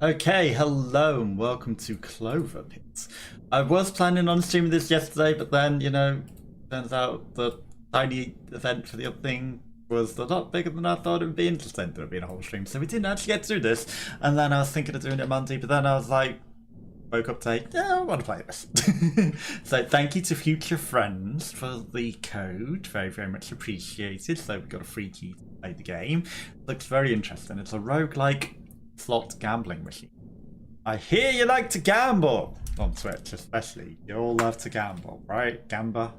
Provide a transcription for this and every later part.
Okay, hello and welcome to Cloverpit. I was planning on streaming this yesterday, but then, turns out the tiny event for the other thing was a lot bigger than I thought it would be. Interesting, there would be a whole stream, so we didn't actually get to do this. And then I was thinking of doing it Monday, but then I was like, woke up today, yeah, I want to play this. So thank you to future friends for the code, very, very much appreciated. So we've got a free key to play the game. Looks very interesting. It's a roguelike slot gambling machine. I hear you like to gamble on Twitch, especially. You all love to gamble, right? Gamba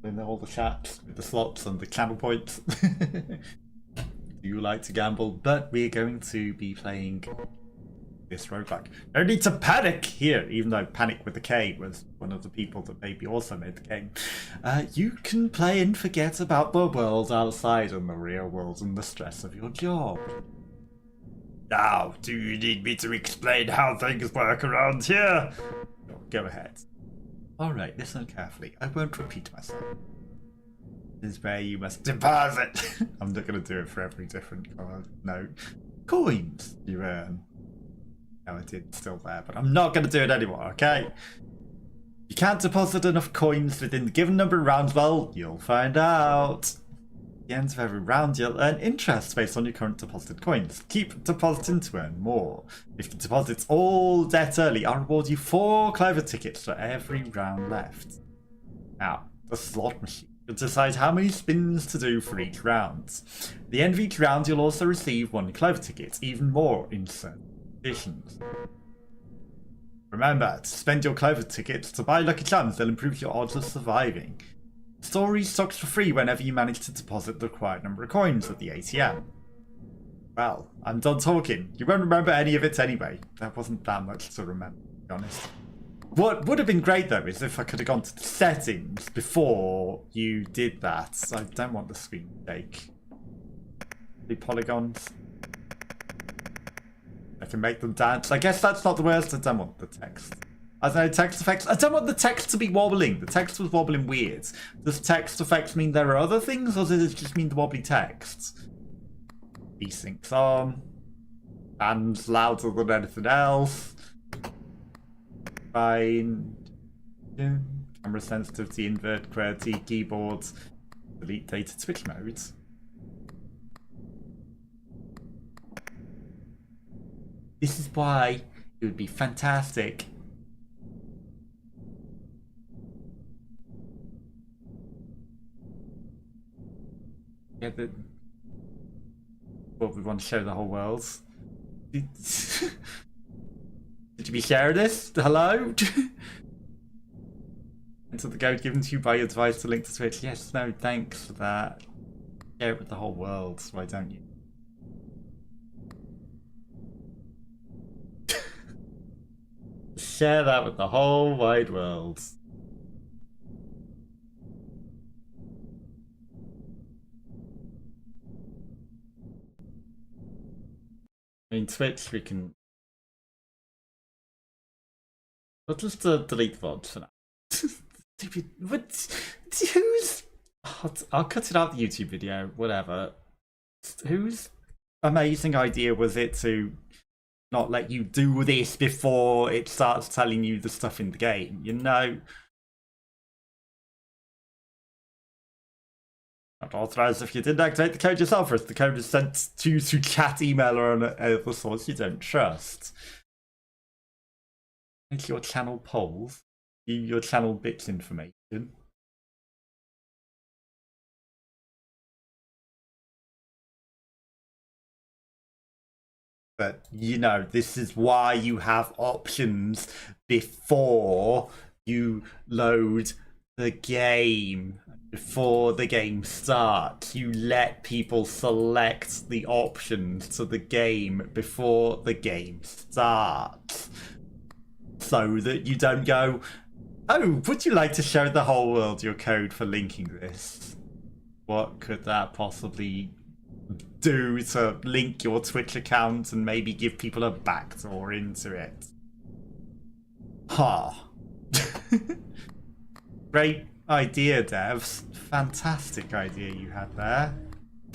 in all the chats with the slots and the channel points. Do you like to gamble? But we're going to be playing this roguelike. No need to panic here, even though Panic with the K was one of the people that maybe also made the game. You can play and forget about the world outside and the real world and the stress of your job. Now, do you need me to explain how things work around here? No, go ahead. Alright, listen carefully. I won't repeat myself. This is where you must deposit. I'm not going to do it for every different card. No. Coins you earn. No, it is still there, but I'm not going to do it anymore, okay? You can't deposit enough coins within the given number of rounds. Well, you'll find out. At the end of every round, you'll earn interest based on your current deposited coins. Keep depositing to earn more. If you deposit all debt early, I'll reward you 4 Clover tickets for every round left. Now, the slot machine will decide how many spins to do for each round. At the end of each round, you'll also receive 1 Clover ticket, even more in certain conditions. Remember to spend your Clover tickets to buy lucky charms. They'll improve your odds of surviving. Store restocks for free whenever you manage to deposit the required number of coins at the ATM. Well, I'm done talking. You won't remember any of it anyway. There wasn't that much to remember, to be honest. What would have been great though is if I could have gone to the settings before you did that. I don't want the screen to shake. The polygons. I can make them dance. I guess that's not the worst. I don't want the text. I don't know, text effects. I don't want the text to be wobbling. The text was wobbling weird. Does text effects mean there are other things, or does it just mean the wobbly text? Desyncs on. And louder than anything else. Fine. Camera sensitivity, invert QWERTY, keyboard. Delete data switch modes. This is why it would be fantastic. Yeah, what we want to show the whole world. Did you be sharing this? Hello? Enter the code given to you by your device to link to Twitch. Yes, no, thanks for that. Share it with the whole world, why don't you? Share that with the whole wide world. I mean, Twitch, we can... We'll just delete the VODs for now. Who's... I'll cut it out the YouTube video, whatever. Whose amazing idea was it to not let you do this before it starts telling you the stuff in the game, you know? Not authorized if you didn't activate the code yourself, or if the code is sent to you through chat, email, or other source you don't trust. Make your channel polls, give your channel bits information. But, you know, this is why you have options before you load the game. Before the game starts, you let people select the options to the game before the game starts. So that you don't go, oh, would you like to show the whole world your code for linking this? What could that possibly do to link your Twitch account and maybe give people a backdoor into it? Ha! Great idea, devs. Fantastic idea you had there.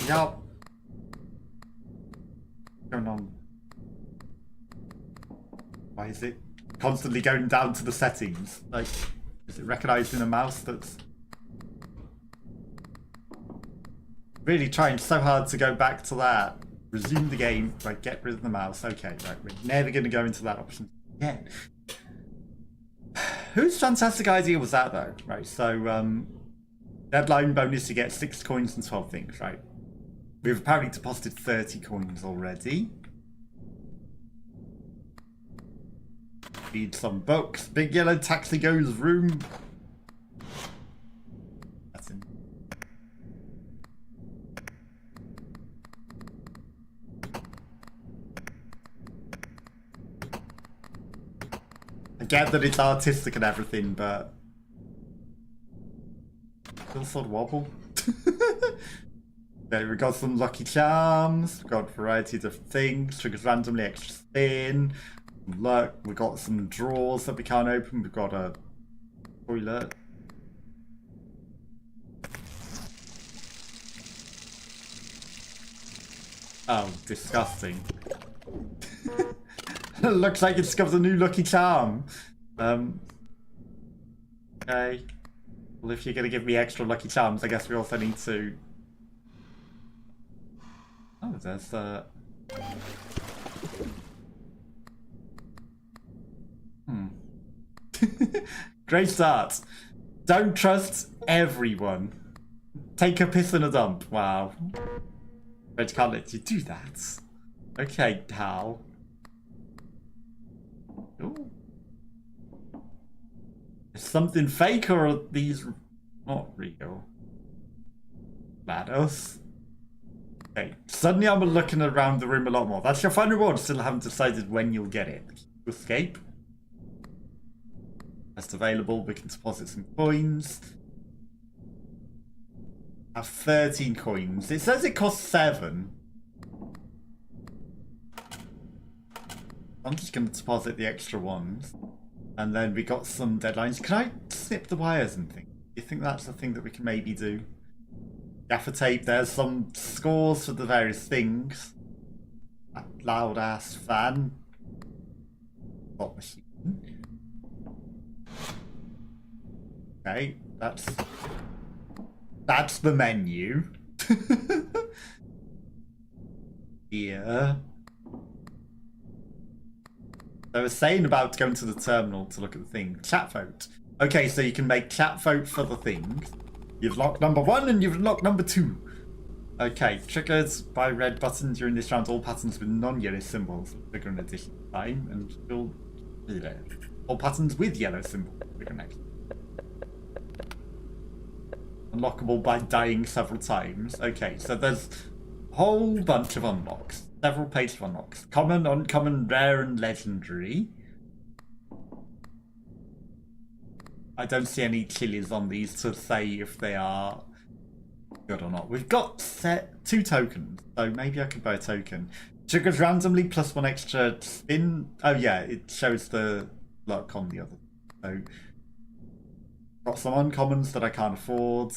Yup. Going on Why is it constantly going down to the settings? Like, is it recognising a mouse that's really trying so hard to go back to that? Resume the game, right, get rid of the mouse. Okay, right, we're never going to go into that option again. Whose fantastic idea was that, though? Right, so, deadline bonus, you get 6 coins and 12 things, right? We've apparently deposited 30 coins already. Read some books. Big yellow taxi goes room. That's in. I get that it's artistic and everything, but still sort of wobble. Okay, we've got some lucky charms. We've got a variety of different things. Triggers randomly, extra spin. Look, we've got some drawers that we can't open. We've got a toilet. Oh, disgusting. Looks like it discovered a new lucky charm. Okay. Well, if you're going to give me extra lucky charms, I guess we also need to... Oh, there's Great start. Don't trust everyone. Take a piss in a dump. Wow. Red can't let you do that. Okay, Hal. Ooh. Is something fake or are these not real? Ladders. Okay, suddenly I'm looking around the room a lot more. That's your fun reward. Still haven't decided when you'll get it. Escape. That's available. We can deposit some coins. I have 13 coins. It says it costs 7. I'm just going to deposit the extra ones. And then we got some deadlines. Can I snip the wires and things? Do you think that's the thing that we can maybe do? Gaffer tape, there's some scores for the various things. That loud ass fan. Slot machine. Okay, that's the menu. Here. I was saying about going to the terminal to look at the thing. Chat vote. Okay, so you can make chat vote for the things. You've locked number 1 and you've locked number 2. Okay, triggered by red buttons during this round. All patterns with non-yellow symbols trigger an additional time, and still all patterns with yellow symbols trigger next. Unlockable by dying several times. Okay, so there's a whole bunch of unlocks. Several pages of unlocks. Common, uncommon, rare, and legendary. I don't see any chilies on these to say if they are good or not. We've got set 2 tokens, so maybe I could buy a token. Triggers randomly plus 1 extra spin. Oh yeah, it shows the luck on the other. So got some uncommons that I can't afford.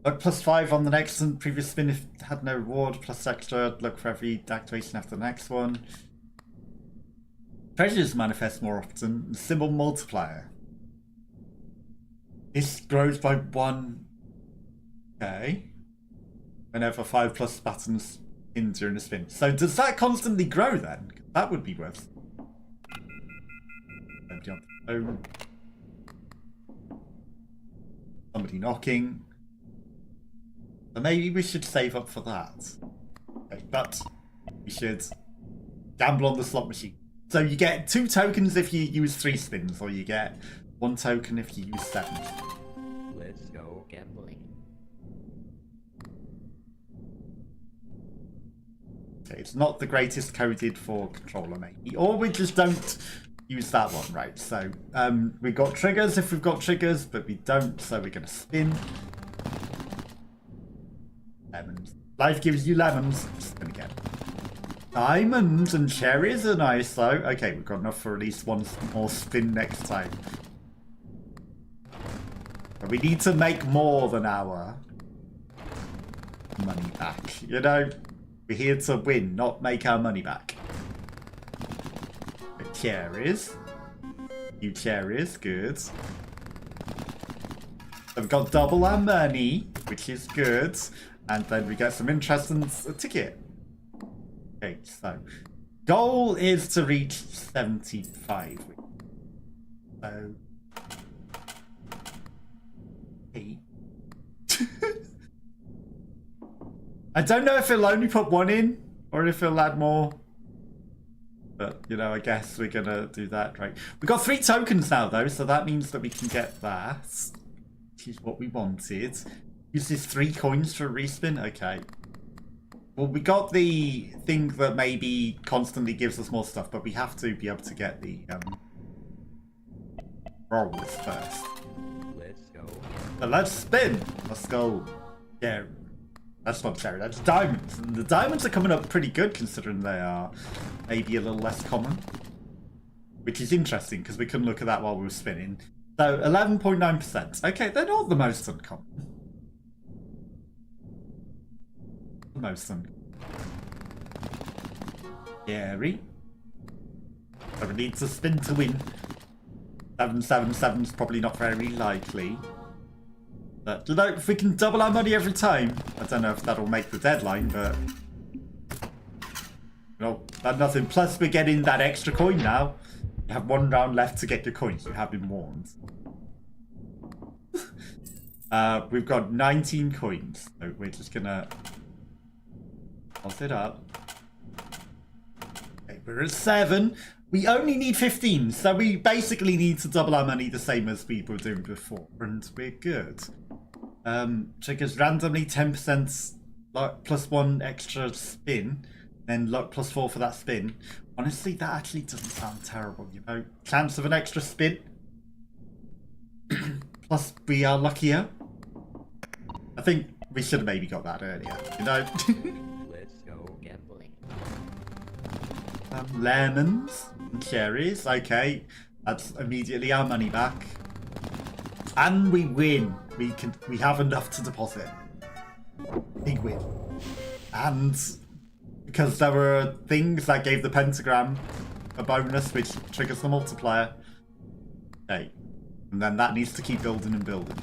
Luck plus 5 on the next and previous spin if it had no reward, plus extra luck for every activation after the next one. Treasures manifest more often. Symbol multiplier. This grows by 1. Okay. Whenever 5 plus buttons in during a spin. So does that constantly grow then? That would be worth. Somebody knocking. So maybe we should save up for that. Okay, but we should gamble on the slot machine. So you get 2 tokens if you use 3 spins, or you get 1 token if you use 7. Let's go gambling. Okay, it's not the greatest coded for controller, maybe. Or we just don't use that one, right? So we've got triggers if we've got triggers, but we don't, so we're going to spin. Lemons. Life gives you lemons. Just gonna get diamonds and cherries are nice though. Okay, we've got enough for at least 1 more spin next time. But we need to make more than our money back. You know, we're here to win, not make our money back. cherries. Few cherries, good. So we've got double our money, which is good. And then we get some interest in a ticket. Okay, so goal is to reach 75. So 8. I don't know if it'll only put 1 in or if it'll add more. But, you know, I guess we're going to do that, right? We've got 3 tokens now, though, so that means that we can get that. Which is what we wanted. Use this 3 coins for a respin? Okay. Well, we got the thing that maybe constantly gives us more stuff, but we have to be able to get the rolls first. Let's go. So let's spin. Let's go. Yeah. That's not cherry, that's diamonds. And the diamonds are coming up pretty good considering they are maybe a little less common. Which is interesting because we couldn't look at that while we were spinning. So 11.9%. Okay, they're not the most uncommon. The most uncommon. Scary. So we need to spin to win. 777 is probably not very likely. But, you know, if we can double our money every time, I don't know if that'll make the deadline, but... No, that's nothing. Plus, we're getting that extra coin now. You have 1 round left to get your coins. You have been warned. We've got 19 coins, so we're just gonna... toss it up. Okay, we're at 7. We only need 15, so we basically need to double our money the same as we were doing before, and we're good. Triggers randomly 10% luck plus 1 extra spin, then luck plus 4 for that spin. Honestly, that actually doesn't sound terrible, you know. Chance of an extra spin. Plus, we are luckier. I think we should have maybe got that earlier, you know. Let's go gambling. Lemons and cherries. Okay, that's immediately our money back, and we win. We have enough to deposit. Big win. And because there were things that gave the pentagram a bonus, which triggers the multiplier. Okay, and then that needs to keep building and building.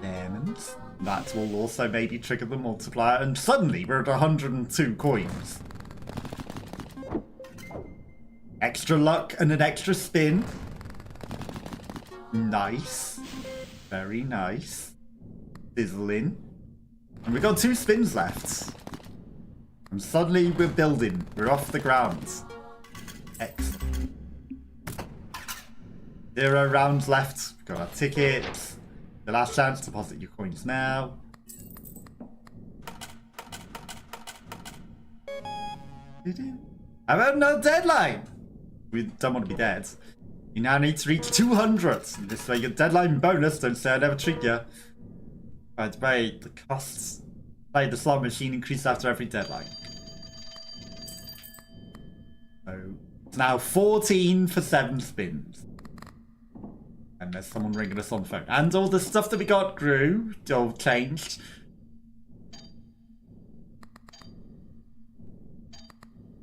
Lemons. That will also maybe trigger the multiplier, and suddenly we're at 102 coins. Extra luck and an extra spin. Nice. Very nice. Sizzling. And we've got 2 spins left. And suddenly we're building. We're off the ground. Excellent. 0 rounds left. We've got our tickets. The last chance to deposit your coins now. How about no deadline? We don't want to be dead. You now need to reach 200. This way your deadline bonus, don't say I never treat you. By the way, the costs play the slot machine increase after every deadline. So it's now 14 for 7 spins. And there's someone ringing us on the phone. And all the stuff that we got grew, or changed.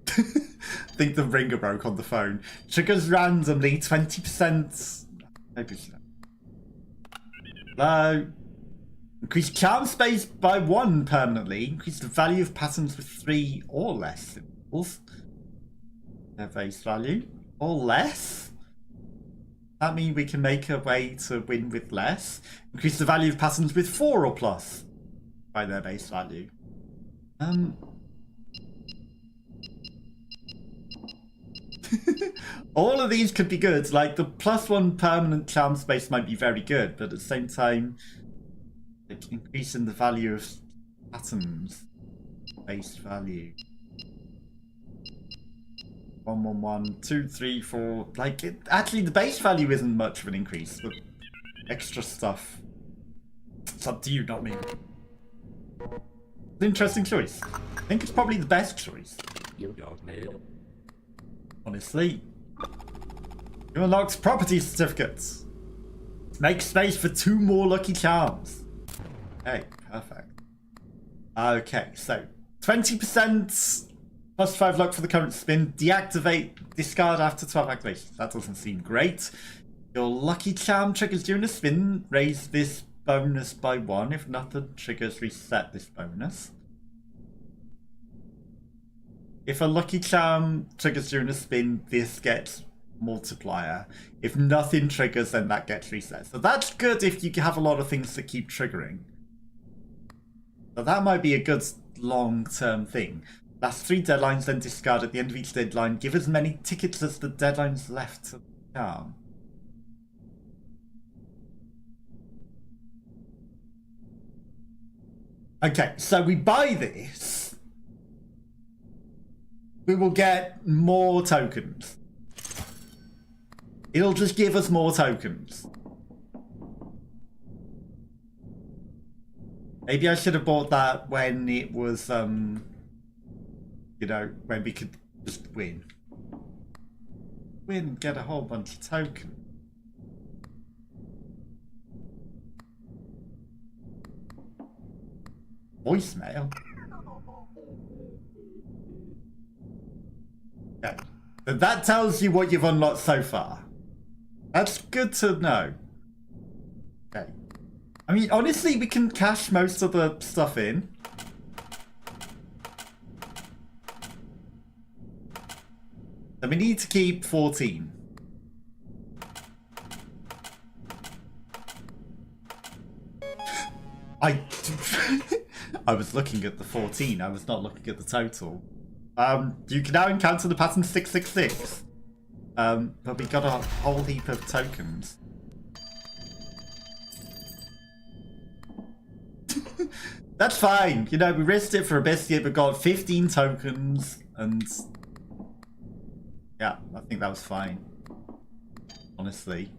I think the ringer broke on the phone. Triggers randomly 20%. Maybe so. Hello. Increase charm space by 1 permanently. Increase the value of patterns with 3 or less symbols. Their base value. Or less? That means we can make a way to win with less. Increase the value of patterns with 4 or plus by their base value. All of these could be good. Like the +1 permanent charm space might be very good, but at the same time, like increasing the value of patterns, base value. 1, 1, 1, 2, 3, 4. Like actually, the base value isn't much of an increase. The extra stuff. It's up to you, not me. It's an interesting choice. I think it's probably the best choice. You don't know. Honestly. You unlocked property certificates. Make space for 2 more lucky charms. Okay, perfect. Okay, so 20% Plus 5 luck for the current spin. Deactivate, discard after 12 activations. That doesn't seem great. Your lucky charm triggers during a spin. Raise this bonus by 1. If nothing triggers, reset this bonus. If a lucky charm triggers during a spin, this gets multiplier. If nothing triggers, then that gets reset. So that's good if you have a lot of things that keep triggering. So that might be a good long-term thing. Last 3 deadlines, then discard at the end of each deadline. Give as many tickets as the deadline's left to the charm. Okay, so we buy this. We will get more tokens. It'll just give us more tokens. Maybe I should have bought that when it was, you know, when we could just win. Win, get a whole bunch of tokens. Voicemail? Okay. But that tells you what you've unlocked so far. That's good to know. Okay. I mean, honestly, we can cash most of the stuff in. So we need to keep 14. I was looking at the 14. I was not looking at the total. You can now encounter the pattern 666. But we got a whole heap of tokens. That's fine. You know, we risked it for a biscuit, but got 15 tokens, and yeah, I think that was fine. Honestly.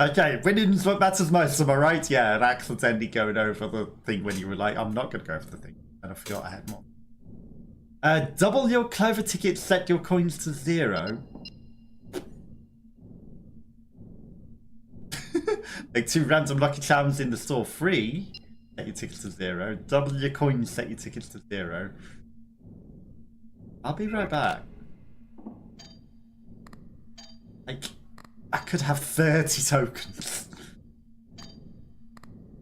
Okay, winning's what matters most, am I right? Yeah, and accidentally going over the thing when you were like, I'm not going to go over the thing. And I forgot I had more. Double your Clover ticket, set your coins to 0. Like 2 random lucky charms in the store free. Set your tickets to 0. Double your coins, set your tickets to 0. I'll be right back. Like, I could have 30 tokens.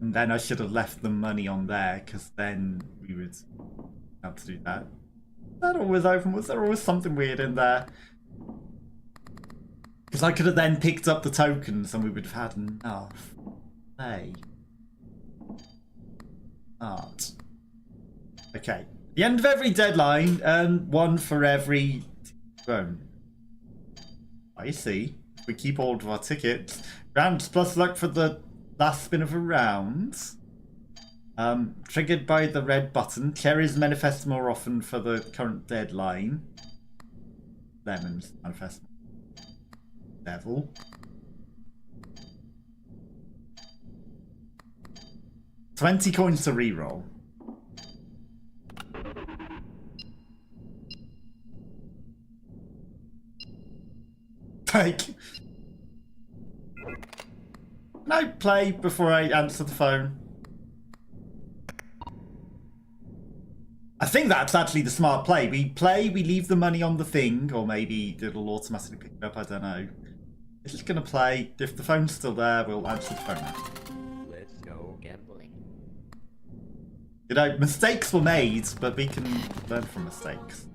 And then I should have left the money on there, because then we would have to do that. That always open? Was there always something weird in there? Because I could have then picked up the tokens and we would have had enough. Hey. Art. Okay. The end of every deadline, earn 1 for every phone. I see. We keep all of our tickets. Rounds plus luck for the last spin of a round. Triggered by the red button. Cherries manifest more often for the current deadline. Lemons manifest. Devil. $20 coins to reroll. Like, can I play before I answer the phone? I think that's actually the smart play. We play, we leave the money on the thing, or maybe it'll automatically pick it up, I don't know. It's just gonna play. If the phone's still there, we'll answer the phone. Let's go gambling. You know, mistakes were made, but we can learn from mistakes.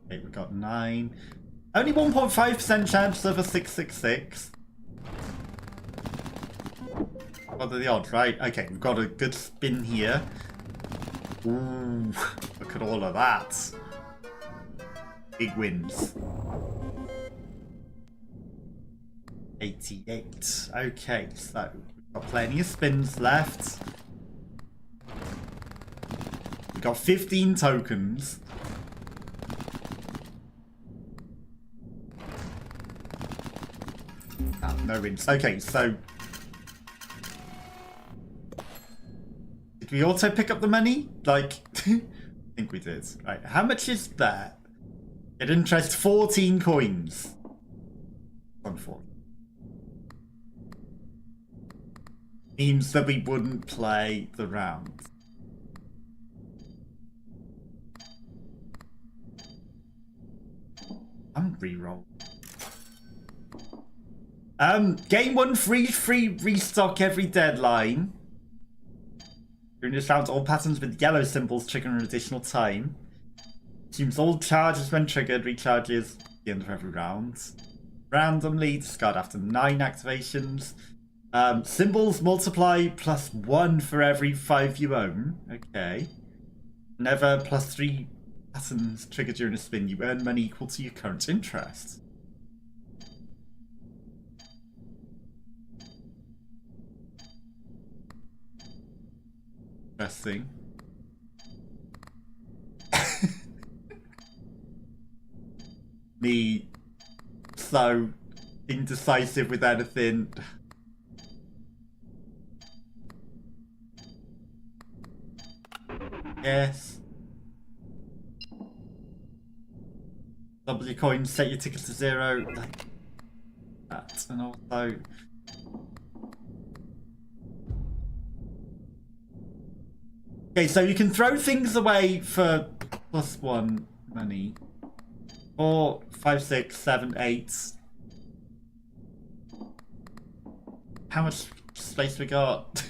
Okay, we got 9. Only 1.5% chance of a 666. What are the odds, right? Okay, we've got a good spin here. Ooh, look at all of that. Big wins. 88. Okay, so we've got plenty of spins left. We've got 15 tokens. Ah, no wins. Okay, so did we auto pick up the money? Like, I think we did. Right, how much is that? It interests 14 coins. 140. Means that we wouldn't play the round. reroll. Game 1 free restock every deadline. During this round, all patterns with yellow symbols trigger an additional time. Assumes all charges when triggered, recharges at the end of every round. Randomly discard after 9 activations. Symbols multiply +1 for every 5 you own. Okay. Whenever +3 patterns trigger during a spin, you earn money equal to your current interest. Interesting. Me so indecisive with anything. Yes. Double your coins, set your tickets to 0. Like that. And also okay, so you can throw things away for +1 money. 4, 5, 6, 7, 8. How much space we got?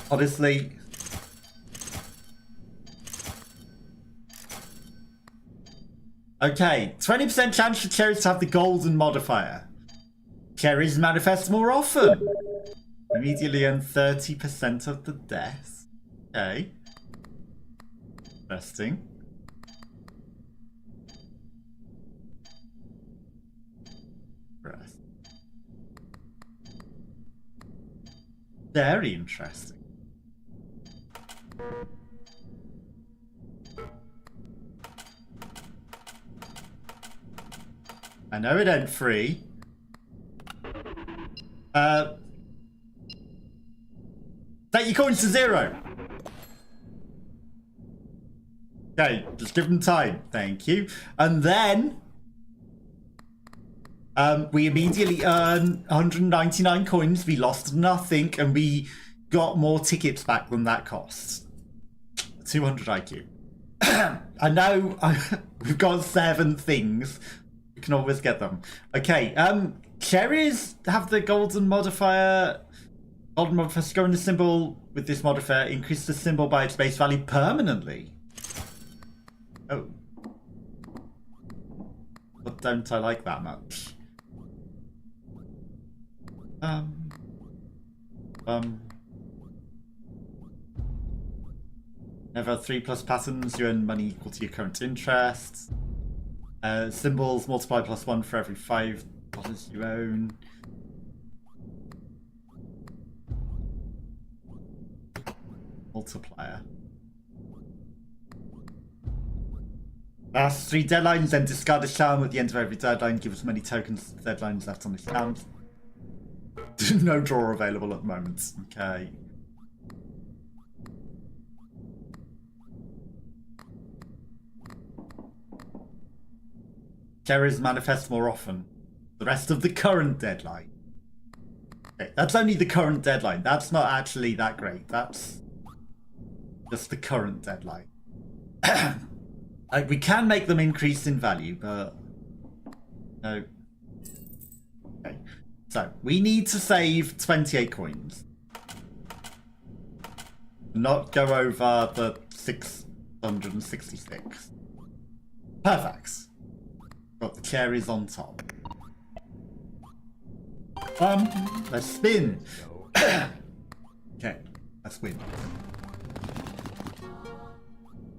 Honestly. Okay, 20% chance for cherries to have the golden modifier. Cherries manifest more often. Immediately earn 30% of the death. Okay. Interesting. Very interesting. I know it ain't free. Set your coins to 0. Okay, just give them time. Thank you. And then we immediately earn 199 coins. We lost nothing, and we got more tickets back than that cost. 200 IQ. I know we've got 7 things. We can always get them. Okay, cherries have the golden modifier. Golden modifier, scoring the symbol with this modifier increases the symbol by its base value permanently. Oh. But don't I like that much? Never 3+ patterns, you earn money equal to your current interest. Symbols multiply +1 for every $5 you own. Multiplier. Last 3 deadlines, then discard a charm at the end of every deadline. Give as many tokens as deadlines left on the charms. No draw available at the moment. Okay. Cherries manifest more often. The rest of the current deadline. Okay, that's only the current deadline. That's not actually that great. That's just the current deadline. We can make them increase in value, but no. Okay. So we need to save 28 coins. Not go over the 666. Perfect. Got the cherries on top. Let's spin. Okay, let's win.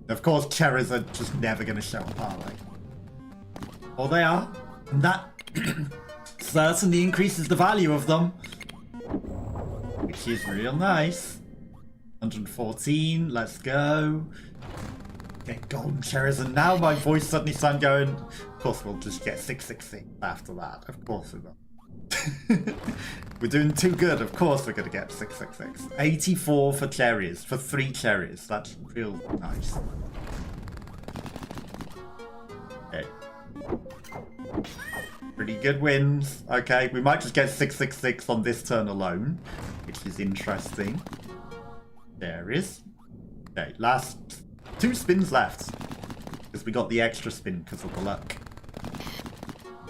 Of course, cherries are just never going to show up, are they? Or they are. And that certainly increases the value of them. Which is real nice. 114, let's go. Get golden cherries, and now my voice suddenly started going. Of course, we'll just get 666 after that. Of course we will. We're doing too good. Of course we're going to get 666. 84 for cherries, for 3 cherries. That's real nice. Okay. Pretty good wins. Okay, we might just get 666 on this turn alone, which is interesting. There is. Okay, last 2 spins left. Because we got the extra spin because of the luck.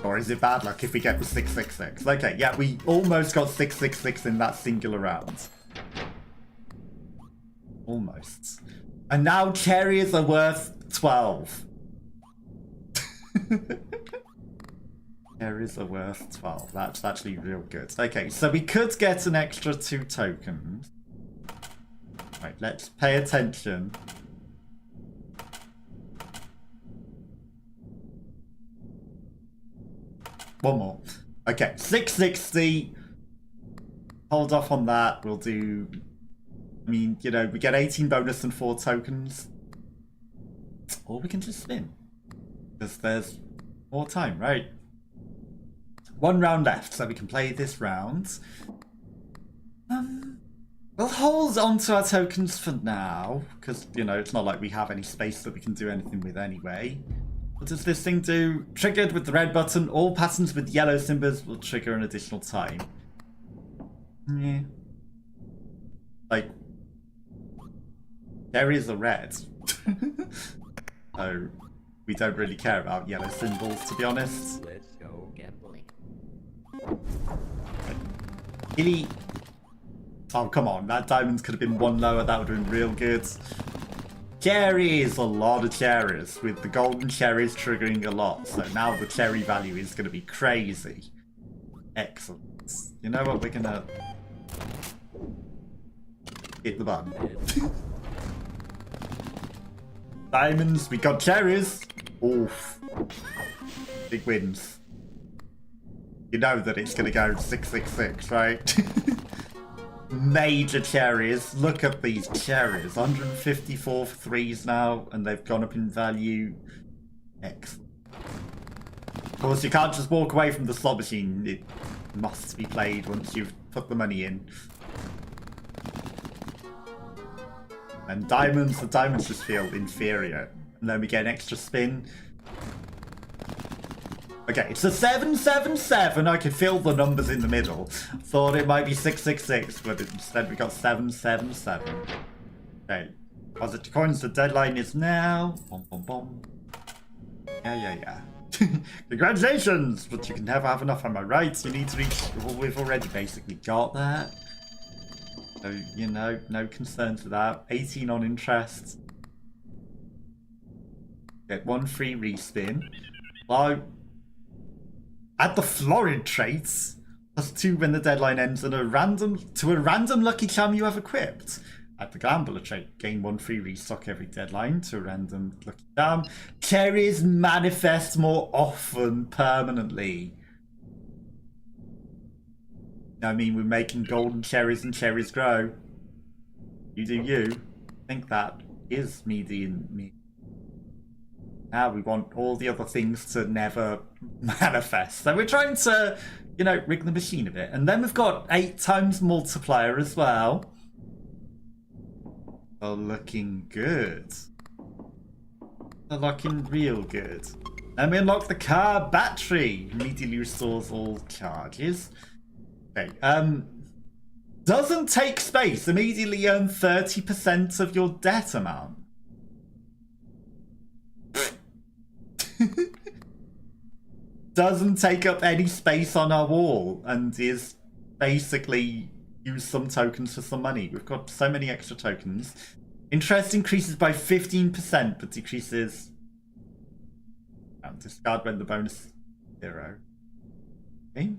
Or is it bad luck if we get the 666? Okay, yeah, we almost got 666 in that singular round. Almost. And now cherries are worth 12. Cherries are worth 12. That's actually real good. Okay, so we could get an extra 2 tokens. Right, let's pay attention. One more. Okay, 660. Hold off on that. We'll do... I mean, you know, we get 18 bonus and 4 tokens. Or we can just spin. Because there's more time, right? 1 round left, so we can play this round. We'll hold on to our tokens for now. Because, you know, it's not like we have any space that we can do anything with anyway. What does this thing do? Triggered with the red button, all patterns with yellow symbols will trigger an additional time. Yeah. Like, cherries are red. So, we don't really care about yellow symbols, to be honest. Let's go gambling. Really? Oh, come on. That diamond could have been 1 lower. That would have been real good. Cherries! A lot of cherries, with the golden cherries triggering a lot. So now the cherry value is going to be crazy. Excellent. You know what? We're going to hit the button. Diamonds, we got cherries. Oof. Big wins. You know that it's going to go 666, right? Major cherries. Look at these cherries. 154 for 3s now, and they've gone up in value. Excellent. Of course, you can't just walk away from the slot machine. It must be played once you've put the money in. And diamonds, the diamonds just feel inferior. And then we get an extra spin. Okay, it's a 777. I could feel the numbers in the middle. Thought it might be 666, but instead we got 777. Okay, deposit coins. The deadline is now. Bom, bom, bom. Yeah. Congratulations! But you can never have enough, am I right? You need to reach... Well, we've already basically got that. So, you know, no concerns with that. 18 on interest. Get 1 free respin. Well, add the florid traits. +2 when the deadline ends and a random lucky charm you have equipped. Add the gambler trait. Gain 1 free restock every deadline to a random lucky charm. Cherries manifest more often permanently. I mean, we're making golden cherries and cherries grow. You do you. I think that is me. Now we want all the other things to never manifest. So we're trying to, you know, rig the machine a bit. And then we've got 8 times multiplier as well. Oh, looking good. They're looking real good. And we unlock the car battery. Immediately restores all charges. Okay, doesn't take space. Immediately earn 30% of your debt amount. Doesn't take up any space on our wall and is basically use some tokens for some money. We've got so many extra tokens. Interest increases by 15% but decreases. Discard when the bonus is 0. Okay.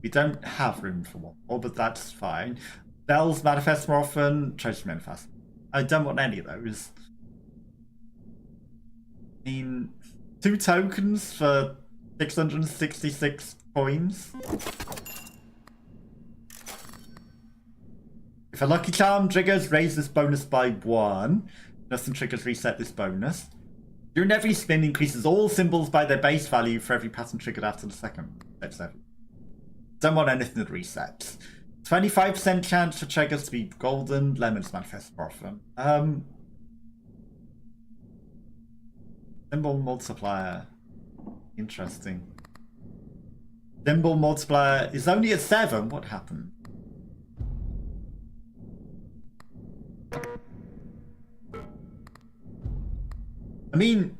We don't have room for 1 more, but that's fine. Bells manifest more often. Treasure manifest. I don't want any of those. I mean, 2 tokens for 666 coins. If a lucky charm triggers, raise this bonus by 1. Nothing triggers, reset this bonus. During every spin, increases all symbols by their base value for every pattern triggered after the second. Don't want anything that resets. 25% chance for triggers to be golden. Lemons manifest more often. Symbol multiplier. Interesting. Symbol multiplier is only at 7. What happened? I mean,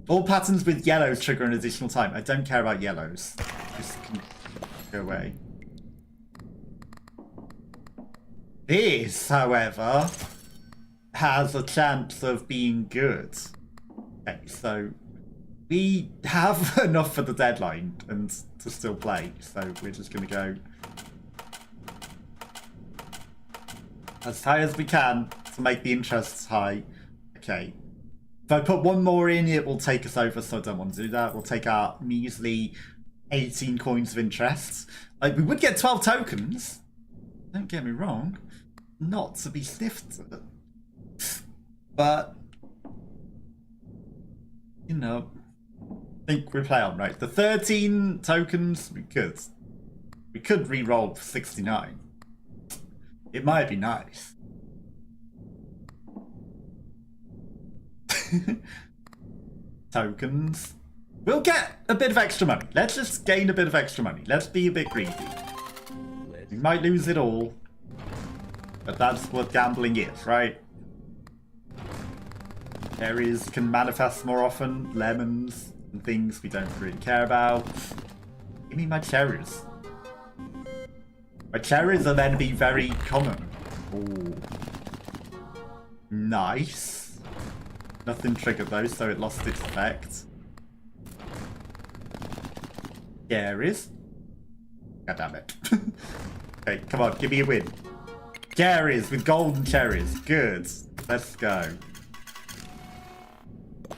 all patterns with yellows trigger an additional time. I don't care about yellows. Just can go away. This, however, has a chance of being good. Okay, so we have enough for the deadline and to still play. So we're just going to go as high as we can to make the interests high. Okay. If I put one more in, it will take us over, so I don't want to do that. We'll take our measly 18 coins of interest. Like, we would get 12 tokens. Don't get me wrong. Not to be sniffed at. But, you know, I think we play on right. The 13 tokens, we could re-roll for 69. It might be nice. Tokens. We'll get a bit of extra money. Let's just gain a bit of extra money. Let's be a bit greedy. We might lose it all. But that's what gambling is, right? Cherries can manifest more often. Lemons and things we don't really care about. Give me my cherries. My cherries are then be very common. Ooh. Nice. Nothing triggered those, so it lost its effect. Cherries. God damn it. Okay, come on, give me a win. Cherries with golden cherries. Good. Let's go.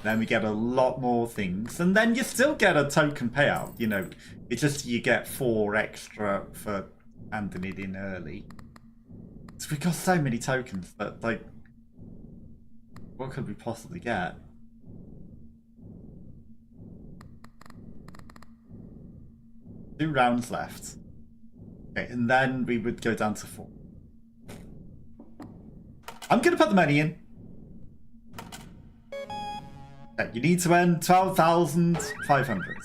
Then we get a lot more things. And then you still get a token payout. You know, it's just you get 4 extra for handing it in early. So we got so many tokens that, like, what could we possibly get? Two rounds left. Okay, and then we would go down to 4. I'm gonna put the money in. Okay, you need to earn 12,500.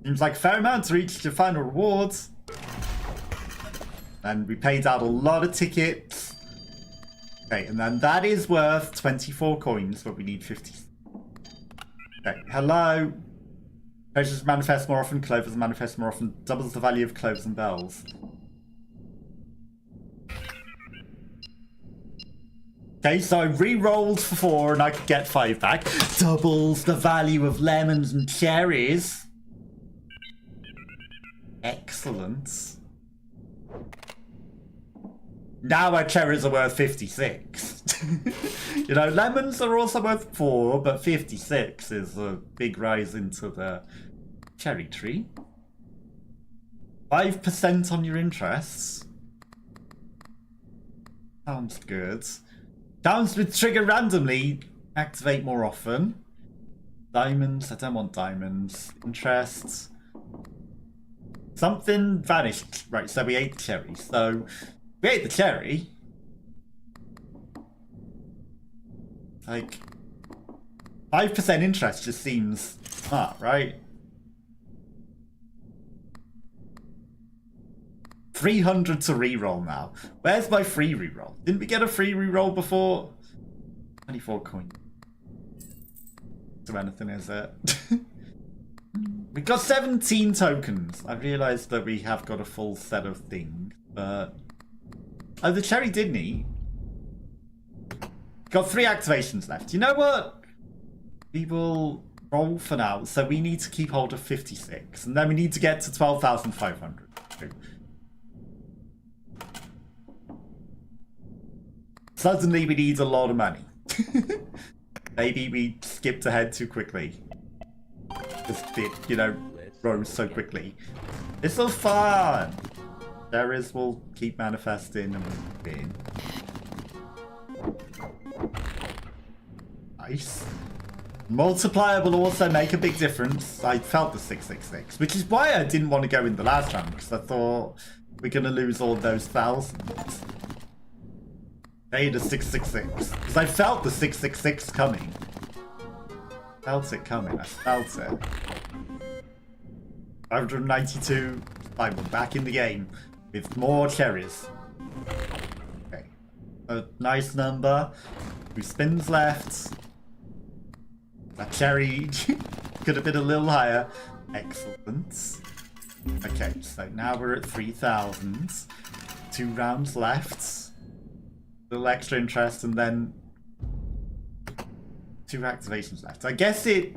Seems like a fair amount to reach your final rewards. And we paid out a lot of tickets. Okay, and then that is worth 24 coins, but we need 50. Okay, hello. Treasures manifest more often, clovers manifest more often, doubles the value of cloves and bells. Okay, so I re-rolled for 4 and I could get 5 back. Doubles the value of lemons and cherries. Excellent. Now our cherries are worth 56. You know, lemons are also worth 4, but 56 is a big rise into the cherry tree. 5% on your interests. Sounds good. Sounds with trigger randomly. Activate more often. Diamonds. I don't want diamonds. Interests. Something vanished. Right, so we ate the cherry. So we ate the cherry. Like, 5% interest just seems smart, right? 300 to reroll now. Where's my free reroll? Didn't we get a free reroll before? 24 coin. To anything, is it? We got 17 tokens. I realised that we have got a full set of things, but... Oh, the cherry didn't eat. Got 3 activations left. You know what? We will roll for now. So we need to keep hold of 56. And then we need to get to 12,500. Suddenly we need a lot of money. Maybe we skipped ahead too quickly. Just it, you know, rose so quickly. It's so fun! Cherries will keep manifesting and win. Nice. Multiplier will also make a big difference. I felt the 666, which is why I didn't want to go in the last round, because I thought we're going to lose all those thousands. Hey, the 666. Because I felt the 666 coming. Felt it coming. I felt it. 592. Fine, we're back in the game with more cherries. Okay. A nice number. 2 spins left. That cherry could have been a little higher. Excellent. Okay, so now we're at 3,000. 2 rounds left. A little extra interest, and then 2 activations left. I guess it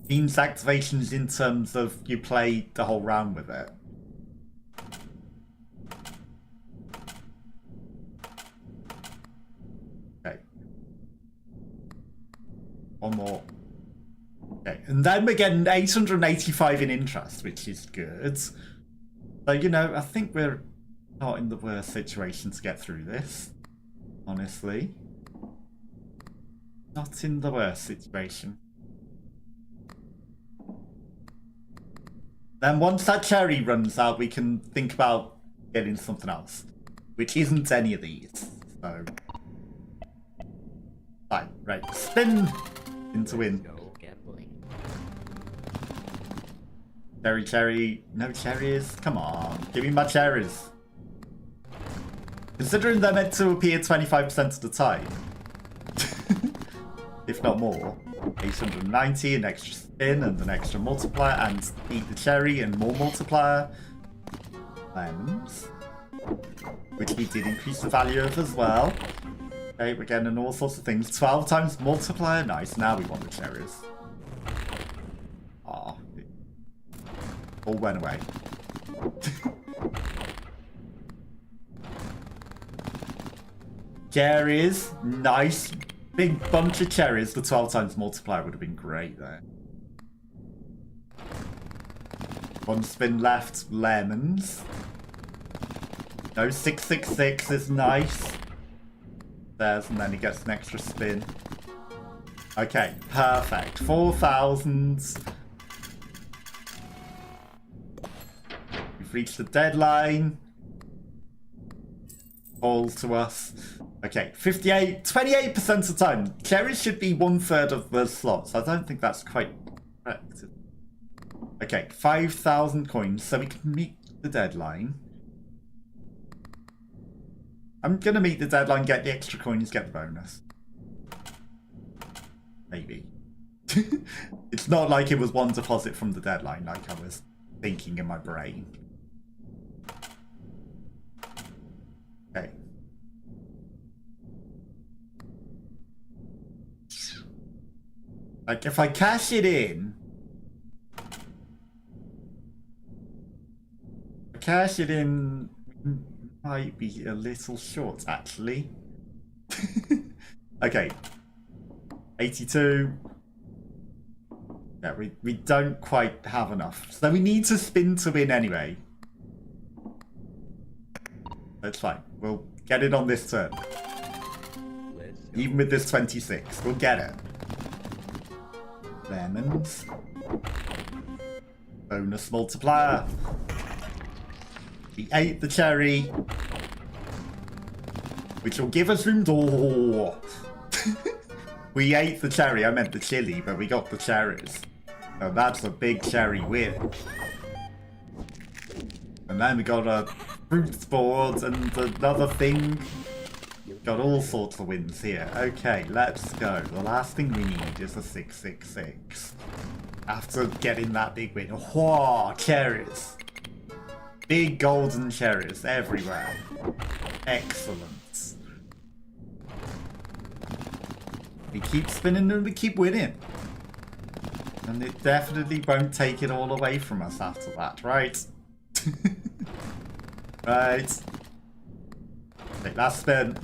means activations in terms of you play the whole round with it. Okay. 1 more. Okay, and then we're getting 885 in interest, which is good. So, you know, I think we're not in the worst situation to get through this, honestly. Not in the worst situation. Then once that cherry runs out, we can think about getting something else, which isn't any of these. So, fine, right, spin into win. Go gambling. Cherry, no cherries. Come on, give me my cherries. Considering they're meant to appear 25% of the time, if not more. 890, an extra spin and an extra multiplier, and eat the cherry and more multiplier. Lemons, which we did increase the value of as well. Okay, we're getting all sorts of things. 12 times multiplier, nice. Now we want the cherries. Ah, all went away. Cherries, nice. Big bunch of cherries. The 12 times multiplier would have been great there. 1 spin left, lemons. No, 666 is nice. There's, and then he gets an extra spin. Okay, perfect. 4,000. We've reached the deadline. Falls to us. Okay, 28% of the time. Cherries should be 1/3 of the slots. I don't think that's quite correct. Okay, 5,000 coins, so we can meet the deadline. I'm gonna meet the deadline, get the extra coins, get the bonus. Maybe. It's not like it was 1 deposit from the deadline, like I was thinking in my brain. Okay. Like, if I cash it in... might be a little short, actually. Okay. 82. Yeah, we don't quite have enough. So we need to spin to win anyway. That's fine. We'll get it on this turn. Even with this 26. We'll get it. Lemons. Bonus multiplier. We ate the cherry, which will give us room to... We ate the cherry, I meant the chili, but we got the cherries. So that's a big cherry win. And then we got a fruit board and another thing. Got all sorts of wins here. Okay, let's go. The last thing we need is a 666. After getting that big win. Whoa, cherries. Big golden cherries everywhere. Excellent. We keep spinning and we keep winning. And it definitely won't take it all away from us after that, right? Right. Okay, last spin.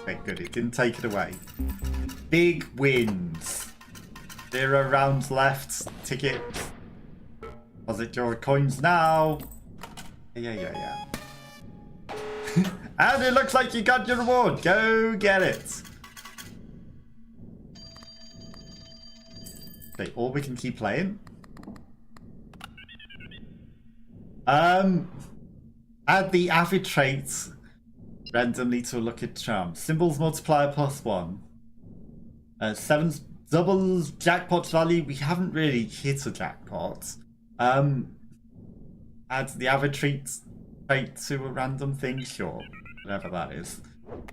Okay, good. It didn't take it away. Big wins. 0 rounds left. Ticket. Deposit your coins now. Yeah. And it looks like you got your reward. Go get it. Okay, or we can keep playing. Add the avid traits randomly to a lucky charm. Symbols multiplier +1. 7's doubles jackpot value. We haven't really hit a jackpot. Add the avid trait to a random thing, sure. Whatever that is.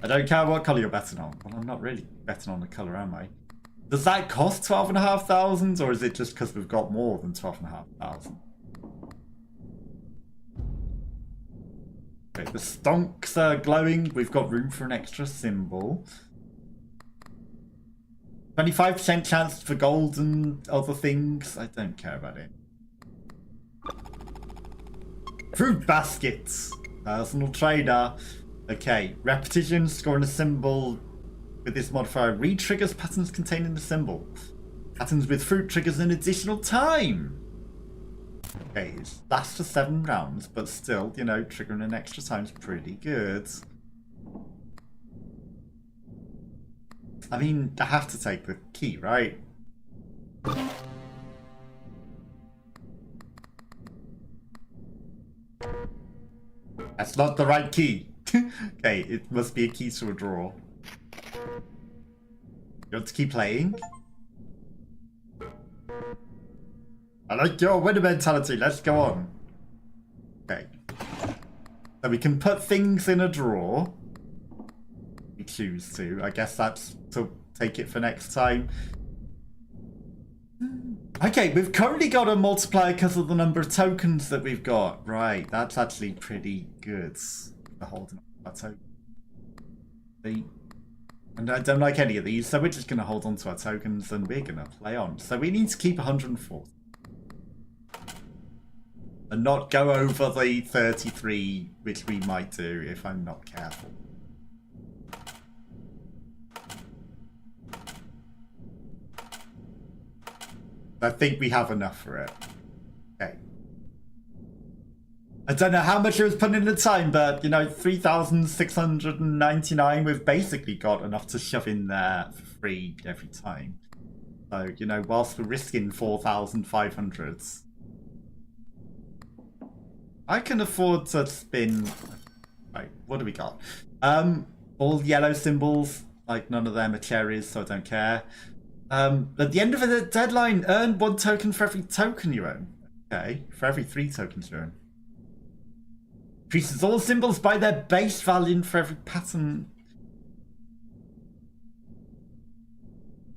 I don't care what colour you're betting on. Well, I'm not really betting on the colour, am I? Does that cost 12,500, or is it just because we've got more than 12,500? Okay, the stonks are glowing. We've got room for an extra symbol. 25% chance for gold and other things. I don't care about it. Fruit baskets. Personal trader. Okay, repetition, scoring a symbol with this modifier re-triggers patterns contained in the symbol. Patterns with fruit triggers an additional time. Okay, it lasts for 7 rounds, but still, you know, triggering an extra time is pretty good. I mean, I have to take the key, right? That's not the right key. Okay, it must be a key to a drawer. You want to keep playing? I like your winner mentality. Let's go on. Okay. So we can put things in a drawer. We choose to. I guess that's to take it for next time. Okay, we've currently got a multiplier because of the number of tokens that we've got. Right, that's actually pretty good. For holding on to our tokens. And I don't like any of these, so we're just going to hold on to our tokens and we're going to play on. So we need to keep 104. And not go over the 33, which we might do if I'm not careful. I think we have enough for it. Okay. I don't know how much it was put in the time, but, you know, 3,699, we've basically got enough to shove in there for free every time. So, you know, whilst we're risking 4,500, I can afford to spin... Right, what do we got? All yellow symbols, like none of them are cherries, so I don't care. At the end of the deadline, earn 1 token for every token you own. Okay, for every 3 tokens you own. Increases all symbols by their base value for every pattern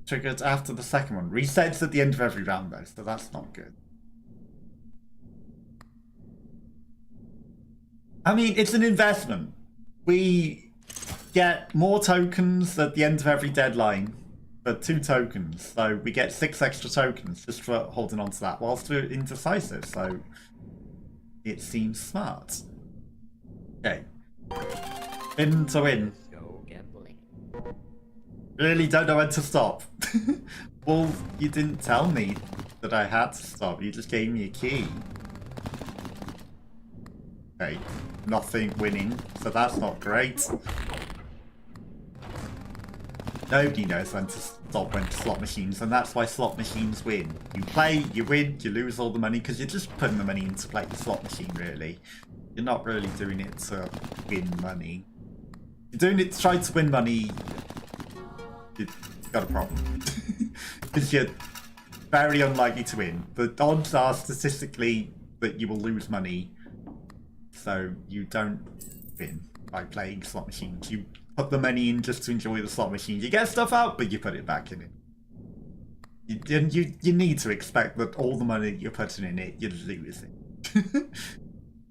triggered after the second one. Resets at the end of every round though, so that's not good. I mean, it's an investment. We get more tokens at the end of every deadline. 2 tokens, so we get 6 extra tokens just for holding on to that whilst we're indecisive, so it seems smart. Okay. Win to win. Go gambling. Really don't know when to stop. Well, you didn't tell me that I had to stop, you just gave me a key. Okay, nothing winning, so that's not great. Nobody knows when to stop when slot machines, and that's why slot machines win. You play, you win, you lose all the money because you're just putting the money in to play the slot machine, really. You're not really doing it to win money. You're doing it to try to win money, you've got a problem. Because you're very unlikely to win. The odds are statistically that you will lose money, so you don't win by playing slot machines. You put the money in just to enjoy the slot machine. You get stuff out, but you put it back in it. You need to expect that all the money you're putting in it, you lose it.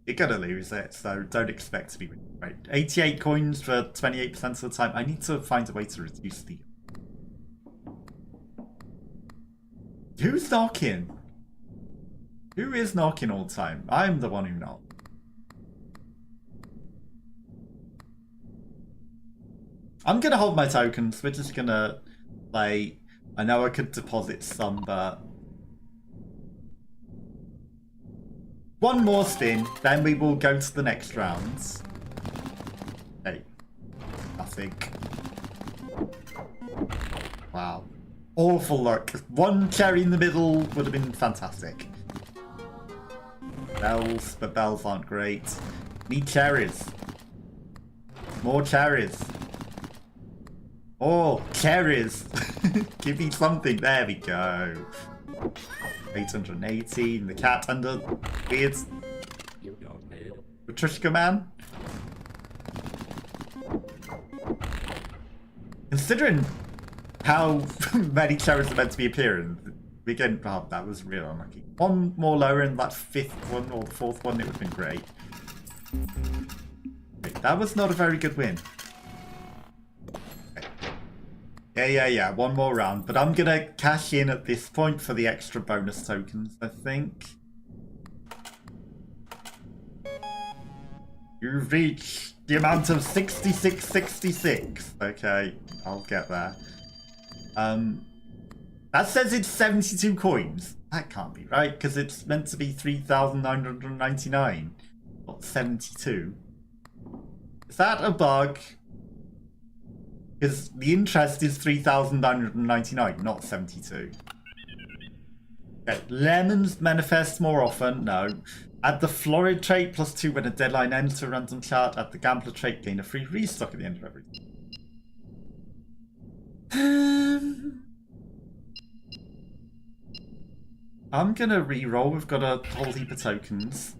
You're gonna lose it, so don't expect to be winning. Right, 88 coins for 28% of the time. I need to find a way to reduce the... Who's knocking? Who is knocking all the time? I'm the one who knocks. I'm gonna hold my tokens. We're just gonna play. I know I could deposit some, but 1 more spin, then we will go to the next rounds. Okay, nothing. Wow, awful luck. 1 cherry in the middle would have been fantastic. Bells, but bells aren't great. Need cherries. More cherries. Oh, cherries! Give me something. There we go. 818. The cat under weird Patricia man. Considering how many cherries are meant to be appearing, we get that was real unlucky. One more lower in that 5th one or the 4th one, it would have been great. Wait, that was not a very good win. Okay. Yeah. One more round, but I'm gonna cash in at this point for the extra bonus tokens, I think. You've reached the amount of 6666. Okay, I'll get there. That says it's 72 coins. That can't be right, because it's meant to be 3,999, not 72. Is that a bug? Because the interest is 3,999, not 72. Okay, lemons manifest more often. No. Add the florid trait +2 when a deadline ends to a random chart. Add the gambler trait, gain a free restock at the end of every. I'm gonna re-roll. We've got a whole heap of tokens.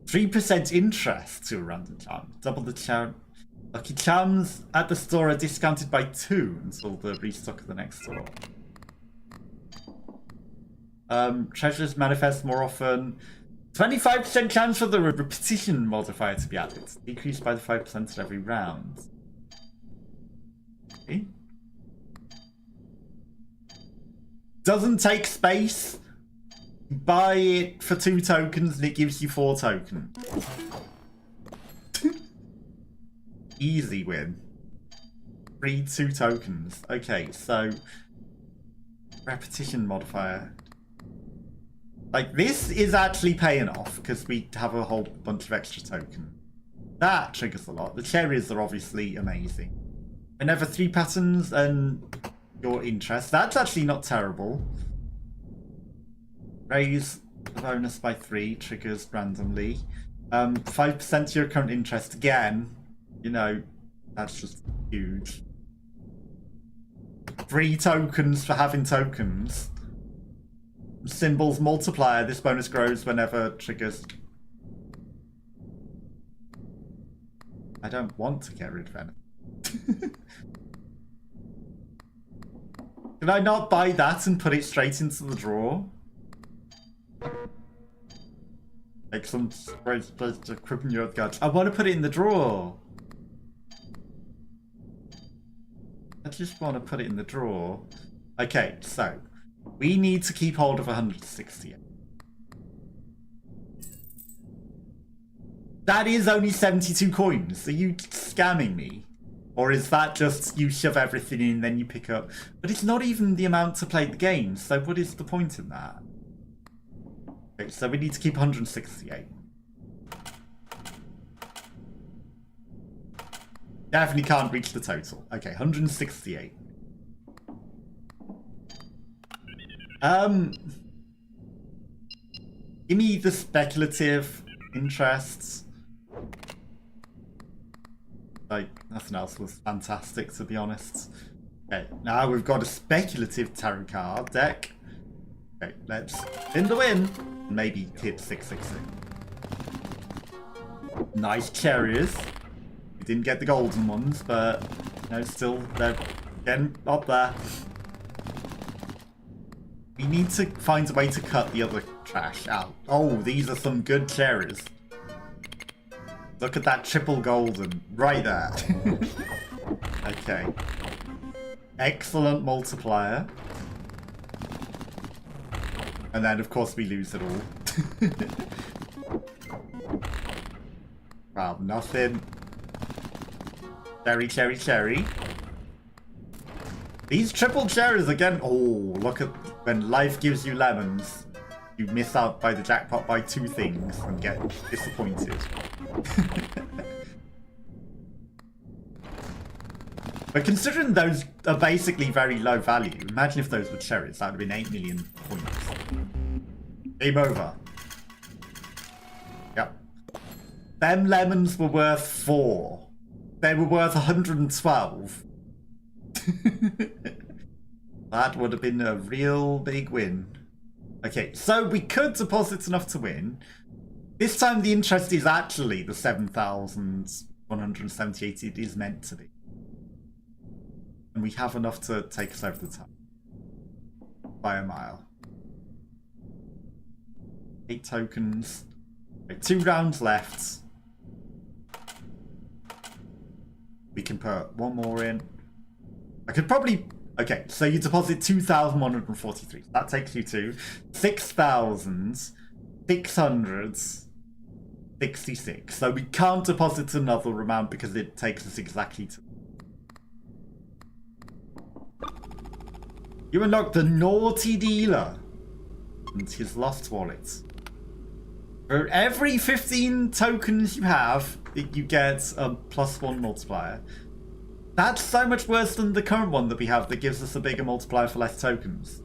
3% interest to a random charm. Double the charm. Lucky charms at the store are discounted by 2 until the restock of the next store. Treasures manifest more often. 25% chance for the repetition modifier to be added. Decreased by the 5% at every round. Okay. Doesn't take space. Buy it for 2 tokens and it gives you 4 tokens. Easy win. Free 2 tokens. Okay, so repetition modifier. Like, this is actually paying off because we have a whole bunch of extra tokens. That triggers a lot. The cherries are obviously amazing. Whenever 3 patterns and your interest. That's actually not terrible. Raise the bonus by 3, triggers randomly. 5% your current interest again. You know, that's just huge. 3 tokens for having tokens. Symbols multiplier. This bonus grows whenever triggers. I don't want to get rid of anything. Can I not buy that and put it straight into the drawer? Like some supposed to equip your guts. I want to put it in the drawer. I just want to put it in the drawer. Okay, so we need to keep hold of 160. That is only 72 coins. Are you scamming me? Or is that just you shove everything in and then you pick up? But it's not even the amount to play the game, so what is the point in that? Okay, so we need to keep 168. Definitely can't reach the total. Okay, 168. Give me the speculative interests. Like, nothing else was fantastic, to be honest. Okay, now we've got a speculative tarot card deck. Okay, let's spin the win. Maybe hit 666. Nice cherries. We didn't get the golden ones, but you know, still they're getting up there. We need to find a way to cut the other trash out. Oh, these are some good cherries. Look at that triple golden right there. Okay. Excellent multiplier. And then, of course, we lose it all. Wow, nothing. Cherry, cherry, cherry. These triple cherries again. Oh, look at when life gives you lemons. You miss out by the jackpot by 2 things and get disappointed. But considering those are basically very low value, imagine if those were cherries. That would have been 8 million points. Game over. Yep. Them lemons were worth 4. They were worth 112. That would have been a real big win. Okay, so we could deposit enough to win. This time the interest is actually the 7,178 it is meant to be. And we have enough to take us over the top. By a mile. 8 tokens. Okay, 2 rounds left. We can put 1 more in. I could probably... Okay, so you deposit 2,143. That takes you to 6,666. So we can't deposit another amount because it takes us exactly to... You unlock the Naughty Dealer and his lost wallet. For every 15 tokens you have, you get a +1 multiplier. That's so much worse than the current one that we have that gives us a bigger multiplier for less tokens.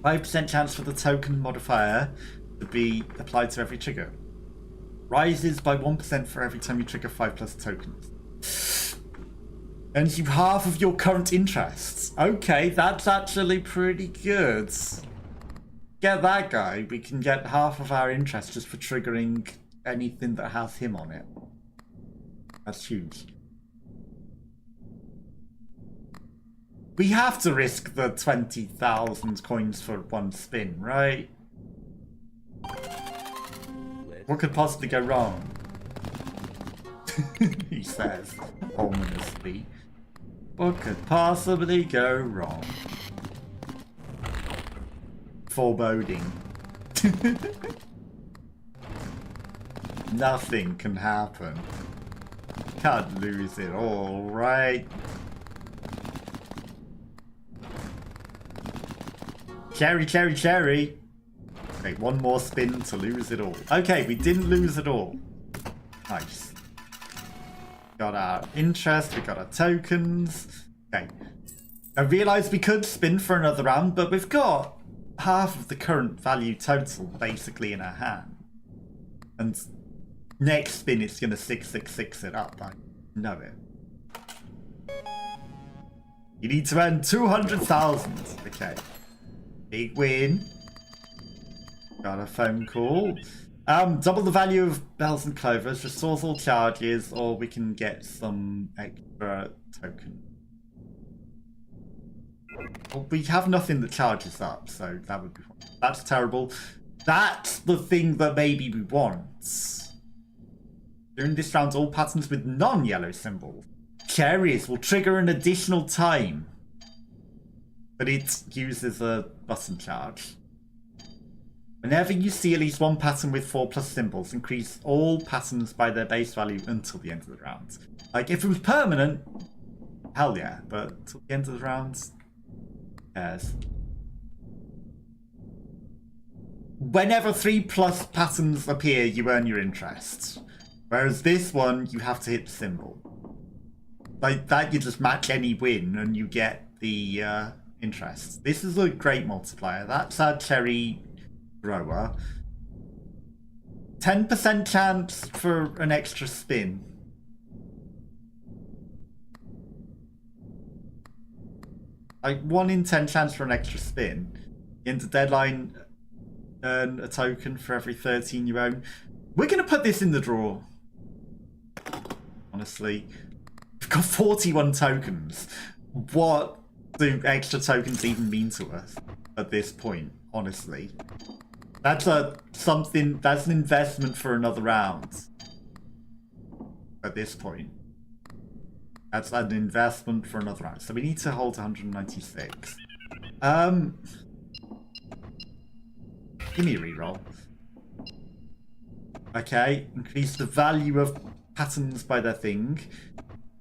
5% chance for the token modifier to be applied to every trigger. Rises by 1% for every time you trigger 5+ tokens. Earns you half of your current interests. Okay, that's actually pretty good. Get that guy, we can get half of our interest just for triggering anything that has him on it. That's huge. We have to risk the 20,000 coins for 1 spin, right? What could possibly go wrong? He says, ominously. What could possibly go wrong? Foreboding. Nothing can happen. Can't lose it all, right? Cherry, cherry, cherry. Okay, 1 more spin to lose it all. Okay, we didn't lose it all. Nice. Got our interest, we got our tokens. Okay. I realised we could spin for another round, but we've got half of the current value total basically in our hand. And next spin it's going to 666 it up. I know it. You need to earn 200,000. Okay. Big win. Got a phone call. Double the value of bells and clovers, restores all charges, or we can get some extra token. Well, we have nothing that charges up, so that would be fine. That's terrible. That's the thing that maybe we want. During this round, all patterns with non-yellow symbols. Cherries will trigger an additional time, but it uses a button charge. Whenever you see at least 1 pattern with 4+ symbols, increase all patterns by their base value until the end of the round. Like, if it was permanent, hell yeah, but until the end of the round, who cares? Whenever 3+ patterns appear, you earn your interest. Whereas this one, you have to hit the symbol. Like that, you just match any win and you get the interest. This is a great multiplier. That's our cherry grower. 10% chance for an extra spin. Like 1 in 10 chance for an extra spin. Into deadline, earn a token for every 13 you own. We're going to put this in the draw. Honestly. We've got 41 tokens. What do extra tokens even mean to us at this point, honestly? That's that's an investment for another round. At this point. That's an investment for another round. So we need to hold 196. Give me a reroll. Okay, increase the value of patterns by their thing.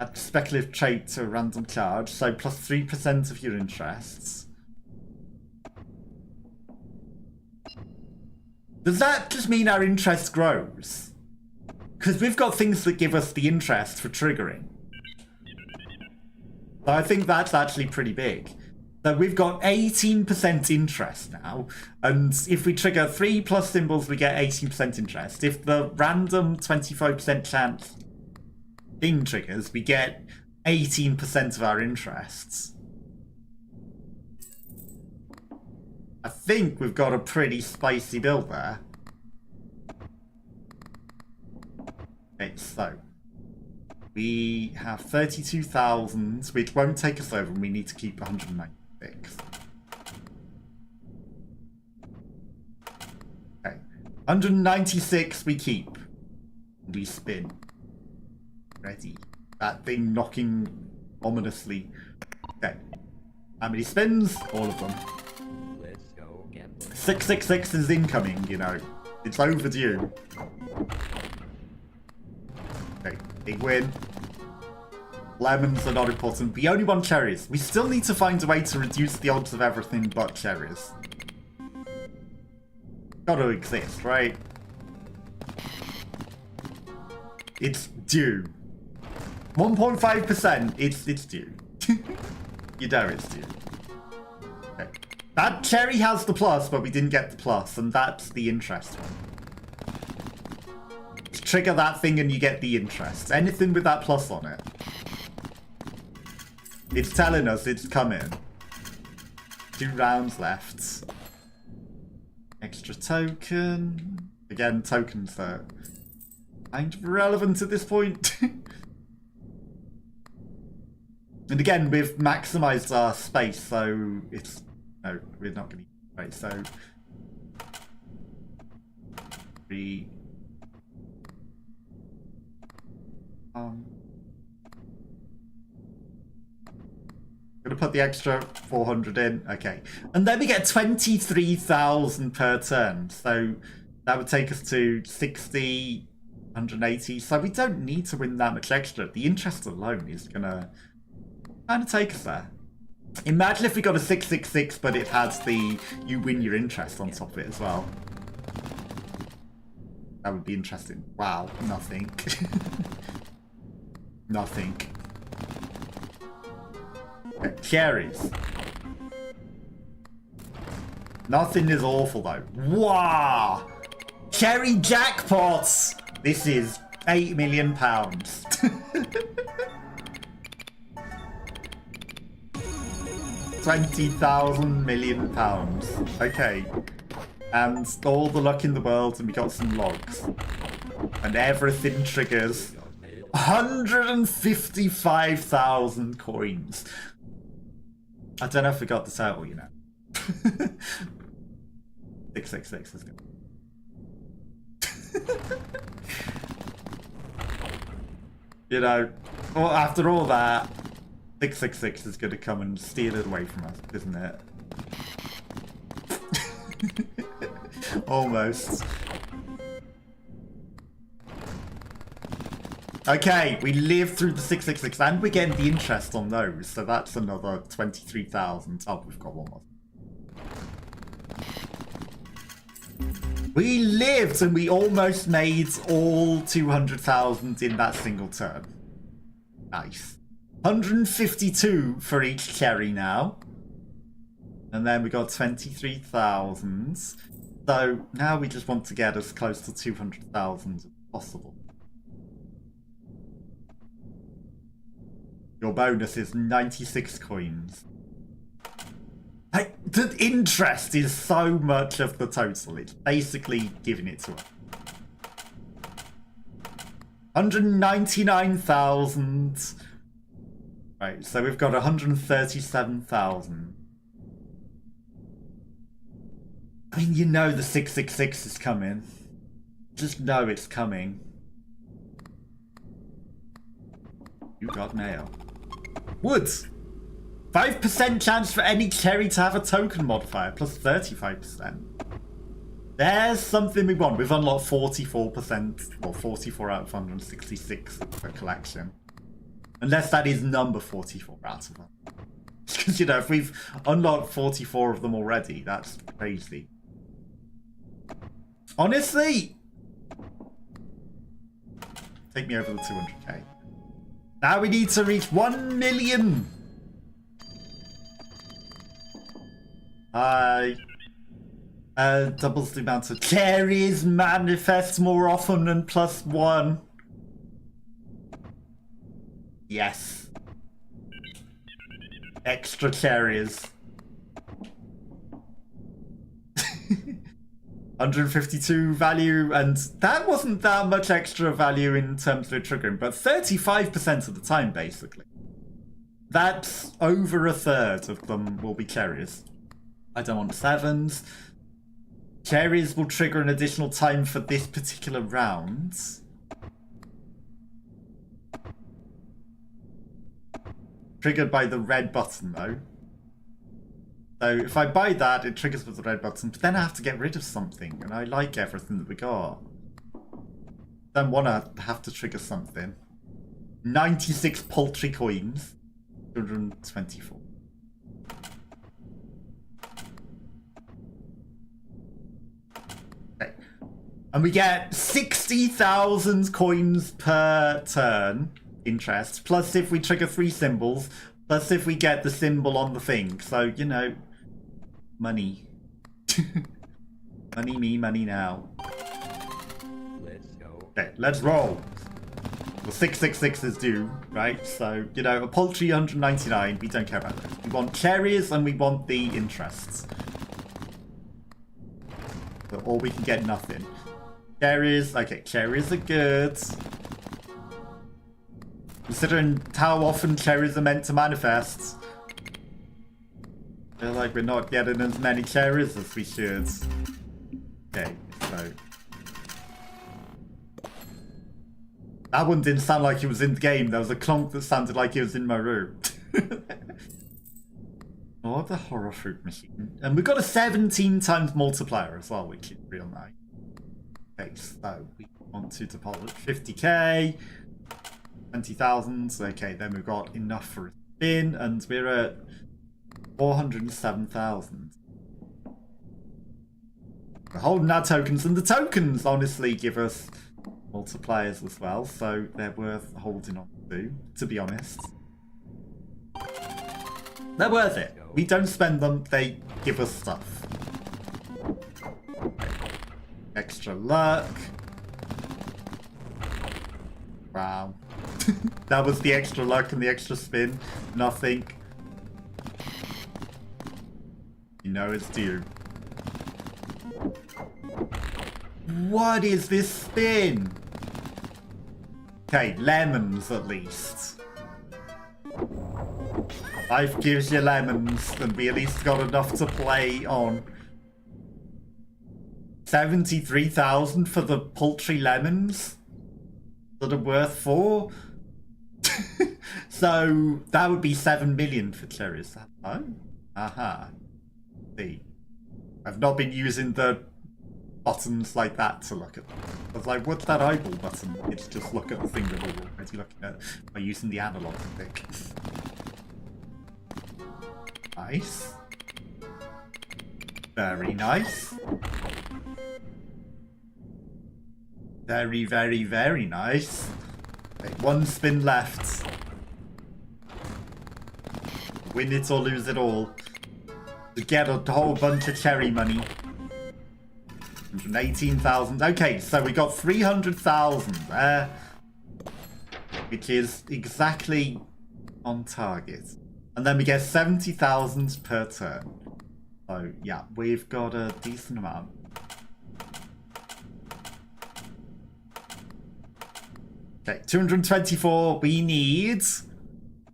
Add speculative trait to a random charge, so plus 3% of your interests. Does that just mean our interest grows? Because we've got things that give us the interest for triggering. So I think that's actually pretty big. So we've got 18% interest now, and if we trigger 3+ symbols, we get 18% interest. If the random 25% chance thing triggers, we get 18% of our interests. I think we've got a pretty spicy build there. Okay, so We have 32,000, which won't take us over, and we need to keep 196. Okay. 196 we keep. We spin. Ready. That thing knocking ominously. Okay. How many spins? All of them. Let's go gambling. 666 is incoming, you know. It's overdue. Okay, big win. Lemons are not important. We only want cherries. We still need to find a way to reduce the odds of everything but cherries. Gotta exist, right? It's due. 1.5%. It's due. You know it's due. Okay. That cherry has the plus, but we didn't get the plus, and that's the interest one. Trigger that thing and you get the interest. Anything with that plus on it. It's telling us it's coming. 2 rounds left. Extra token. Again, tokens are kind of irrelevant at this point. And again, we've maximized our space, so it's... No, we're not going to use space, so... 3... Gonna put the extra 400 in. Okay. And then we get 23,000 per turn. So that would take us to 60, 180. So we don't need to win that much extra. The interest alone is gonna kind of take us there. Imagine if we got a 666, but it has the you win your interest on top of it as well. That would be interesting. Wow, nothing. Nothing. Okay, cherries. Nothing is awful though. Wow! Cherry jackpots! This is £8 million. 20,000 million pounds. Okay. And all the luck in the world, and we got some logs. And everything triggers 155,000 coins. I don't know if we got the total, you know. 666 is good. You know, well, after all that, 666 is going to come and steal it away from us, isn't it? Almost. Okay, we lived through the 666 and we're getting the interest on those, so that's another 23,000. Oh, we've got one more. We lived and we almost made all 200,000 in that single turn. Nice. 152 for each cherry now. And then we got 23,000. So now we just want to get as close to 200,000 as possible. Your bonus is 96 coins. Hey, the interest is so much of the total. It's basically giving it to us. 199,000. Right, so we've got 137,000. I mean, you know the 666 is coming. Just know it's coming. You got mail. Woods! 5% chance for any cherry to have a token modifier, plus 35%. There's something we want. We've unlocked 44%, or 44 out of 166 per collection. Unless that is number 44 out of them. Because, you know, if we've unlocked 44 of them already, that's crazy. Honestly! Take me over the 200k. Now we need to reach 1 million! Doubles the amount of cherries, manifest more often than +1. Yes. Extra cherries. 152 value, and that wasn't that much extra value in terms of triggering, but 35% of the time, basically. That's over a third of them will be cherries. I don't want sevens. Cherries will trigger an additional time for this particular round. Triggered by the red button, though. So if I buy that, it triggers with the red button, but then I have to get rid of something, and I like everything that we got. Don't want to have to trigger something. 96 poultry coins. 224. Okay. And we get 60,000 coins per turn. Interest. Plus if we trigger 3 symbols. Plus if we get the symbol on the thing. So, you know, money. Money me, money now. Let's go. Okay, let's roll. Well, 666 is due, right? So, you know, a poultry 199, we don't care about those. We want cherries and we want the interests. Or we can get nothing. Cherries, okay, cherries are good. Considering how often cherries are meant to manifest, I feel like we're not getting as many cherries as we should. Okay, so... That one didn't sound like it was in the game. There was a clunk that sounded like it was in my room. Oh, the horror fruit machine. And we've got a 17 times multiplier as well, which is real nice. Okay, so we want to deposit 50k. 20,000. Okay, then we've got enough for a spin, and we're at 407,000. We're holding our tokens, and the tokens honestly give us multipliers as well, so they're worth holding on to be honest. They're worth it. We don't spend them, they give us stuff. Extra luck. Wow. That was the extra luck and the extra spin. Nothing. You know it's due. What is this spin? Okay, lemons at least. Life gives you lemons, and we at least got enough to play on. 73,000 for the poultry lemons that are worth 4. So that would be 7 million for cherries. Oh, aha. See, I've not been using the buttons like that to look at them. I was like, what's that eyeball button? It's just look at the thing that we're already looking at by using the analog stick. Nice. Very nice. Very, very, very nice. Okay, 1 spin left. Win it or lose it all. To get a whole bunch of cherry money. 118,000. Okay, so we got 300,000 there. Which is exactly on target. And then we get 70,000 per turn. So, yeah, we've got a decent amount. Okay, 224. We need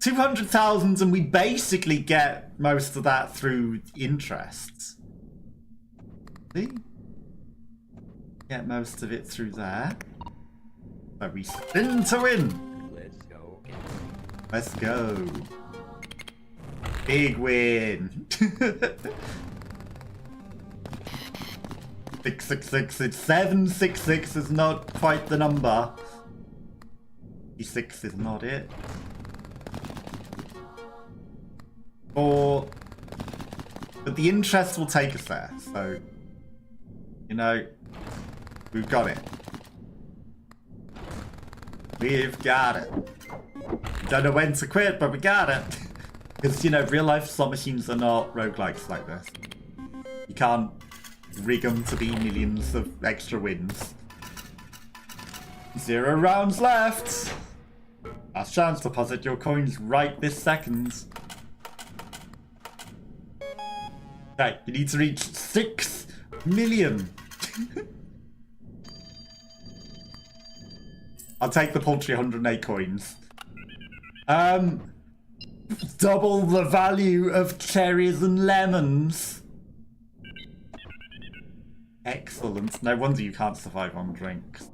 200,000, and we basically get most of that through interest. See? Get most of it through there. So we spin to win. Let's go. Let's go. Big win. 666. It's 766 is not quite the number. 6 is not it. 4. But the interest will take us there. So, you know, we've got it. We've got it. Don't know when to quit, but we got it. Because, you know, real life slot machines are not roguelikes like this. You can't rig them to be millions of extra wins. 0 rounds left. Last chance to deposit your coins right this second. Okay, you need to reach 6 million. I'll take the paltry 108 coins. Double the value of cherries and lemons. Excellent. No wonder you can't survive on drinks.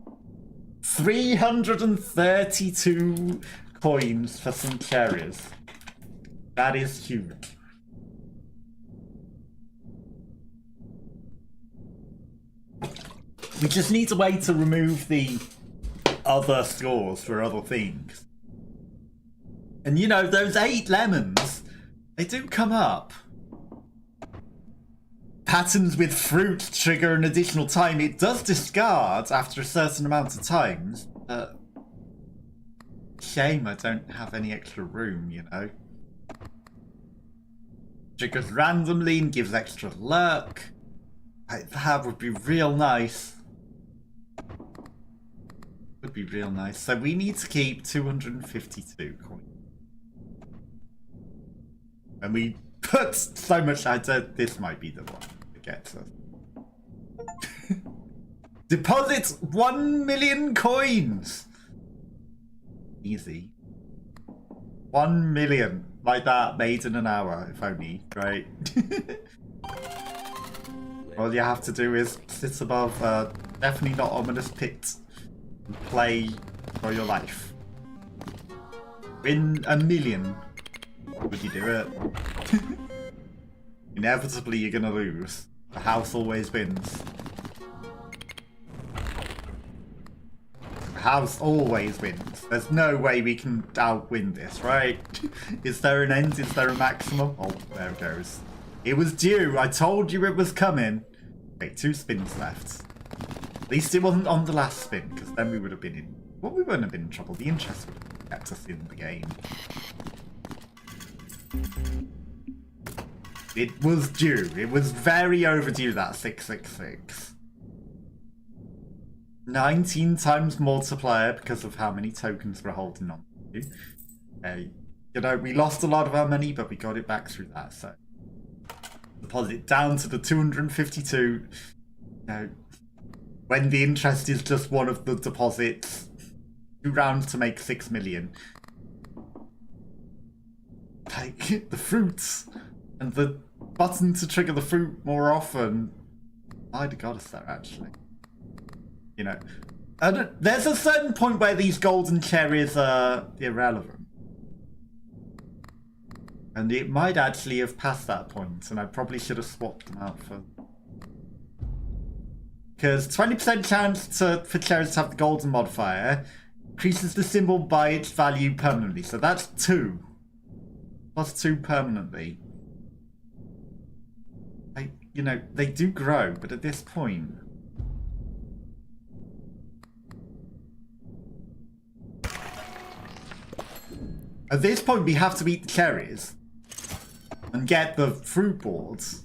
332 coins for some cherries. That is huge. We just need a way to remove the other scores for other things. And you know, those 8 lemons, they do come up. Patterns with fruit trigger an additional time. It does discard after a certain amount of times. Shame I don't have any extra room, you know. Triggers randomly and gives extra luck. That would be real nice. Would be real nice. So we need to keep 252 coins. And we put so much. This might be the one that gets us. Deposit 1 million coins. Easy. 1 million. Like that, made in an hour, if only. Great. All you have to do is sit above definitely not ominous pit and play for your life. Win 1 million. Would you do it? Inevitably you're gonna lose. The house always wins. The house always wins. There's no way we can outwin this, right? Is there an end? Is there a maximum? Oh, there it goes. It was due. I told you it was coming. Wait, 2 spins left. At least it wasn't on the last spin, because then we would have been in... Well, we wouldn't have been in trouble. The interest would have kept us in the game. It was due. It was very overdue, that 666. 19 times multiplier because of how many tokens we're holding on to. You know, we lost a lot of our money, but we got it back through that, so... Deposit down to the 252. You know, when the interest is just one of the deposits. 2 rounds to make 6 million. Like, the fruits and the button to trigger the fruit more often might have got us there, actually. You know, there's a certain point where these golden cherries are irrelevant. And it might actually have passed that point, and I probably should have swapped them out for... Because 20% chance for cherries to have the golden modifier increases the symbol by its value permanently. So that's 2. Plus 2 permanently. You know, they do grow, but at this point... At this point, we have to eat the cherries and get the fruit boards.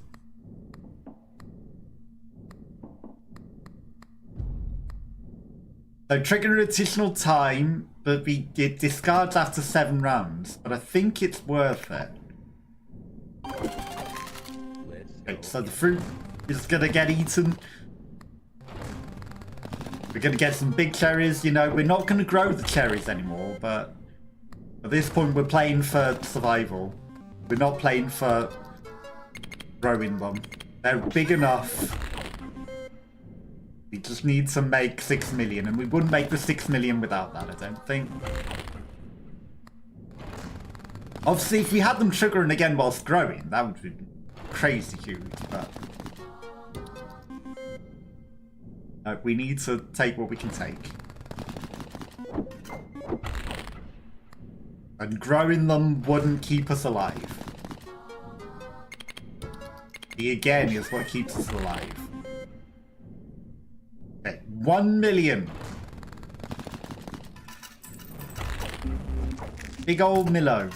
So trigger additional time, but it discards after 7 rounds. But I think it's worth it. Okay, so the fruit is gonna get eaten. We're gonna get some big cherries. You know, we're not gonna grow the cherries anymore, but at this point we're playing for survival. We're not playing for growing them. They're big enough. We just need to make 6 million, and we wouldn't make the 6 million without that, I don't think. Obviously, if we had them triggering again whilst growing, that would be crazy huge, but... No, we need to take what we can take. And growing them wouldn't keep us alive. The again is what keeps us alive. Okay, 1 million. Big old Milo.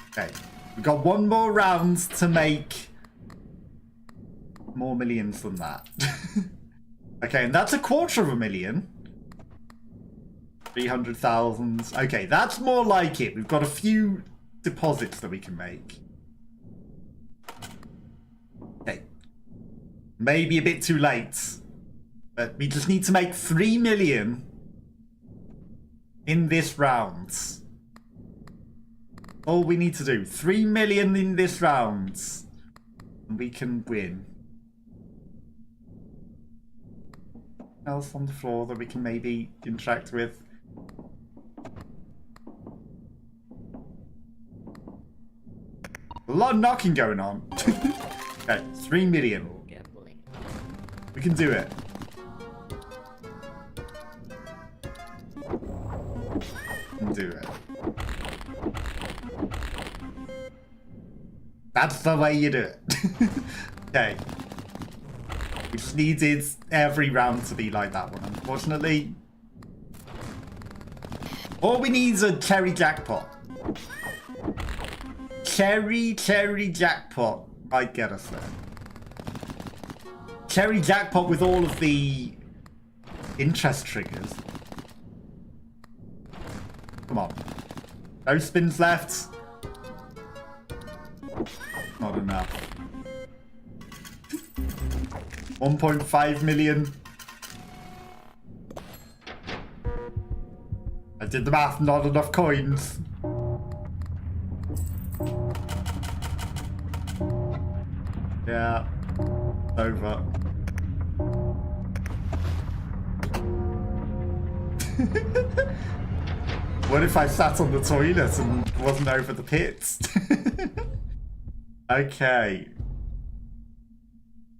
Okay, we've got 1 more round to make more millions than that. Okay, and that's 250,000. 300,000. Okay, that's more like it. We've got a few deposits that we can make. Okay. Maybe a bit too late. But we just need to make 3 million in this round. All we need to do, 3 million in this round, and we can win. Else on the floor that we can maybe interact with. A lot of knocking going on. Okay, 3 million. We can do it. We can do it. That's the way you do it. Okay. We just needed every round to be like that one, unfortunately. All we need is a cherry jackpot. Cherry jackpot might get us there. Cherry jackpot with all of the interest triggers. Come on. No spins left. Not enough. 1.5 million. I did the math, not enough coins. Yeah. Over. What if I sat on the toilet and wasn't over the pits? Okay.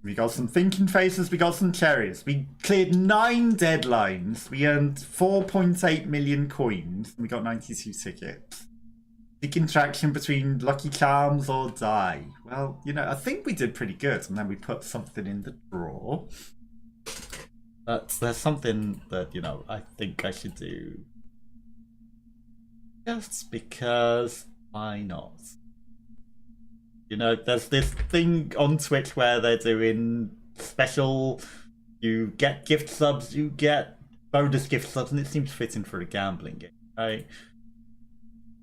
We got some thinking faces, we got some cherries. We cleared 9 deadlines. We earned 4.8 million coins. And we got 92 tickets. Big interaction between Lucky Charms or Die. Well, you know, I think we did pretty good. And then we put something in the drawer. But there's something that, you know, I think I should do. Just because, why not? You know, there's this thing on Twitch where they're doing special, you get gift subs, you get bonus gift subs, and it seems fitting for a gambling game, right?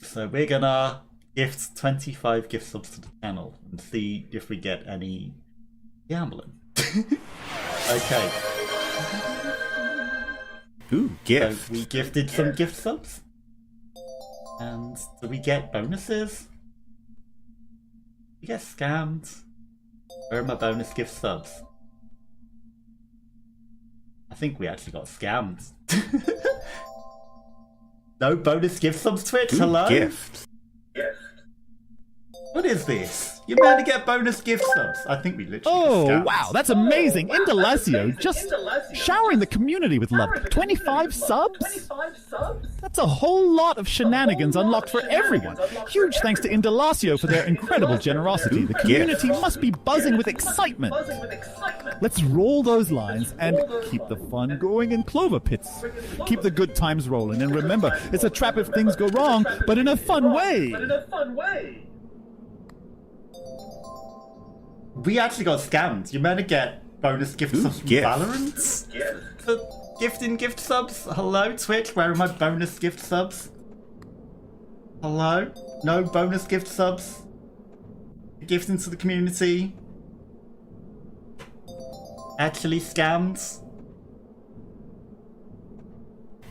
So we're gonna gift 25 gift subs to the channel and see if we get any gambling. Okay. Ooh, gift. So we gifted some gift subs. And do we get bonuses? We get scammed. Where are my bonus gift subs? I think we actually got scammed. No bonus gift subs, Twitch? Hello? Gift. What is this? You're meant to get bonus gift subs. I think we literally got Oh, scammed. wow, that's amazing. Indelacio just showering the community with love. 25 subs? That's a whole lot of shenanigans unlocked for everyone. Huge thanks to Indelacio for their incredible generosity. The community must be buzzing with excitement. Let's roll those lines and keep the fun going in Clover Pits. Keep the good times rolling. And remember, it's a trap if things go wrong, but in a fun way. We actually got scammed. You're meant to get bonus gift subs from gift. Valorant? For gifting gift subs? Hello, Twitch? Where are my bonus gift subs? Hello? No bonus gift subs? Gifting to the community? Actually scammed?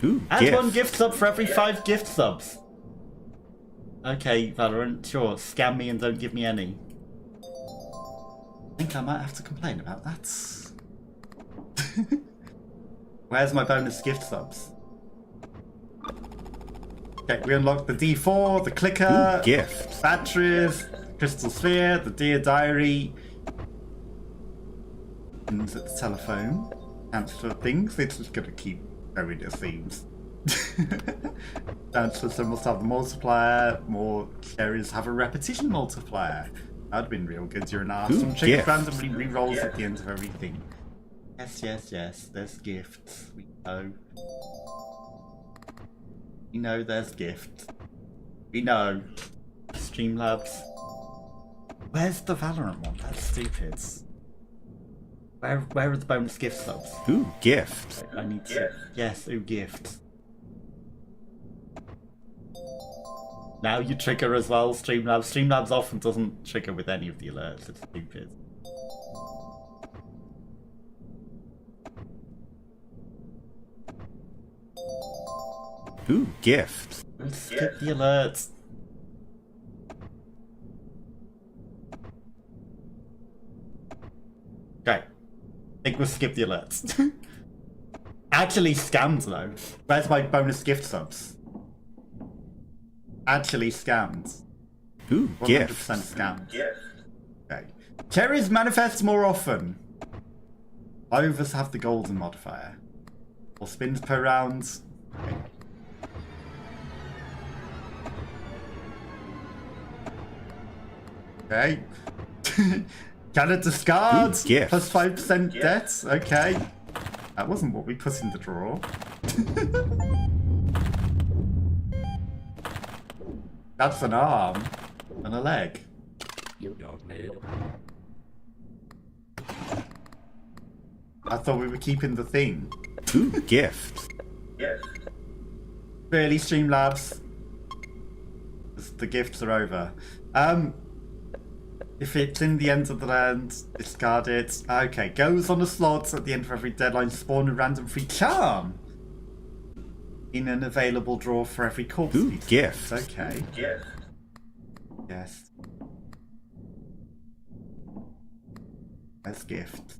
Ooh, Add gift. 1 gift sub for every 5 gift subs. Okay, Valorant, sure. Scam me and don't give me any. I think I might have to complain about that. Where's my bonus gift subs? Okay, we unlocked the D4, the clicker, Ooh, gift. batteries, crystal sphere, the Dear Diary, and the telephone. Answer things. It's just gonna keep going, it seems. Dance system must have a multiplier. More cherries have a repetition multiplier. That'd been real good. You're an arse. Some chick gift. randomly re-rolls at the end of everything. Yes. There's gifts. We know. We know there's gifts. We know. Streamlabs. Where's the Valorant one? That's stupid. Where are the bonus gift subs? Ooh, gift. I need to. Yes, ooh, gift. Now you trigger as well, Streamlabs. Streamlabs often doesn't trigger with any of the alerts. It's stupid. Ooh, gift. Skip the alerts. Okay. I think we'll skip the alerts. Actually scammed though. Where's my bonus gift subs? Actually scammed. Ooh, 100% gift. scammed. Okay. Cherries manifest more often. Clovers have the golden modifier. 4 spins per round. Okay. Can it discard? Ooh, gift. Plus 5% debt? Okay. That wasn't what we put in the drawer. That's an arm and a leg. You don't need it. I thought we were keeping the thing. Ooh, gift. Really, Streamlabs? The gifts are over. If it's in the end of the land, discard it. Okay, goes on the slots at the end of every deadline, spawn a random free charm in an available draw for every corpse. Ooh, piece. gift. Okay. Yes. As gift.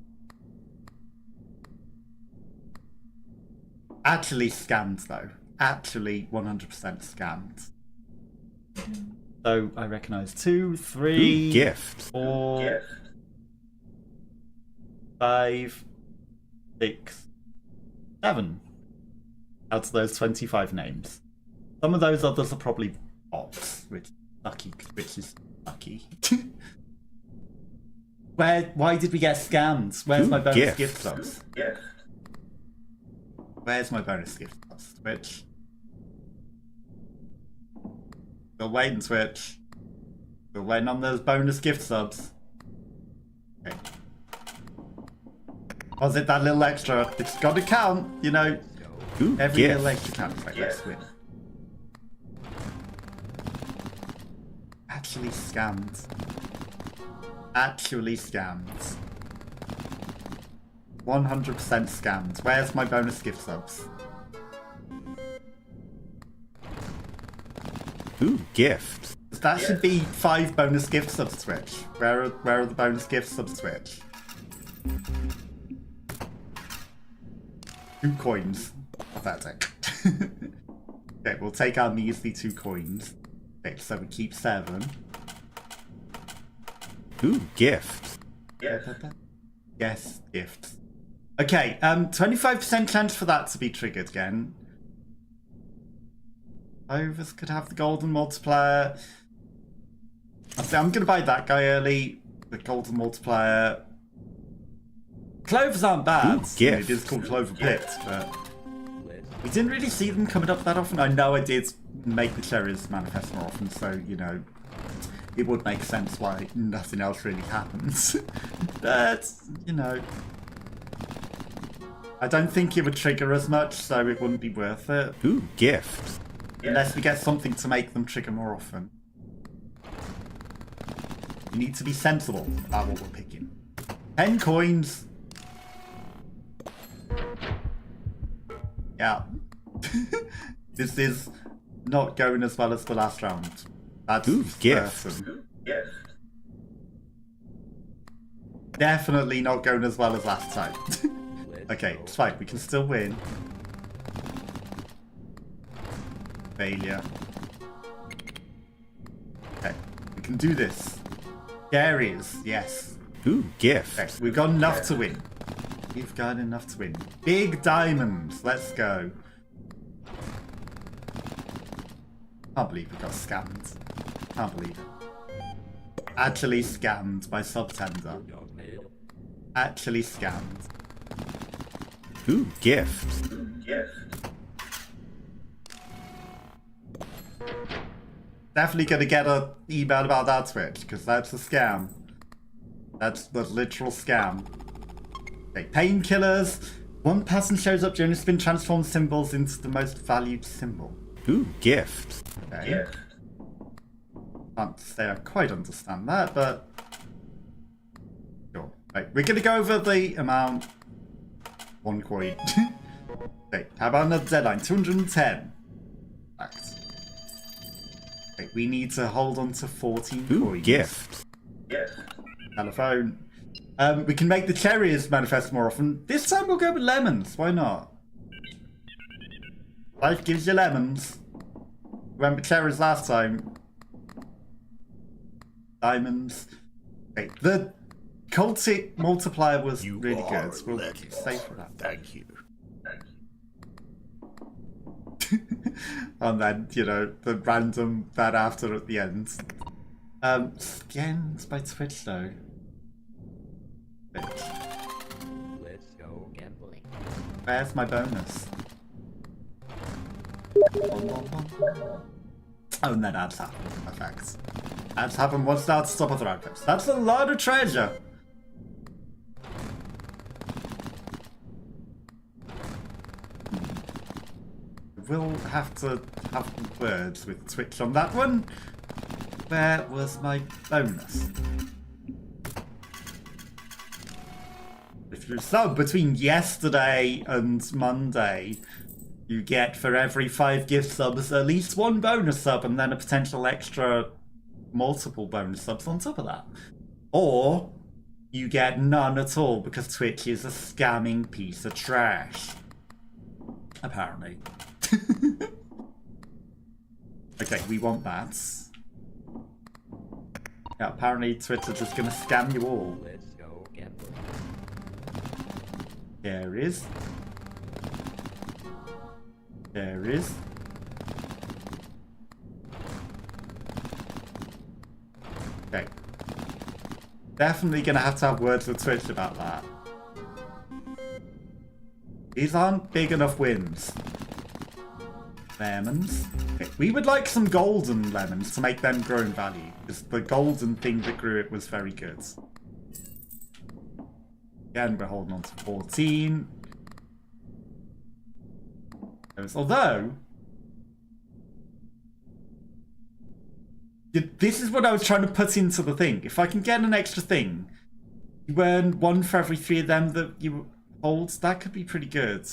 Actually scammed though. Actually 100% scammed. So I recognise 2, 3, Ooh, gift. 4, 5, 6, 7 out of those 25 names. Some of those others are probably bots, which is lucky. Why did we get scammed? Where's Ooh, my bonus gift. gift subs? Where's my bonus gift subs? Twitch. Still waiting, Twitch. Still waiting on those bonus gift subs. Okay. Was it that little extra? It's got to count, you know. Ooh, Every gift. little extra counts. Right, let's win. Actually scammed. Actually scammed. 100% scammed. Where's my bonus gift subs? Ooh, gift. That should be 5 bonus gift subs, Twitch. Where are the bonus gift subs, Twitch? 2 coins. Pathetic. Okay, we'll take our measly 2 coins. Okay, so we keep 7. Ooh, gift. Yes, gift. Okay, 25% chance for that to be triggered again. Overs could have the golden multiplier. I'll say I'm gonna buy that guy early. The golden multiplier. Clovers aren't bad. Ooh, I mean, gift. it is called Cloverpit, but we didn't really see them coming up that often. I know I did make the cherries manifest more often, so you know it would make sense why nothing else really happens. But you know, I don't think it would trigger as much, so it wouldn't be worth it. Ooh, gift. Unless we get something to make them trigger more often. You need to be sensible about what we're picking. 10 coins. Yeah. This is not going as well as the last round. That's Ooh, gift. certain. Definitely not going as well as last time. Okay, it's fine. We can still win. Failure. Okay, we can do this. Carries, yes. Ooh, gift. Okay, we've got enough to win. We've got enough to win. Big diamonds, let's go. Can't believe we got scammed. Can't believe it. Actually scammed by Subtender. Actually scammed. Ooh, gift. Definitely gonna get an email about that, Twitch, because that's a scam. That's the literal scam. Okay, painkillers. 1 person shows up during a spin, transforms symbols into the most valued symbol. Ooh, gift. Okay. Can't say I quite understand that, but sure. Right, we're gonna go over the amount. 1 coin. Okay, how about another deadline? 210. Fact. Okay, we need to hold on to 14 Ooh, coins. gift. Telephone. We can make the cherries manifest more often. This time we'll go with lemons. Why not? Life gives you lemons. Remember cherries last time? Diamonds. Okay, the cultic multiplier was really good. We'll stay for that. Thank you. And then, you know, the random that after at the end. Skins by Twitch though. Let's go gambling. Where's my bonus? Oh, and then ads happen. Perfect. Ads happen once now to stop other outcomes. That's a lot of treasure. We'll have to have words with Twitch on that one. Where was my bonus? If you sub between yesterday and Monday, you get for every 5 gift subs at least 1 bonus sub and then a potential extra multiple bonus subs on top of that. Or you get none at all because Twitch is a scamming piece of trash. Apparently. Okay, we want that. Yeah, apparently Twitch are just gonna scam you all. Let's go gambling. There is. There is. Okay. Definitely gonna have to have words with Twitch about that. These aren't big enough wins. Lemons. Okay. We would like some golden lemons to make them grow in value, because the golden thing that grew it was very good. Again, we're holding on to 14. Although, this is what I was trying to put into the thing. If I can get an extra thing, you earn 1 for every 3 of them that you hold. That could be pretty good.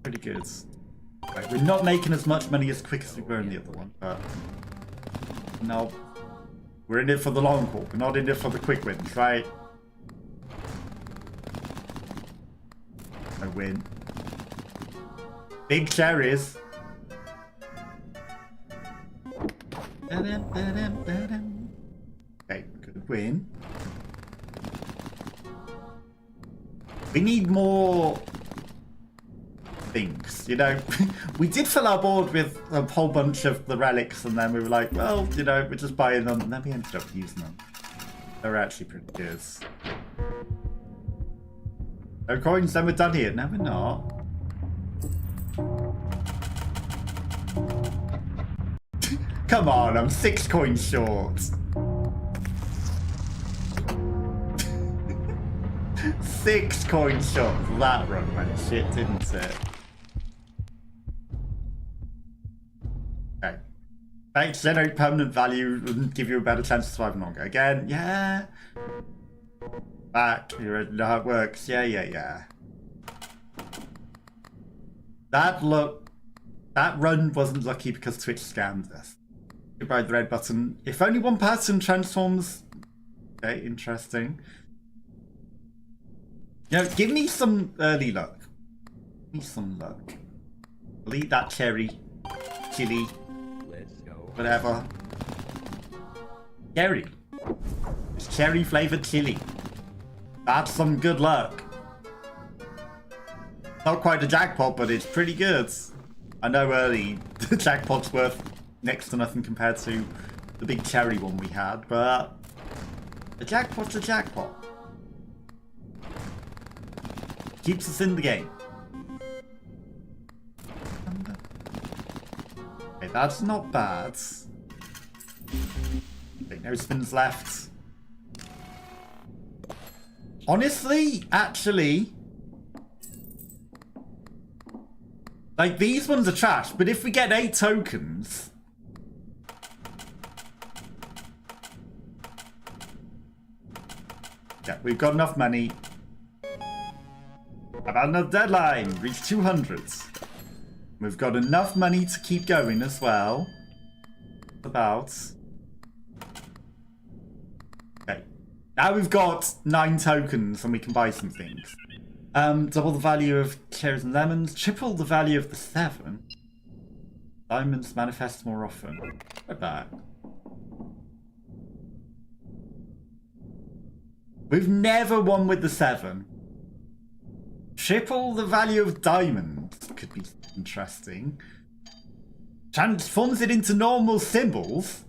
Pretty good. Right, we're not making as much money as quick as we were in the other one, but no, we're in it for the long haul. We're not in it for the quick wins, right? I win. Big cherries. Okay, good win. We need more things, you know. We did fill our board with a whole bunch of the relics and then we were like, well, you know, we're just buying them, and then we ended up using them. They're actually pretty good. No coins, then we're done here. No, we're not. Come on, I'm 6 coins short. 6 coins short. That run went shit, didn't it? Okay. Thanks, generate permanent value and give you a better chance of surviving longer. Again, yeah. Back, you know how it works. Yeah. That run wasn't lucky because Twitch scammed us. Goodbye the red button. If only one person transforms. Okay, interesting. You know, give me some early luck. Give me some luck. I'll eat that cherry. Chili. Let's go. Whatever. Cherry. It's cherry flavored chili. That's some good luck. Not quite a jackpot, but it's pretty good. I know early the jackpot's worth next to nothing compared to the big cherry one we had, but a jackpot's a jackpot. Keeps us in the game. Okay, that's not bad. Okay, no spins left. Honestly, actually, like, these ones are trash, but if we get 8 tokens, yeah, we've got enough money. About enough deadline. Reach 200. We've got enough money to keep going as well. About. Okay. Now we've got 9 tokens and we can buy some things. Double the value of cherries and lemons. Triple the value of the 7. Diamonds manifest more often. Go back. We've never won with the 7. Triple the value of diamonds. Could be interesting. Transforms it into normal symbols.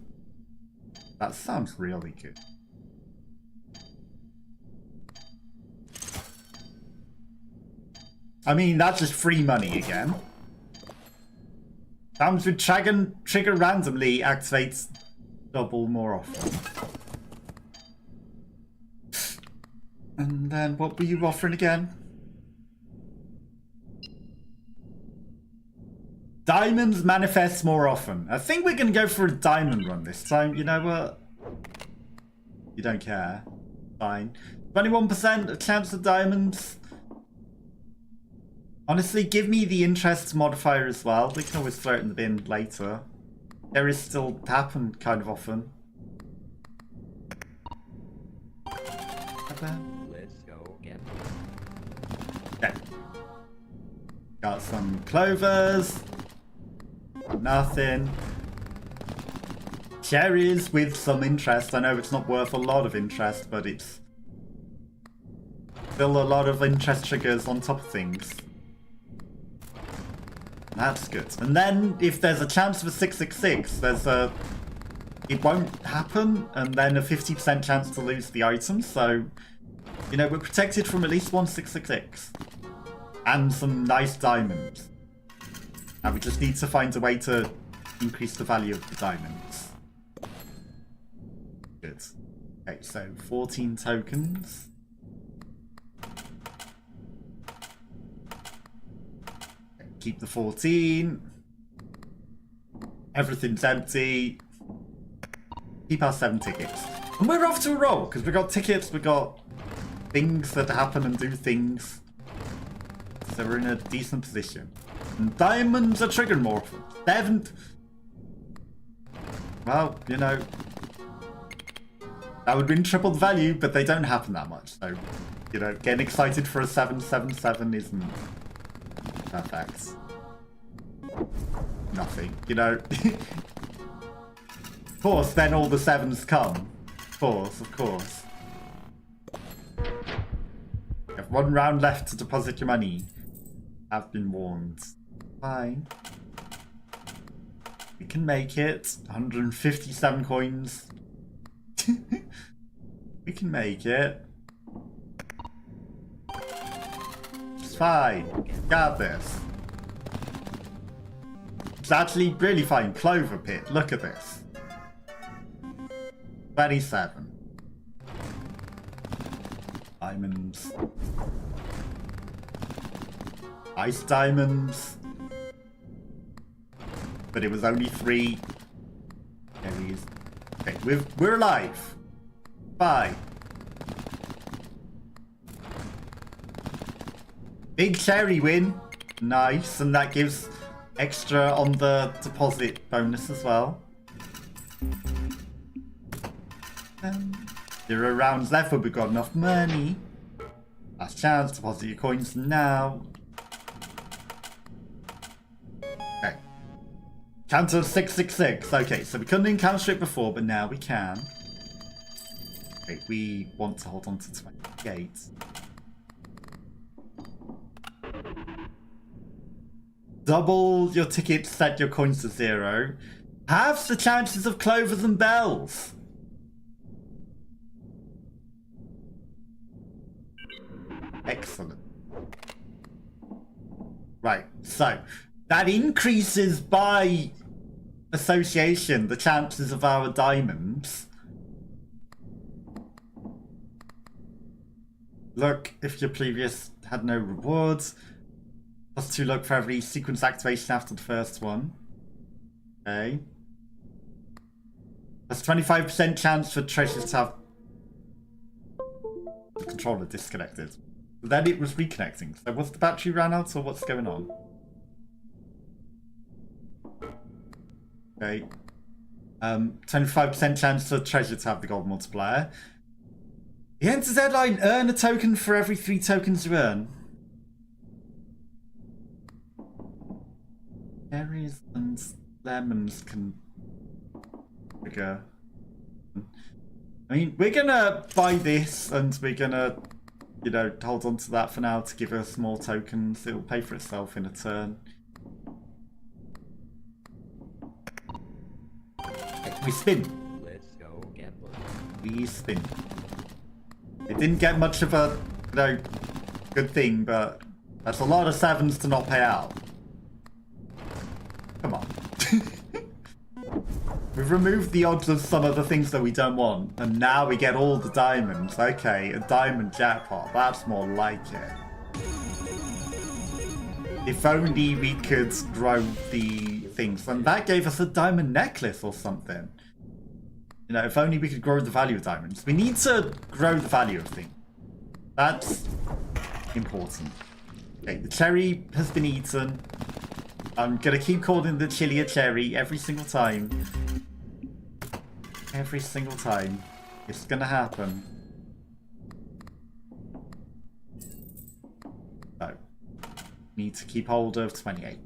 That sounds really good. I mean, that's just free money again. Sounds with trigger randomly activates double more often. And then what were you offering again? Diamonds manifest more often. I think we're going to go for a diamond run this time. You know what? You don't care. Fine. 21% of chance of diamonds. Honestly, give me the interest modifier as well. We can always throw it in the bin later. There is still happen kind of often. Let's go again. Okay. Got some clovers. Nothing. Cherries with some interest. I know it's not worth a lot of interest, but it's still a lot of interest triggers on top of things. That's good. And then if there's a chance of a 666, there's a... It won't happen, and then a 50% chance to lose the item, so... You know, we're protected from at least one 666. And some nice diamonds. Now we just need to find a way to increase the value of the diamonds. Good. Okay, so 14 tokens. Keep the 14. Everything's empty. Keep our 7 tickets. And we're off to a roll, because we've got tickets, we've got things that happen and do things. So we're in a decent position. And diamonds are triggered more often. 7. Well, you know, that would bring triple the value, but they don't happen that much. So, you know, getting excited for a 777 isn't perfect. Nothing, you know. Of course, then all the 7s come. Of course. You have 1 round left to deposit your money. Have been warned. Fine. We can make it. 157 coins. We can make it. It's fine. Got this. It's actually really fine. Cloverpit. Look at this. 27. Diamonds. Ice diamonds. But it was only 3. There he is. Okay, we're alive. Bye. Big cherry win. Nice, and that gives extra on the deposit bonus as well. 0 rounds left, but we've got enough money. Last chance, deposit your coins now. Okay. Counter 666. Okay, so we couldn't encounter it before, but now we can. Okay, we want to hold on to 28. Double your tickets, set your coins to 0. Halves the chances of clovers and bells. Excellent. Right, so that increases by association the chances of our diamonds. Look, if your previous had no rewards. +2 luck for every sequence activation after the first one. Okay. That's 25% chance for treasures to have the controller disconnected. Then it was reconnecting. So was the battery ran out or what's going on? Okay. 25% chance for treasure to have the gold multiplier. The enter deadline, earn a token for every 3 tokens you earn. Berries and lemons can trigger. I mean, we're gonna buy this and we're gonna, you know, hold on to that for now to give us more tokens. It'll pay for itself in a turn. We spin. Let's go gambling. We spin. It didn't get much of a, you know, good thing, but that's a lot of 7s to not pay out. Come on. We've removed the odds of some of the things that we don't want, and now we get all the diamonds. Okay, a diamond jackpot. That's more like it. If only we could grow the things, and that gave us a diamond necklace or something. You know, if only we could grow the value of diamonds. We need to grow the value of things. That's important. Okay, the cherry has been eaten. I'm gonna keep calling the chili a cherry every single time. Every single time. It's gonna happen. So, need to keep hold of 28.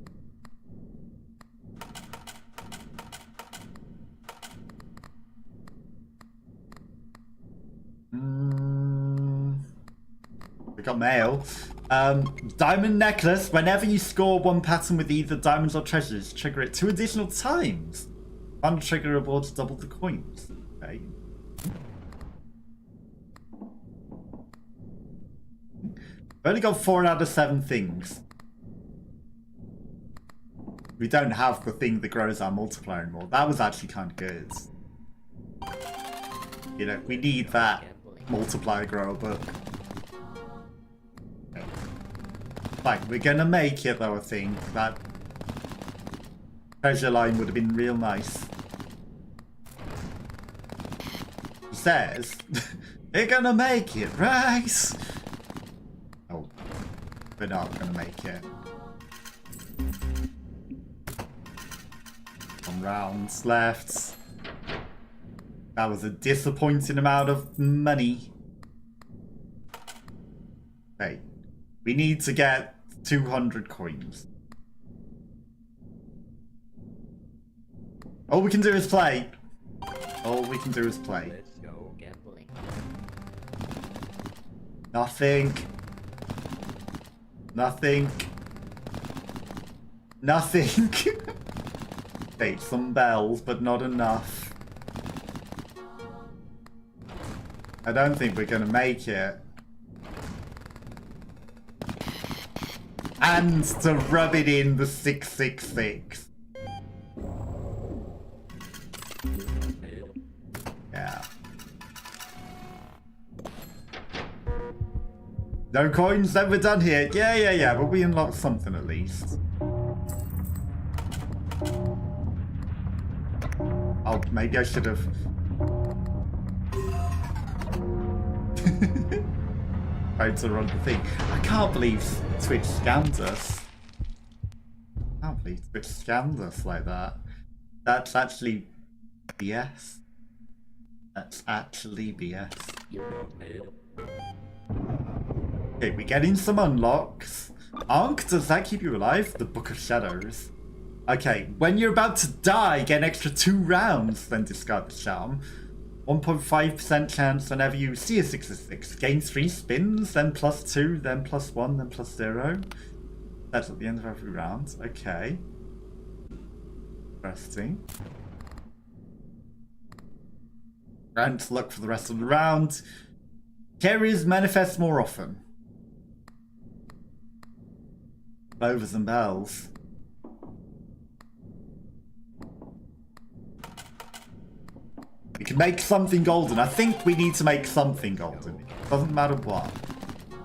We got mail. Diamond necklace. Whenever you score one pattern with either diamonds or treasures, trigger it 2 additional times. One trigger rewards double the coins. Okay. We've only got 4 out of 7 things. We don't have the thing that grows our multiplier anymore. That was actually kind of good. You know, we need that multiplier grower book. Okay. Right, we're gonna make it though, I think. That treasure line would have been real nice. He says, we're gonna make it, right? Oh, we're not gonna make it. Some rounds left. That was a disappointing amount of money. Okay, we need to get 200 coins. All we can do is play. All we can do is play. Let's go gambling. Nothing. Nothing. Nothing. Okay, some bells, but not enough. I don't think we're gonna make it. And to rub it in the 666. Yeah. No coins, then we're done here. Yeah, but we unlocked something at least. Oh, maybe I should have... tried to run the thing. I can't believe Twitch scammed us. I can't believe Twitch scammed us like that. That's actually BS. That's actually BS. Okay, we're getting some unlocks. Ankh, does that keep you alive? The Book of Shadows. Okay, when you're about to die, get an extra 2 rounds, then discard the charm. 1.5% chance whenever you see a 666. Gain 3 spins, then +2, then +1, then +0. That's at the end of every round. Okay. Interesting. Grant luck for the rest of the round. Carriers manifest more often. Clovers and bells. We can make something golden. I think we need to make something golden. Doesn't matter what.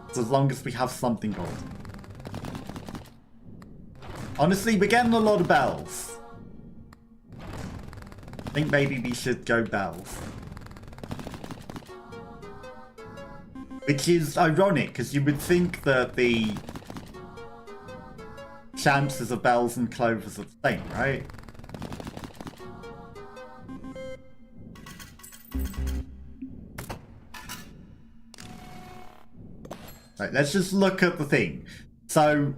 It's as long as we have something golden. Honestly, we're getting a lot of bells. I think maybe we should go bells. Which is ironic, because you would think that the chances of bells and clovers are the same, right? Right, let's just look at the thing. So,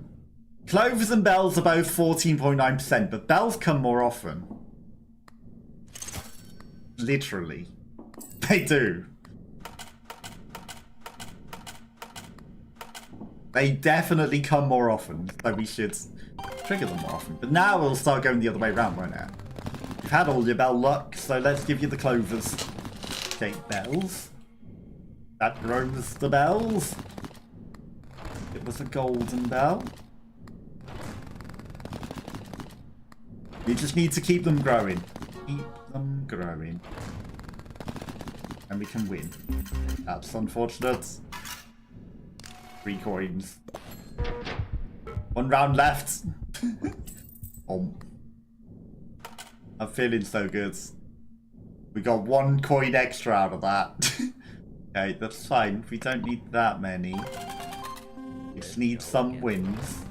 clovers and bells are both 14.9%, but bells come more often. Literally. They do. They definitely come more often, so we should trigger them more often. But now we'll start going the other way around, won't it? You've had all your bell luck, so let's give you the clovers. Okay, bells. That grows the bells. It was a golden bell. You just need to keep them growing. Keep them growing. And we can win. That's unfortunate. 3 coins. 1 round left. I'm feeling so good. We got 1 coin extra out of that. Okay, that's fine. We don't need that many. We just need some wins.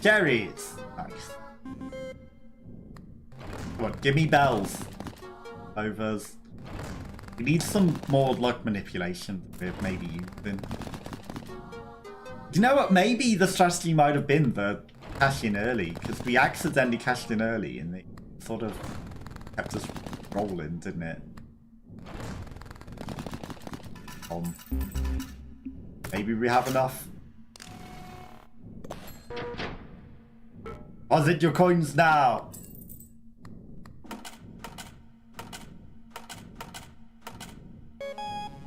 Cherries! Nice. Come on, give me bells. Overs. We need some more luck manipulation with maybe using. You know what? Maybe the strategy might have been the cash in early, because we accidentally cashed in early and it sort of kept us rolling, didn't it? Maybe we have enough. Deposit your coins now.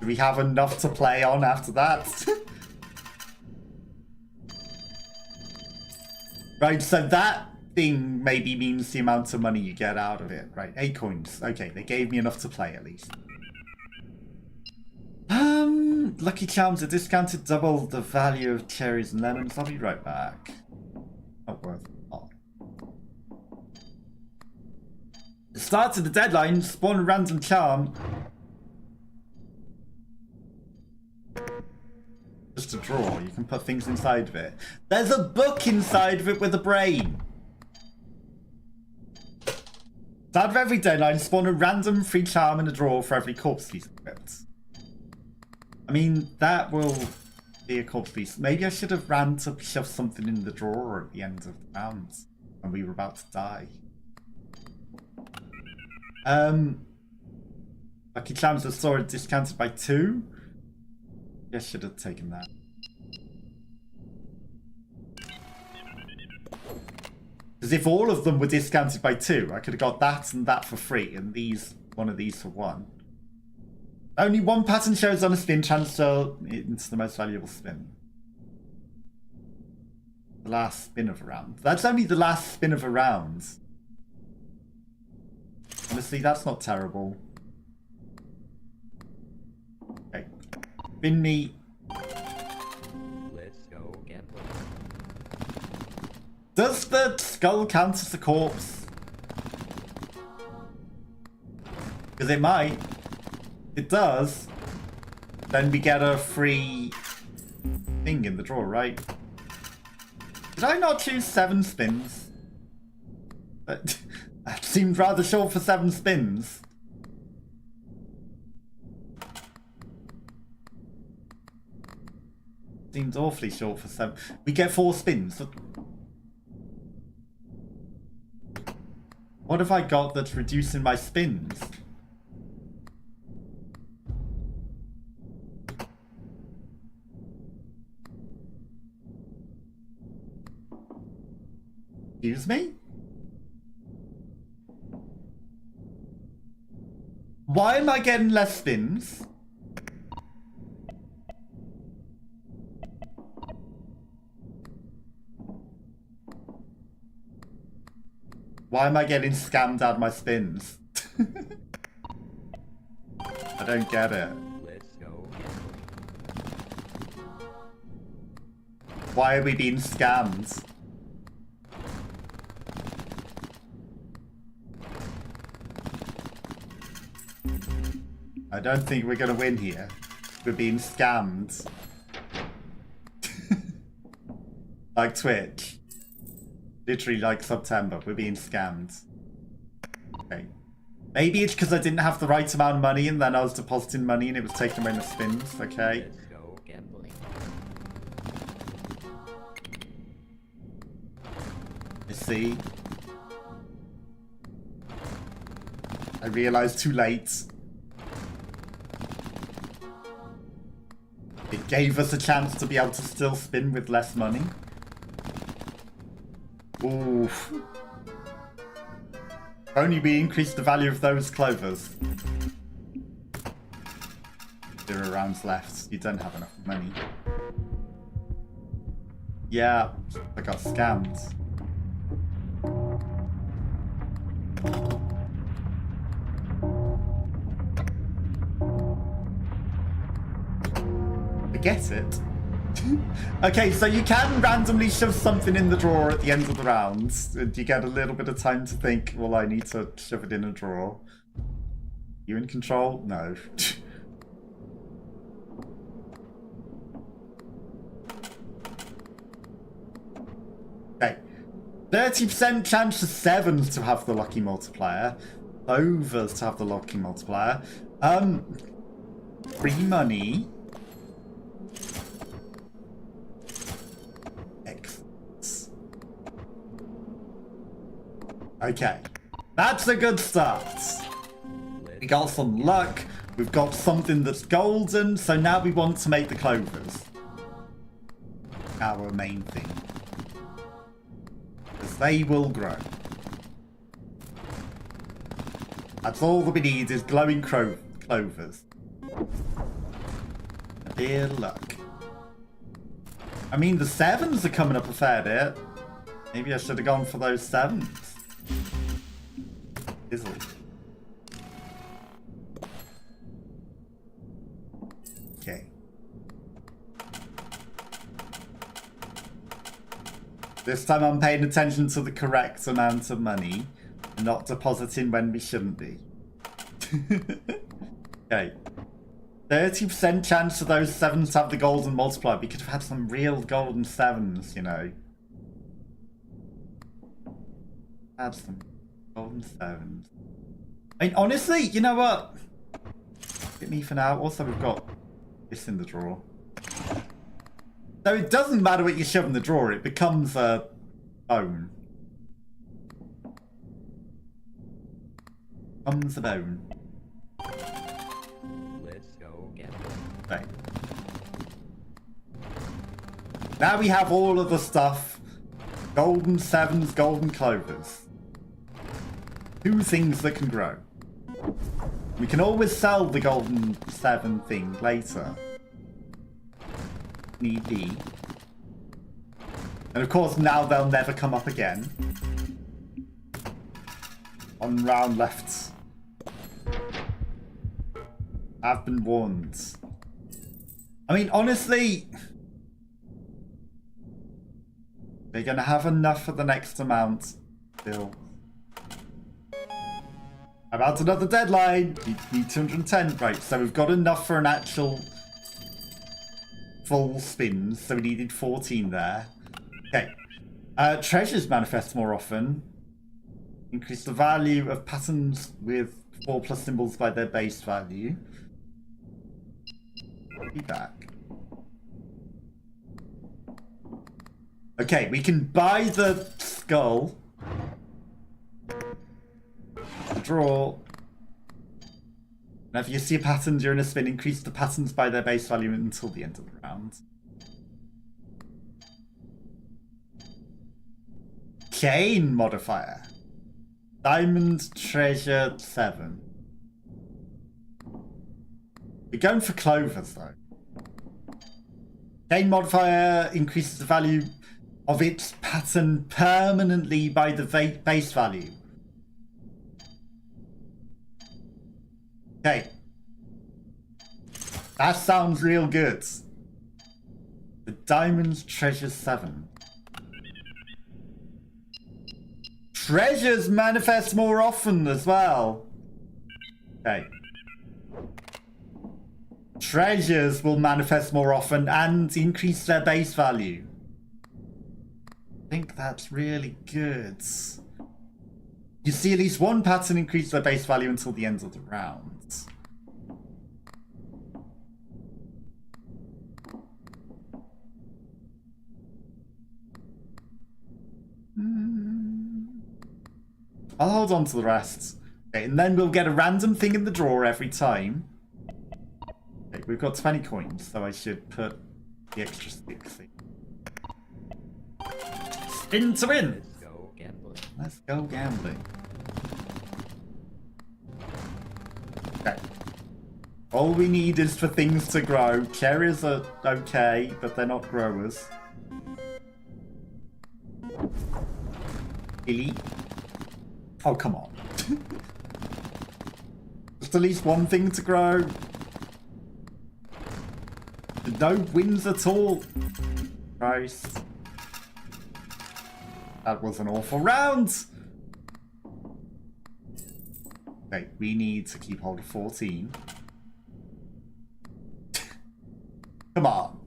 Do we have enough to play on after that? Right, so that thing maybe means the amount of money you get out of it. Right, 8 coins. Okay, they gave me enough to play at least. Lucky Charms are discounted double the value of cherries and lemons. I'll be right back. Not worth a lot. Start of the deadline, spawn a random charm. Just a drawer, you can put things inside of it. There's a book inside of it with a brain. Start of every deadline, spawn a random free charm in a drawer for every corpse piece equipped. I mean, that will be a corpse piece. Maybe I should have ran to shove something in the drawer at the end of the round when we were about to die. Lucky Charms of Sword discounted by 2. I should have taken that. Because if all of them were discounted by 2, I could have got that and that for free, and one of these for 1. Only 1 pattern shows on a spin, transfer into the most valuable spin. The last spin of a round. That's only the last spin of a round. Honestly, that's not terrible. Okay. Spin me. Let's go gambling. Does the skull count as a corpse? Because it might. It does. Then we get a free thing in the drawer, right? Did I not choose 7 spins? That seemed rather short for 7 spins. Seems awfully short for 7. We get 4 spins. What have I got that's reducing my spins? Excuse me? Why am I getting less spins? Why am I getting scammed out of my spins? I don't get it. Let's go gambling. Why are we being scammed? I don't think we're gonna win here. We're being scammed. Like Twitch. Literally like September. We're being scammed. Okay. Maybe it's because I didn't have the right amount of money and then I was depositing money and it was taking away my spins. Okay. Let's go gambling. see. I realized too late. It gave us a chance to be able to still spin with less money. Ooh. If only we increased the value of those clovers. 0 rounds left. You don't have enough money. Yeah, I got scammed. I get it. Okay, so you can randomly shove something in the drawer at the end of the round. And you get a little bit of time to think, well, I need to shove it in a drawer. You in control? No. Okay. 30% chance to 7s to have the lucky multiplier. Overs to have the lucky multiplier. Free money. Excellent. Okay. That's a good start. We got some luck. We've got something that's golden. So now we want to make the clovers. Our main thing. Because they will grow. That's all that we need is glowing clovers. Dear luck. I mean, the 7s are coming up a fair bit. Maybe I should have gone for those 7s. Fizzle. Okay. This time I'm paying attention to the correct amount of money and not depositing when we shouldn't be. Okay. 30% chance for those 7s to have the golden multiplier. We could have had some real golden 7s, you know. Had some golden 7s. I mean, honestly, you know what? Hit me for now. Also, we've got this in the drawer. So it doesn't matter what you shove in the drawer. It becomes a bone. Becomes a bone. Let's go again. Right. Now we have all of the stuff. Golden 7s, golden clovers. 2 things that can grow. We can always sell the golden 7 thing later. Need be. And of course now they'll never come up again. 1 round left. I've been warned. I mean, honestly, they're gonna have enough for the next amount still. About another deadline. We need 210. Right, so we've got enough for an actual full spins. So we needed 14 there. Okay. Treasures manifest more often. Increase the value of patterns with 4+ symbols by their base value. Be back. Okay, we can buy the skull. Draw. Now if you see a pattern during a spin, increase the patterns by their base value until the end of the round. Chain modifier. Diamond treasure 7. We're going for clovers though. Chain modifier increases the value of its pattern permanently by the base value. Okay. That sounds real good. The Diamond Treasure 7. Treasures manifest more often as well. Okay. Treasures will manifest more often and increase their base value. I think that's really good. You see at least 1 pattern increase their base value until the end of the round. I'll hold on to the rest. Okay, and then we'll get a random thing in the drawer every time. Okay, we've got 20 coins, so I should put the extra 60. Spin to win! Let's go gambling. Let's go gambling. Okay. All we need is for things to grow. Cherries are okay, but they're not growers. Illy. Oh, come on. Just at least one thing to grow. No wins at all. Christ. That was an awful round. Okay, we need to keep hold of 14. Come on.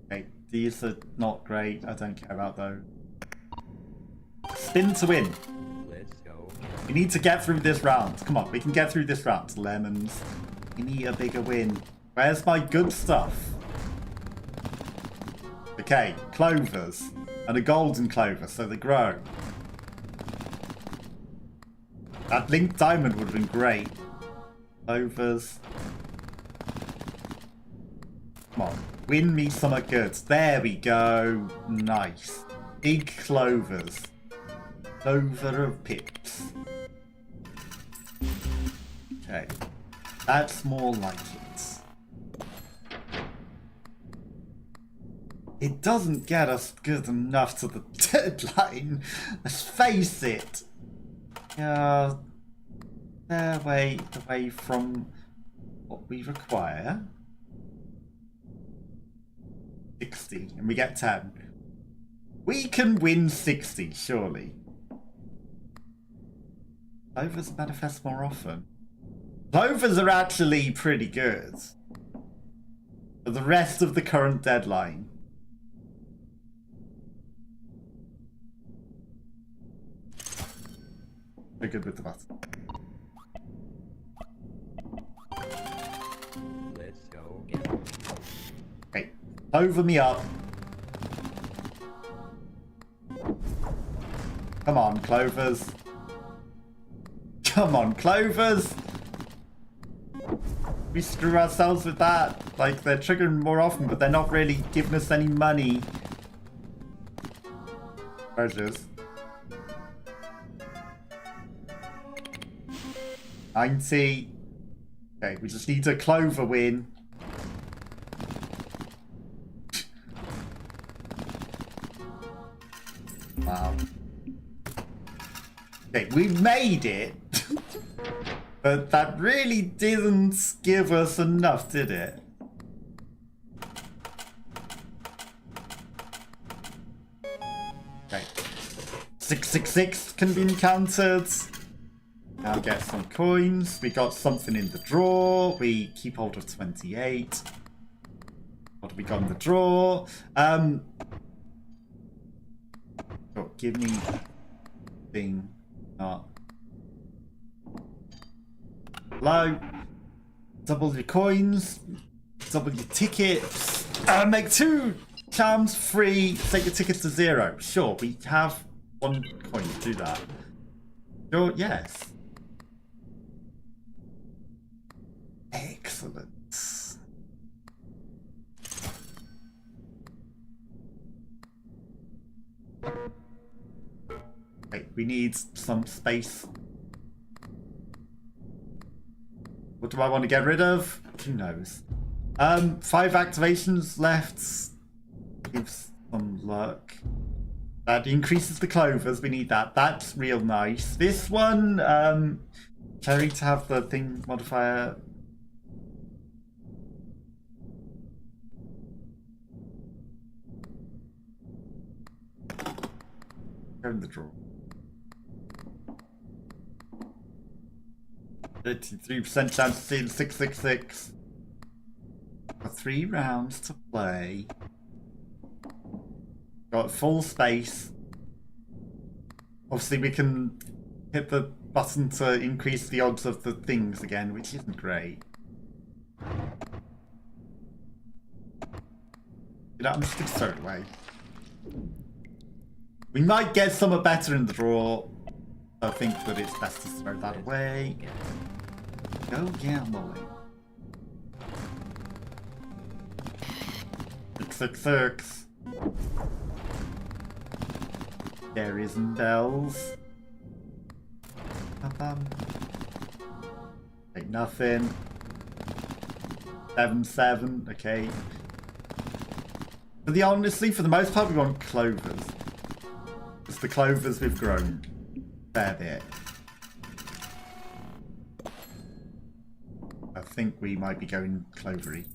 Okay, these are not great. I don't care about those. Spin to win. Let's go. We need to get through this round. Come on, we can get through this round. Lemons. We need a bigger win. Where's my good stuff? Okay, clovers. And a golden clover, so they grow. That linked diamond would have been great. Clovers. Come on, win me some good. There we go. Nice. Big clovers. Clover of pips. Okay. That's more like it. It doesn't get us good enough to the deadline. Let's face it. Yeah, they're away from what we require. 60, and we get 10. We can win 60, surely. Clovers manifest more often. Clovers are actually pretty good. For the rest of the current deadline. We're good with the button. Let's go gambling. Okay, over me up. Come on, clovers. Come on, clovers. We screw ourselves with that. Like, they're triggering more often, but they're not really giving us any money. Treasures. 90. Okay, we just need a clover win. Wow. Okay, we made it. But that really didn't give us enough, did it? Okay. 666 can be encountered. Now get some coins. We got something in the drawer. We keep hold of 28. What have we got in the drawer? Oh, give me thing. Not. Low. Double your coins. Double your tickets. Make 2 charms free. Take your tickets to 0. Sure, we have 1 coin to do that. Sure, yes. Excellent. Wait, we need some space. What do I want to get rid of? Who knows? 5 activations left. Gives some luck. That increases the clovers. We need that. That's real nice. This one, Cherry to have the thing modifier. Go in the drawer. 33% chance to see the 666. Got 3 rounds to play. Got full space. Obviously we can hit the button to increase the odds of the things again, which isn't great. You know, I'm just gonna throw it away. We might get something better in the draw. I think that it's best to throw that away. Go gambling. 666. Berries and bells. Like nothing. 7-7. Okay. But honestly, for the most part, we want clovers. It's the clovers we've grown. Fair bit. I think we might be going clovery.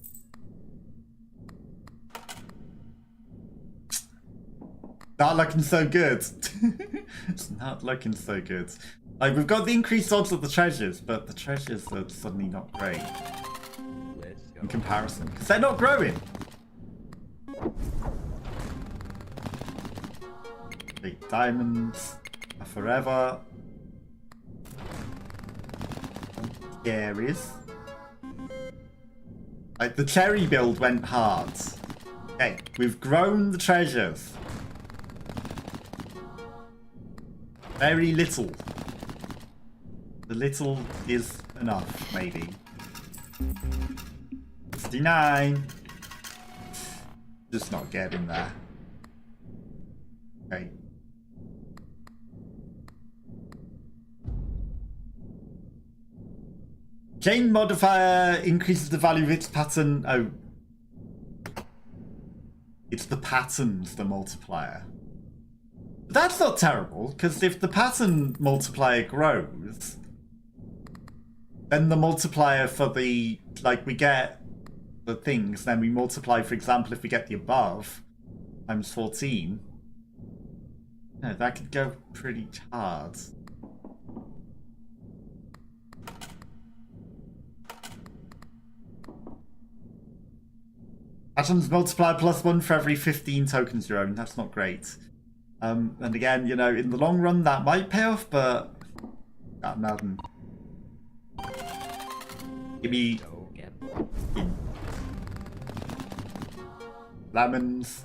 Not looking so good. It's not looking so good. Like, we've got the increased odds of the treasures, but the treasures are suddenly not great in comparison, because they're not growing. The diamonds are forever. Cherries. Like, the cherry build went hard. Okay, we've grown the treasures. Very little. The little is enough, maybe. 69. Just not getting there. Okay. Chain modifier increases the value of its pattern. Oh. It's the patterns, the multiplier. That's not terrible, because if the pattern multiplier grows, then the multiplier for the, like, we get the things, then we multiply, for example, if we get the above, times 14. No, that could go pretty hard. Patterns multiplier +1 for every 15 tokens you own. That's not great. And again, you know, in the long run, that might pay off, but got nothing. Give me lemons.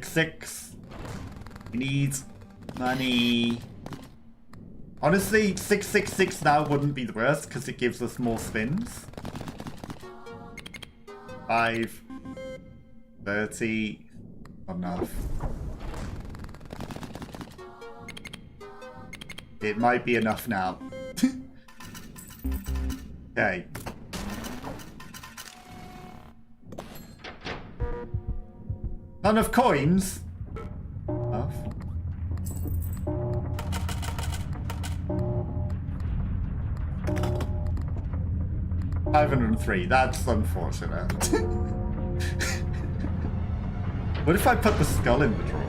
Six. We need money. Honestly, 666 now wouldn't be the worst because it gives us more spins. 5, 30, enough. It might be enough now. Okay. Not enough coins. Enough. $503. That's unfortunate. What if I put the skull in the drawer?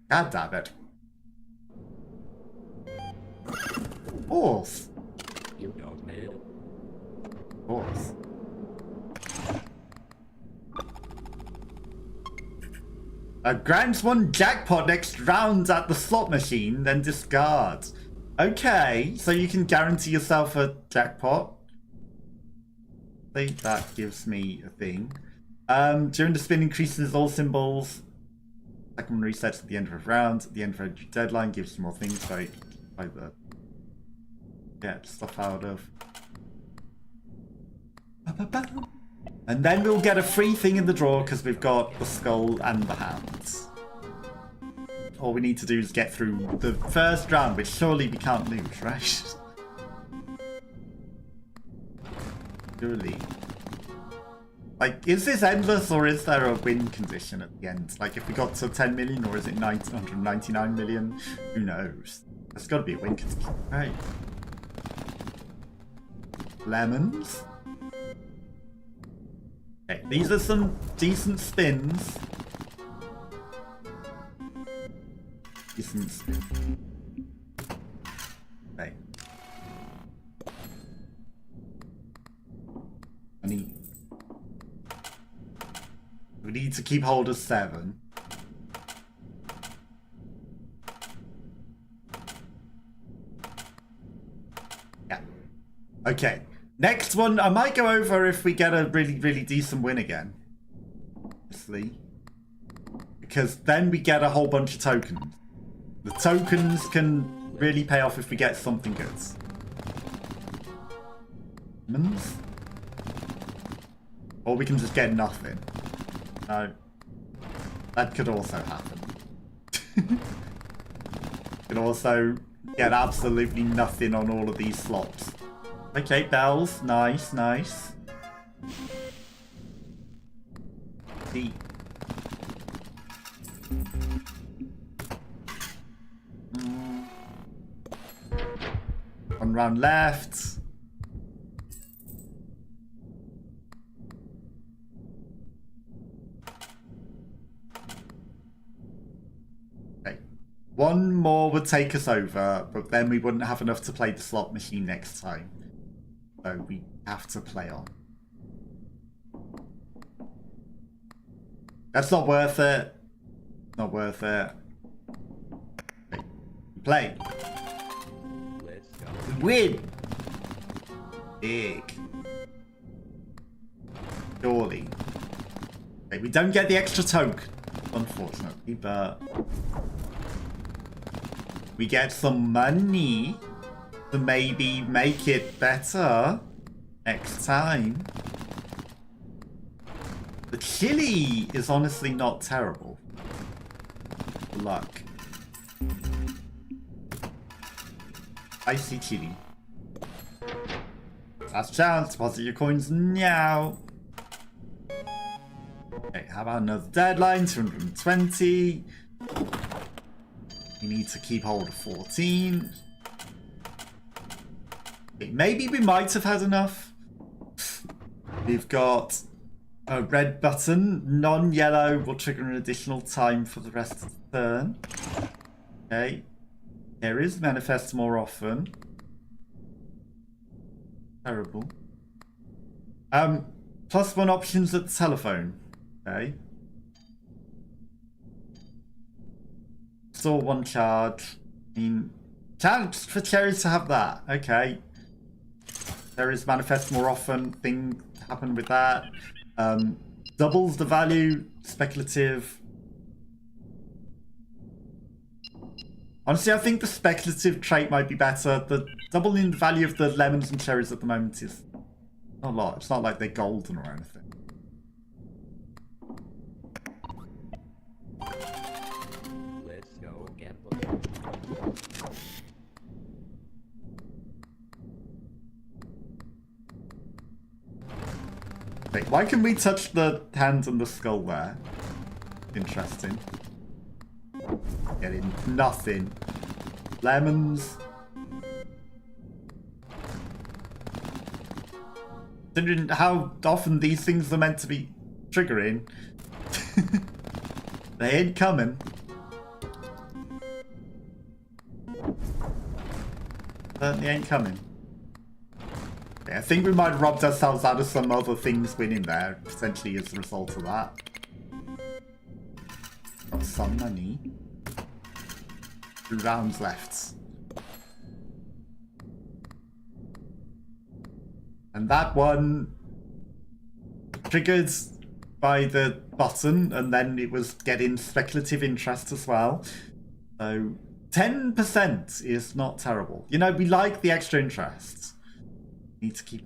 God damn it. Horse. You don't need it. Horse. Grants one jackpot next round at the slot machine, then discard. Okay, so you can guarantee yourself a jackpot. I think that gives me a thing. During the spin, increases all symbols. Second one resets at the end of a round. At the end of a deadline, gives you more things. So, like the get stuff out of. And then we'll get a free thing in the drawer because we've got the skull and the hands. All we need to do is get through the first round, which surely we can't lose, right? Surely. Like, is this endless or is there a win condition at the end? Like, if we got to 10 million or is it 999 million? Who knows? There's got to be a win condition. Right. Lemons. Okay, these are some decent spins. Decent spins. Okay. We need to keep hold of 7. Yeah. Okay. Next one, I might go over if we get a really, really decent win again. Obviously. Because then we get a whole bunch of tokens. The tokens can really pay off if we get something good. Lemons? Or we can just get nothing. No. That could also happen. Could also get absolutely nothing on all of these slots. Okay, bells. Nice, nice. The... One round left. Okay. One more would take us over, but then we wouldn't have enough to play the slot machine next time. So we have to play on. That's not worth it. Not worth it. Okay. Play. Let's go. Win! Big. Surely. Okay, we don't get the extra token, unfortunately, but we get some money to maybe make it better next time. The chili is honestly not terrible. Good luck. Icy chili. Last chance, deposit your coins now. Okay, how about another deadline? 220. We need to keep hold of 14. Okay, maybe we might have had enough. We've got a red button. Non-yellow will trigger an additional time for the rest of the turn. Okay. There is manifest more often. Terrible. +1 options at the telephone. Okay. Store 1 charge. I mean, chance for cherries to have that. Okay. There is manifest more often. Thing happen with that. Doubles the value. Speculative. Honestly, I think the speculative trait might be better. The doubling the value of the lemons and cherries at the moment is not a lot. It's not like they're golden or anything. Let's go again. Wait, why can we touch the hand and the skull there? Interesting. Getting nothing. Lemons. Considering how often these things are meant to be triggering, they ain't coming. Certainly ain't coming. Okay, I think we might have robbed ourselves out of some other things winning there, potentially as a result of that. Got some money. 2 rounds left. And that one triggered by the button, and then it was getting speculative interest as well. So 10% is not terrible. You know, we like the extra interest. Need to keep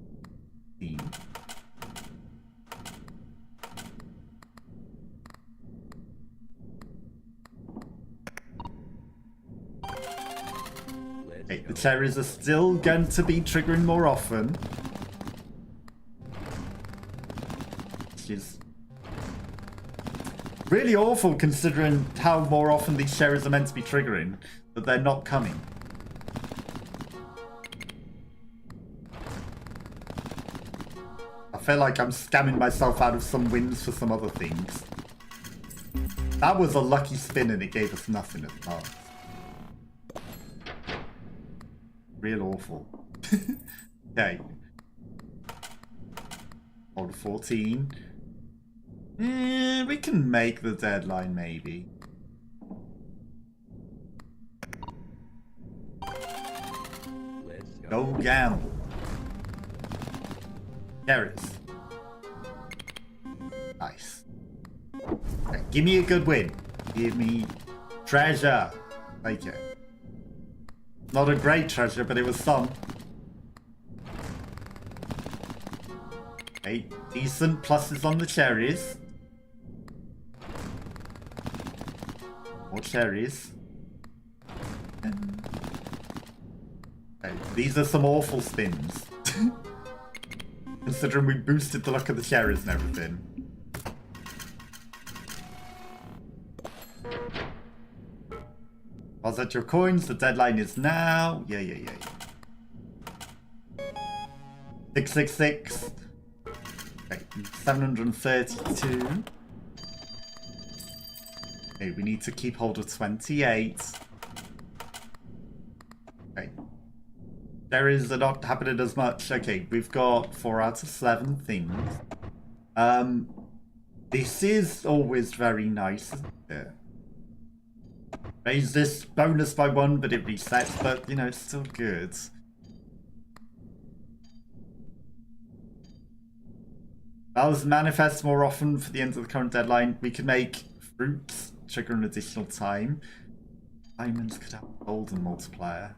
it. Okay, the cherries are still going to be triggering more often. Which is really awful considering how more often these cherries are meant to be triggering, but they're not coming. I feel like I'm scamming myself out of some wins for some other things. That was a lucky spin and it gave us nothing at the time. Real awful. Okay. Hold 14. We can make the deadline, maybe. Let's Go gamble. Cherries. Nice. Okay, give me a good win. Give me treasure. Take it. Not a great treasure, but it was some. Okay, decent pluses on the cherries. More cherries. Okay, these are some awful spins. Considering we boosted the luck of the cherries and everything. Deposit your coins, the deadline is now. Yeah. 666. Okay, 732. Okay, we need to keep hold of 28. Okay. Cherries are not happening as much. Okay, we've got 4 out of 7 things. This is always very nice, isn't it? Raise this bonus by 1, but it resets, but, you know, it's still good. Bells manifest more often for the end of the current deadline. We could make fruits trigger an additional time. Diamonds could have a golden multiplier.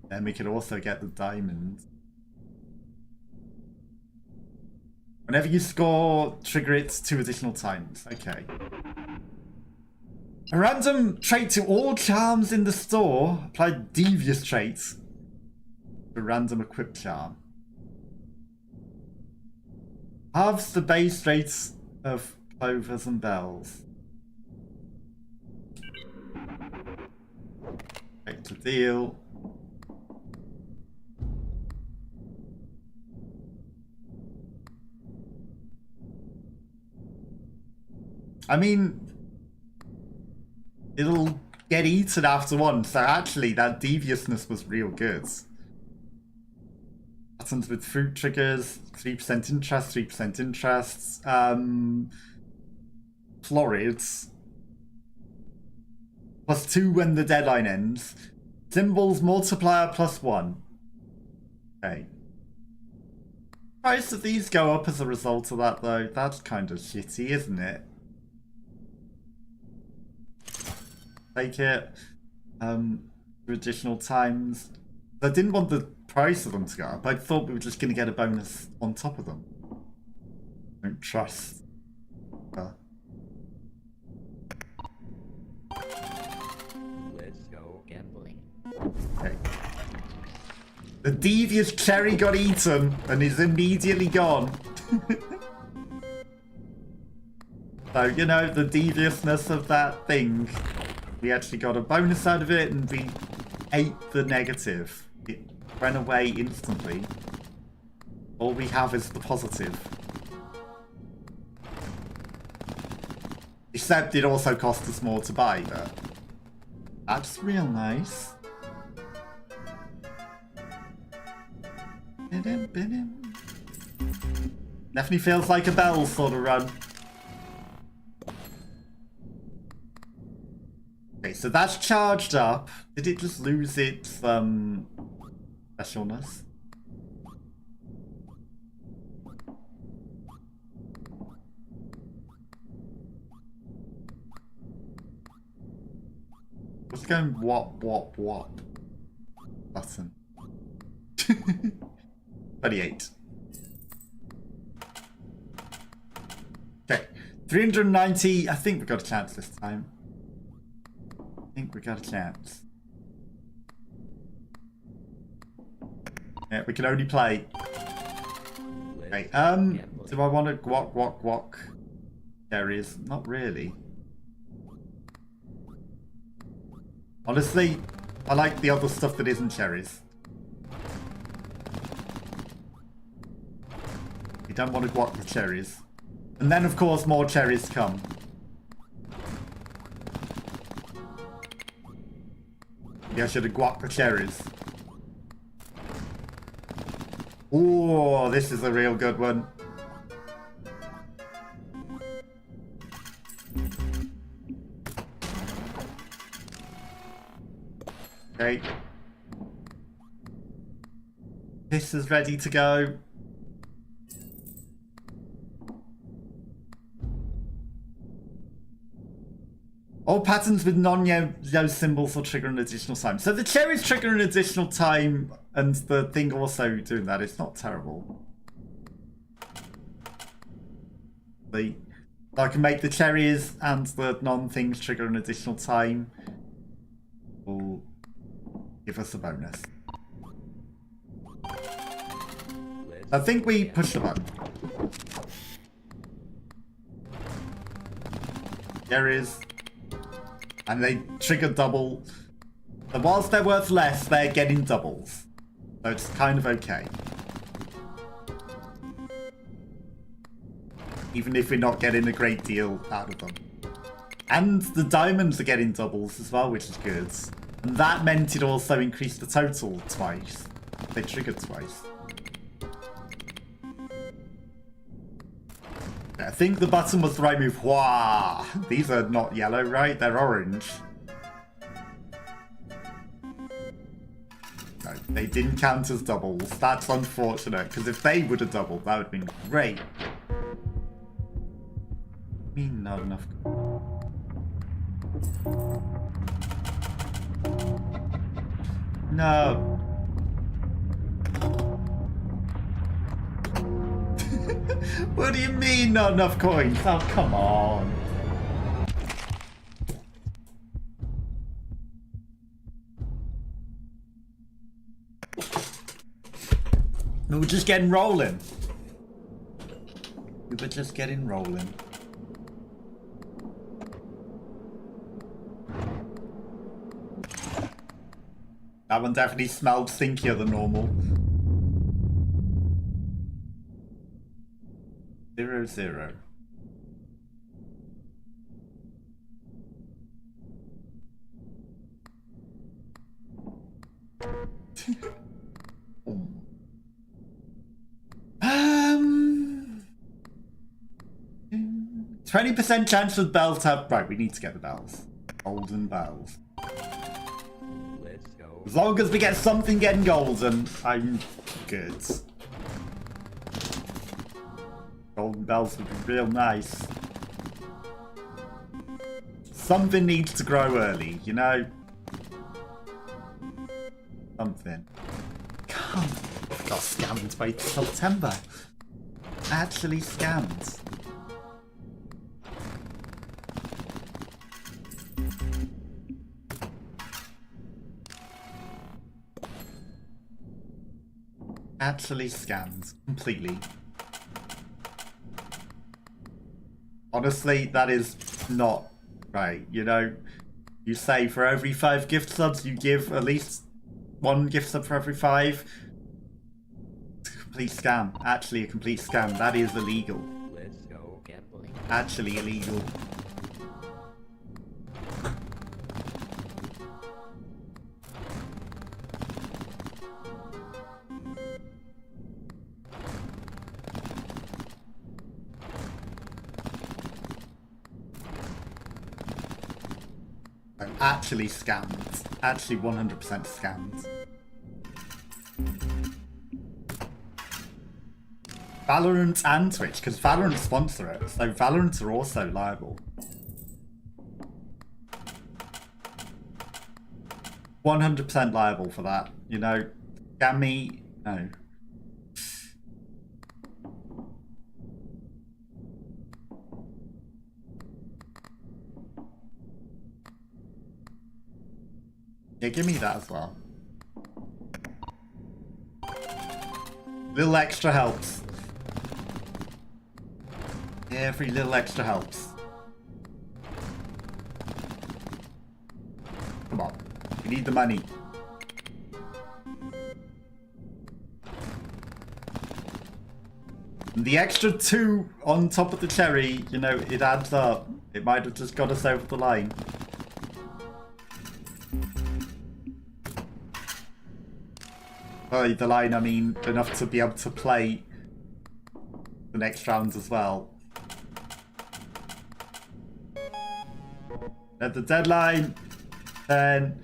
Then we could also get the diamond. Whenever you score, trigger it 2 additional times. Okay. A random trait to all charms in the store. Apply devious traits. A random equipped charm. Halves the base rates of clovers and bells. Take the deal. I mean, it'll get eaten after 1, so actually that deviousness was real good. Buttons with fruit triggers, 3% interest, 3% interest. Florids. +2 when the deadline ends. Symbols multiplier +1. Okay. Price of these go up as a result of that though. That's kind of shitty, isn't it? Take it. For additional times. I didn't want the price of them to go up. I thought we were just going to get a bonus on top of them. Don't trust. Let's go gambling. Okay. The devious cherry got eaten and is immediately gone. So, you know, the deviousness of that thing. We actually got a bonus out of it and we ate the negative. It ran away instantly. All we have is the positive. Except it also cost us more to buy, but that's real nice. Definitely feels like a bell sort of run. Okay, so that's charged up. Did it just lose its specialness? What's going wop wop wop? Button. 38. Okay, 390. I think we got a chance this time. I think we got a chance. Yeah, we can only play. Okay, do I want to guac? Cherries? Not really. Honestly, I like the other stuff that isn't cherries. You don't want to guac the cherries. And then, of course, more cherries come. Yeah, I should have guac the cherries. Oh, this is a real good one. Okay. This is ready to go. All patterns with non-yo symbols will trigger an additional time. So the cherries trigger an additional time, and the thing also doing that. It's not terrible. I can make the cherries and the non-things trigger an additional time. Will give us a bonus. I think we push the button. Cherries. And they trigger double. And whilst they're worth less, they're getting doubles. So it's kind of okay. Even if we're not getting a great deal out of them. And the diamonds are getting doubles as well, which is good. And that meant it also increased the total twice. They triggered twice. I think the button was the right move. Wow, these are not yellow, right? They're orange. No, they didn't count as doubles. That's unfortunate, because if they would have doubled, that would have been great. I mean, not enough. No. What do you mean not enough coins? Oh, come on. We were just getting rolling. We were just getting rolling. That one definitely smelled stinkier than normal. 0-0. Oh. 20% chance of bells have. Right, we need to get the bells. Golden bells. Let's go. As long as we get something getting golden, I'm good. Golden bells would be real nice. Something needs to grow early, you know? Something. Come. Got scammed by September. Actually scammed. Actually scammed. Completely. Honestly, that is not right. You know, you say for every 5 gift subs, you give at least 1 gift sub for every 5. It's a complete scam. Actually, a complete scam. That is illegal. Let's go gambling. Actually illegal. I'm actually scammed. Actually 100% scammed. Valorant and Twitch, because Valorant sponsor it, so Valorant are also liable. 100% liable for that, you know. Scam me, no. Yeah, give me that as well. Little extra helps. Every little extra helps. Come on. We need the money. And the extra 2 on top of the cherry, you know, it adds up. It might have just got us over the line. By the line, I mean enough to be able to play the next rounds as well. At the deadline, then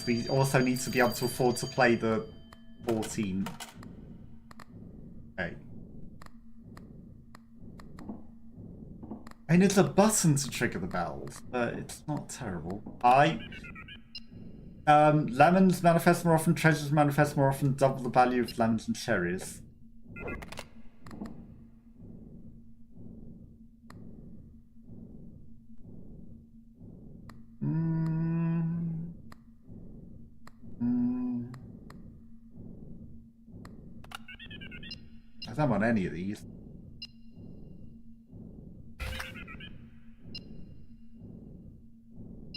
we also need to be able to afford to play the 14 Okay. And it's a button to trigger the bells, but it's not terrible. Lemons manifest more often, treasures manifest more often, double the value of lemons and cherries. I don't want any of these.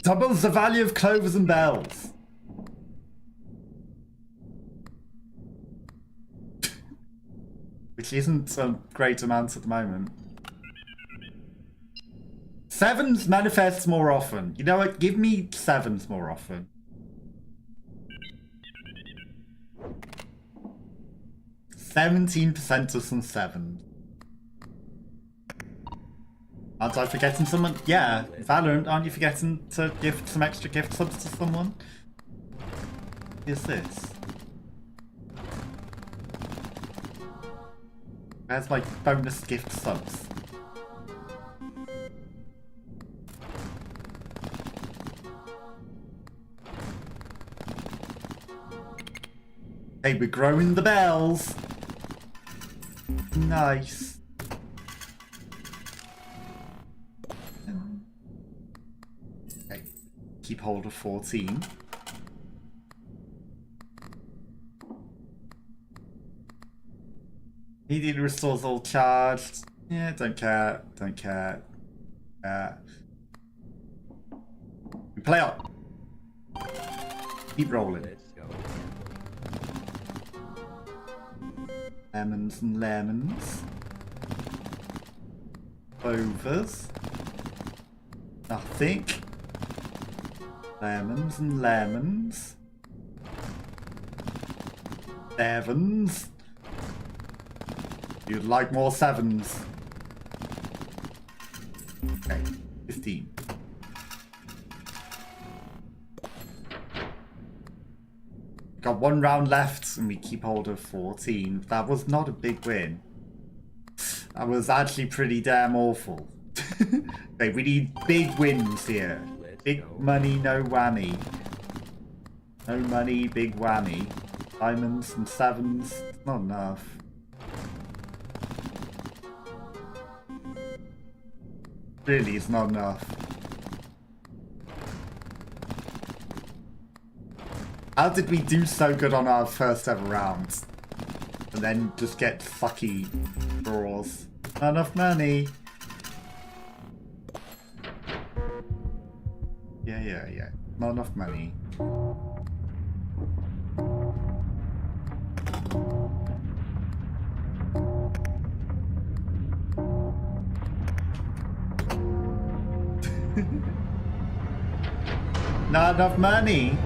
Doubles the value of clovers and bells. Which isn't a great amount at the moment. Sevens manifests more often. You know what? Give me sevens more often. 17% of some sevens. Aren't I forgetting someone? Yeah, Valorant, aren't you forgetting to gift some extra gift subs to someone? Here's this. Where's my bonus gift subs? Hey, we're growing the bells. Nice. Okay, keep hold of 14. Immediately restores all charged. Yeah, don't care. Don't care. We play on. Keep rolling. Let's go. Lemons and lemons. Clovers. Nothing. Lemons and lemons. Sevens. You'd like more sevens. Okay, 15. Got one round left and we keep hold of 14. That was not a big win. That was actually pretty damn awful. Okay, we need big wins here. Big money, no whammy. No money, big whammy. Diamonds and sevens, not enough. Really, it's not enough. How did we do so good on our first ever round? And then just get fucky draws. Not enough money. Yeah. Not enough money. Not enough money.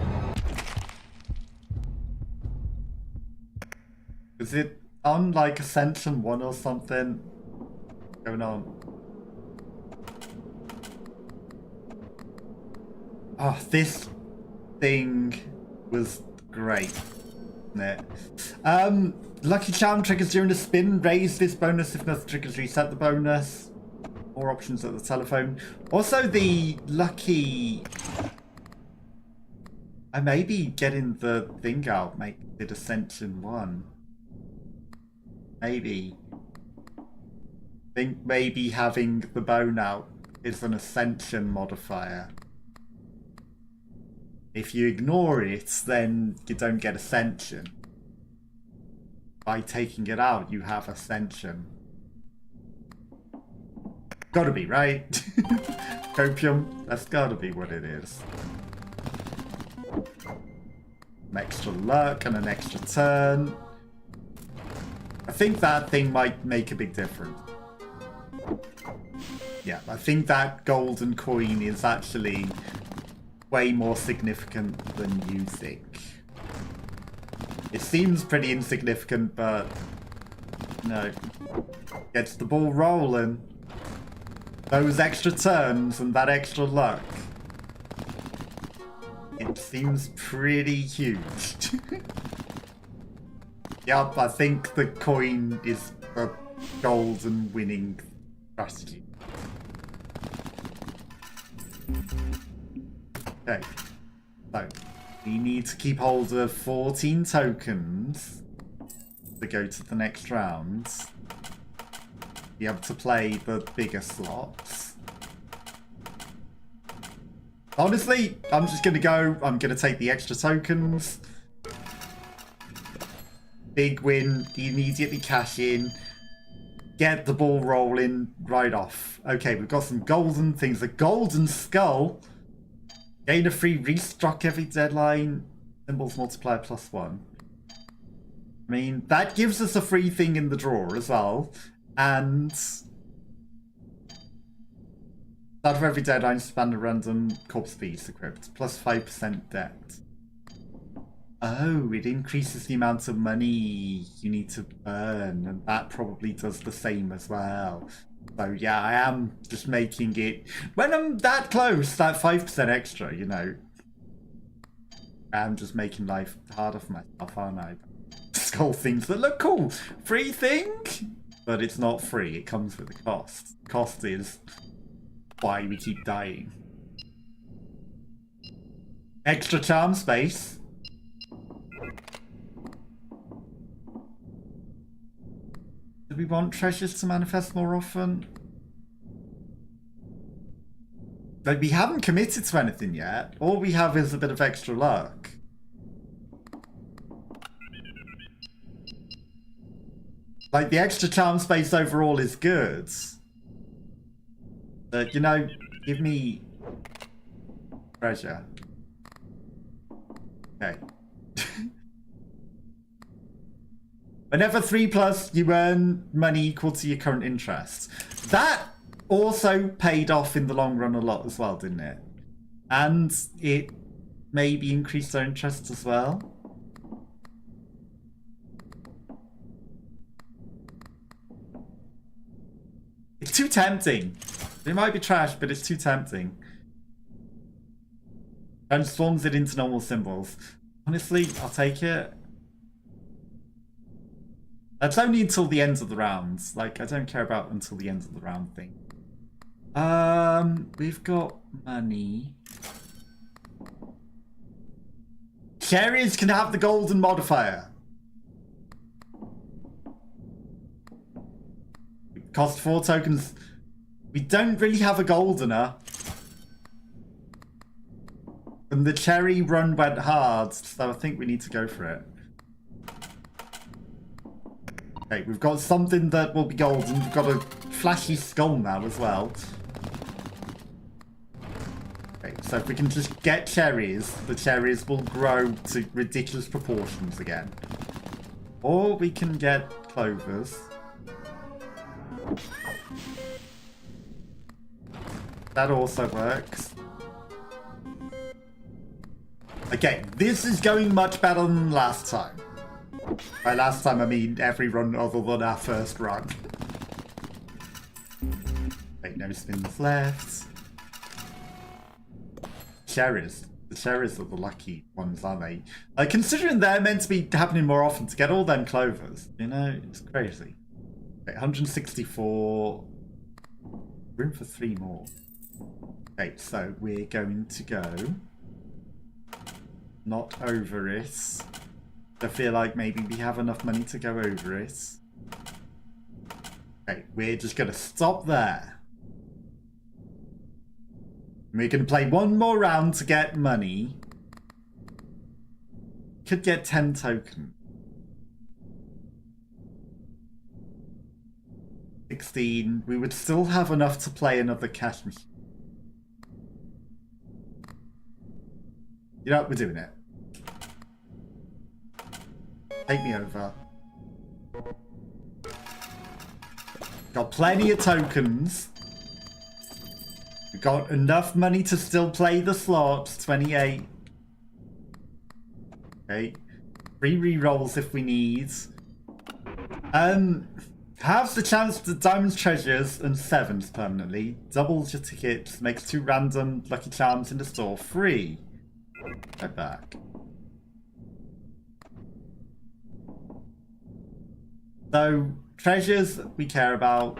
Is it on like Ascension 1 or something? What's going on? Oh, this thing was great, wasn't it? Lucky charm triggers during a spin. Raise this bonus if nothing triggers. Reset the bonus. More options at the telephone. Also, the lucky. I may be getting the thing out. Make it Ascension 1. Maybe. Think maybe having the bone out is an Ascension modifier. If you ignore it, then you don't get Ascension. By taking it out, you have Ascension. Gotta be, right? Copium, that's gotta be what it is. An extra luck and an extra turn. I think that thing might make a big difference. Yeah, I think that golden coin is actually way more significant than you think. It seems pretty insignificant, but no. Gets the ball rolling. Those extra turns and that extra luck. It seems pretty huge. Yep, I think the coin is a golden winning strategy. Okay, so we need to keep hold of 14 tokens to go to the next round. Be able to play the bigger slots. Honestly, I'm just going to go. I'm going to take the extra tokens. Big win. Immediately cash in. Get the ball rolling right off. Okay, we've got some golden things. The golden skull. Gain a free restock every deadline. Symbols multiplier +1. I mean, that gives us a free thing in the drawer as well. And start of every deadline, spend a random corpse piece equipped. +5% debt. Oh, it increases the amount of money you need to earn, and that probably does the same as well. So yeah, I am just making it, when I'm that close, that 5% extra, you know, I'm just making life harder for myself, aren't I? Skull things that look cool. Free thing, but it's not free. It comes with a cost. The cost is why we keep dying. Extra charm space. Do we want treasures to manifest more often? Like, we haven't committed to anything yet. All we have is a bit of extra luck. Like, the extra charm space overall is good. But, you know, give me treasure. Okay. Whenever 3+, you earn money equal to your current interest. That also paid off in the long run a lot as well, didn't it? And it maybe increased our interest as well. It's too tempting. It might be trash, but it's too tempting. Transforms it into normal symbols. Honestly, I'll take it. That's only until the end of the rounds. Like, I don't care about until the end of the round thing. We've got money. Cherries can have the golden modifier. Cost 4 tokens. We don't really have a goldener. And the cherry run went hard, so I think we need to go for it. Okay, we've got something that will be golden. We've got a flashy skull now as well. Okay, so if we can just get cherries, the cherries will grow to ridiculous proportions again. Or we can get clovers. That also works. Okay, this is going much better than last time. By last time, I mean every run other than our first run. Wait, no spins left. Cherries. The cherries are the lucky ones, aren't they? Considering they're meant to be happening more often, to get all them clovers, you know, it's crazy. Okay, 164. Room for 3 more. Okay, so we're going to go not over it. I feel like maybe we have enough money to go over it. Okay, we're just going to stop there. We're going to play one more round to get money. Could get 10 tokens. 16. We would still have enough to play another cash machine. You know what? We're doing it. Take me over. Got plenty of tokens. We've got enough money to still play the slots. 28. Okay. 3 rerolls if we need. Halves the chance to diamonds, treasures, and 7s permanently. Doubles your tickets. Makes 2 random lucky charms in the store free. Go back. So, treasures we care about.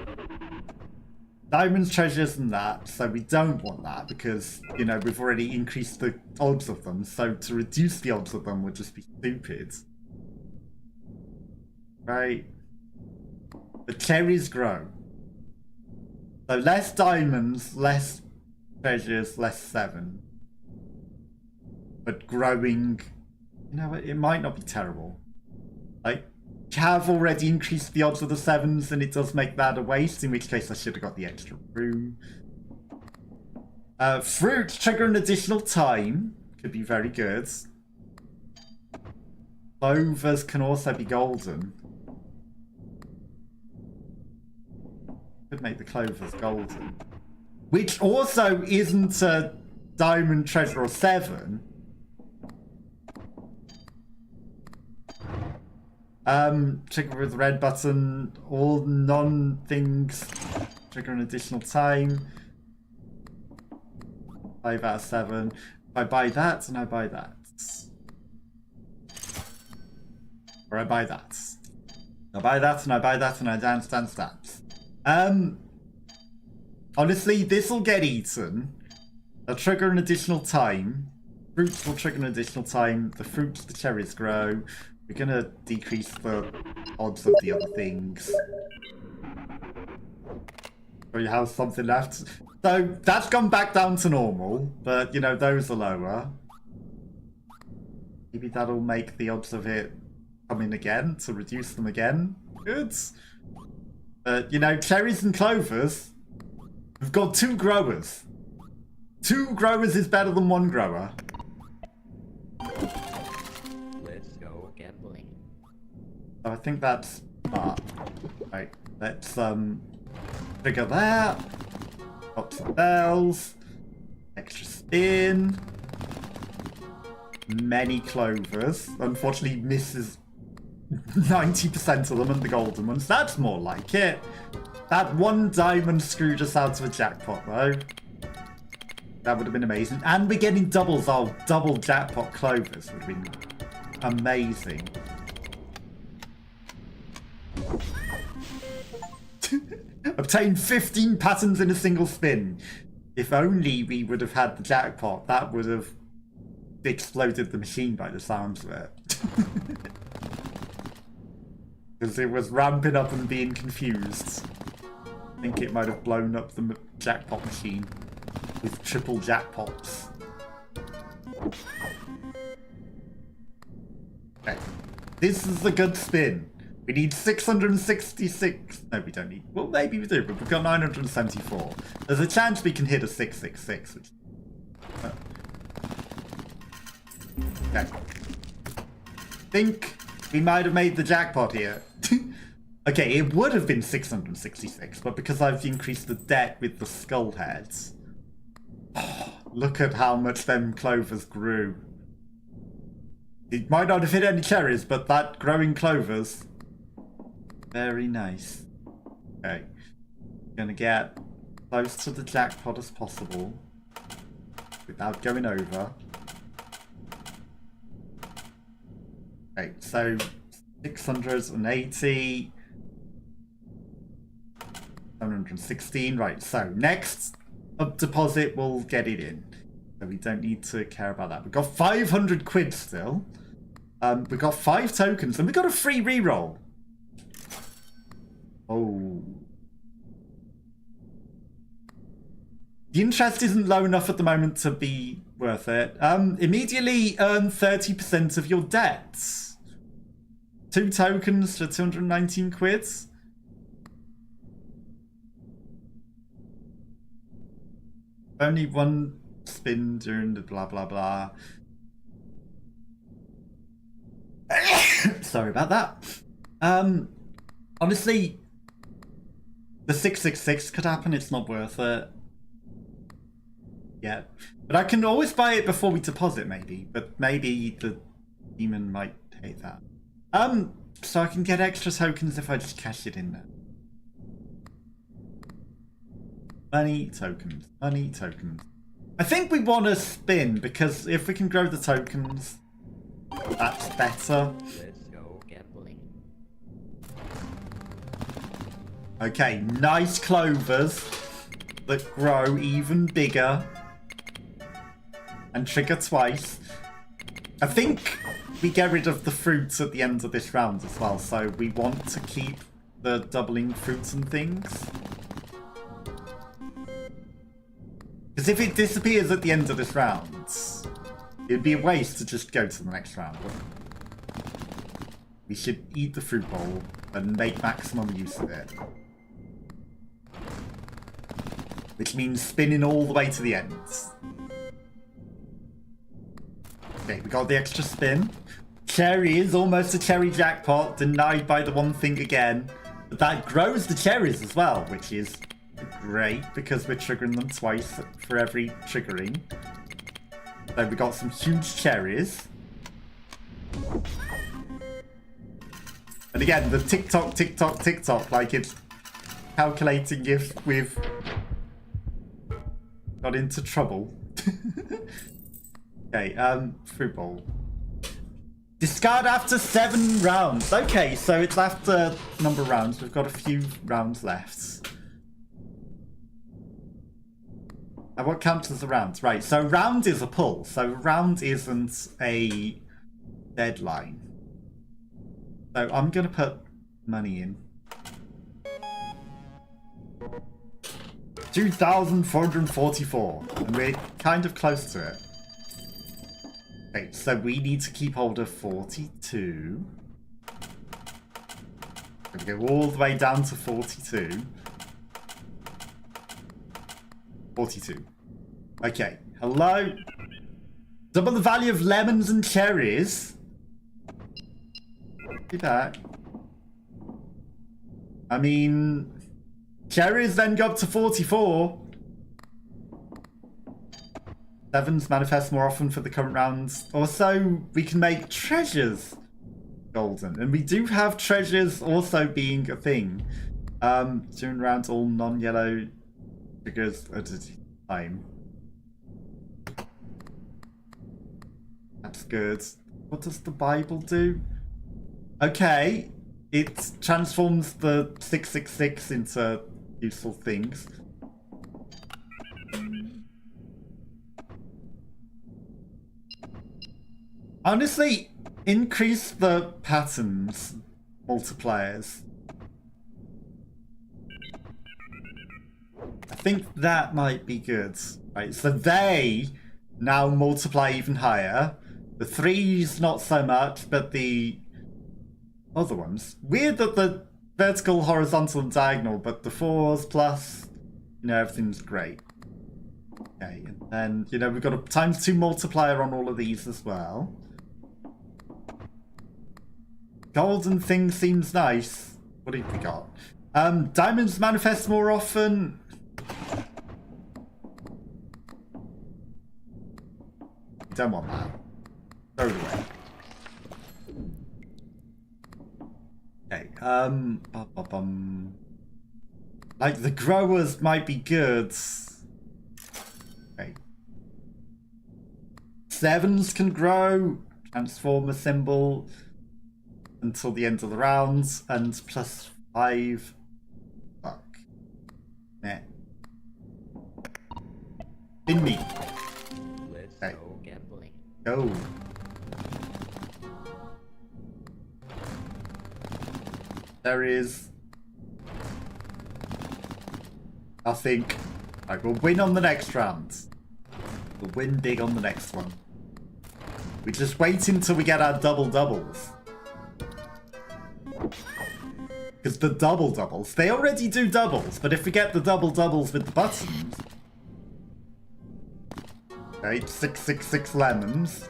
Diamonds, treasures, and that. So we don't want that because, you know, we've already increased the odds of them. So to reduce the odds of them would just be stupid. Right? The cherries grow. So less diamonds, less treasures, less 7. But growing, you know, it might not be terrible. Like, have already increased the odds of the 7s, and it does make that a waste, in which case I should have got the extra room. Fruit, trigger an additional time. Could be very good. Clovers can also be golden. Could make the clovers golden. Which also isn't a diamond, treasure, or 7. Trigger with red button, all non-things trigger an additional time. 5 out of 7. If I buy that, and I buy that. Or I buy that. I buy that, and I buy that, and I dance. Honestly, this will get eaten. I'll trigger an additional time. Fruits will trigger an additional time. The fruits, the cherries grow. We're gonna decrease the odds of the other things. So you have something left. So that's gone back down to normal, but you know, those are lower. Maybe that'll make the odds of it come in again to reduce them again. Good. But you know, cherries and clovers, we've got 2 growers. 2 growers is better than 1 grower. So I think that's smart. Right, let's trigger that. Pop some bells. Extra spin. Many clovers. Unfortunately misses 90% of them and the golden ones. That's more like it. That 1 diamond screwed us out of a jackpot though. That would have been amazing. And we're getting doubles. Oh, double jackpot clovers would have been amazing. Obtain 15 patterns in a single spin. If only we would have had the jackpot, that would have exploded the machine by the sounds of it. Because it was ramping up and being confused. I think it might have blown up the jackpot machine with triple jackpots. Okay, this is a good spin. We need 666. No, we don't need. Well, maybe we do, but we've got 974. There's a chance we can hit a 666. Which... Okay. Think we might have made the jackpot here. Okay, it would have been 666, but because I've increased the debt with the skull heads. Oh, look at how much them clovers grew. It might not have hit any cherries, but that growing clovers. Very nice. Okay. Gonna get close to the jackpot as possible without going over. Okay, so 680, 716. Right, so next deposit will get it in. So we don't need to care about that. We've got 500 quid still. We've got 5 tokens and we've got a free reroll. Oh. The interest isn't low enough at the moment to be worth it. Immediately earn 30% of your debts. 2 tokens for 219 quid. Only 1 spin during the blah blah blah. Sorry about that. Honestly, the 666 could happen. It's not worth it. Yeah, but I can always buy it before we deposit, maybe. But maybe the demon might hate that. So I can get extra tokens if I just cash it in there. Money, tokens, money, tokens. I think we want to spin because if we can grow the tokens, that's better. Let's go gambling. Okay, nice clovers that grow even bigger and trigger twice. I think we get rid of the fruits at the end of this round as well, so we want to keep the doubling fruits and things. Because if it disappears at the end of this round, it'd be a waste to just go to the next round. We should eat the fruit bowl and make maximum use of it. Which means spinning all the way to the end. Okay, we got the extra spin. Cherry is almost a cherry jackpot, denied by the one thing again. But that grows the cherries as well, which is great because we're triggering them twice for every triggering. So we got some huge cherries. And again, the tick-tock, tick-tock, tick-tock, like it's calculating if we've got into trouble. Okay, fruit bowl. Discard after 7 rounds. Okay, so it's after number of rounds. We've got a few rounds left. And what counts as a round? Right, so round is a pull. So round isn't a deadline. So I'm going to put money in. 2,444. And we're kind of close to it. Okay, so we need to keep hold of 42. Gonna go all the way down to 42. 42. Okay, hello. Double the value of lemons and cherries. Be back. I mean, cherries then go up to 44. Sevens manifest more often for the current rounds. Also, we can make treasures golden. And we do have treasures also being a thing. During rounds, all non-yellow triggers at a time. That's good. What does the Bible do? Okay. It transforms the 666 into useful things. Honestly, increase the patterns multipliers. I think that might be good. Right, so they now multiply even higher. The 3s not so much, but the other ones. Weird that the vertical, horizontal, and diagonal, but the 4s plus, you know, everything's great. Okay, and then, you know, we've got a ×2 multiplier on all of these as well. Golden thing seems nice. What have we got? Diamonds manifest more often. Don't want that. Throw it away. Okay, like, the growers might be good. Okay. 7s can grow. Transform a symbol until the end of the rounds, and +5. Fuck. Meh. In me. Let's Okay. go gambling. Go. There is... I think... Right, we'll win on the next round. We'll win big on the next one. We just wait until we get our doubles. Because the doubles, they already do doubles, but if we get the doubles with the buttons... Okay, 666 lemons.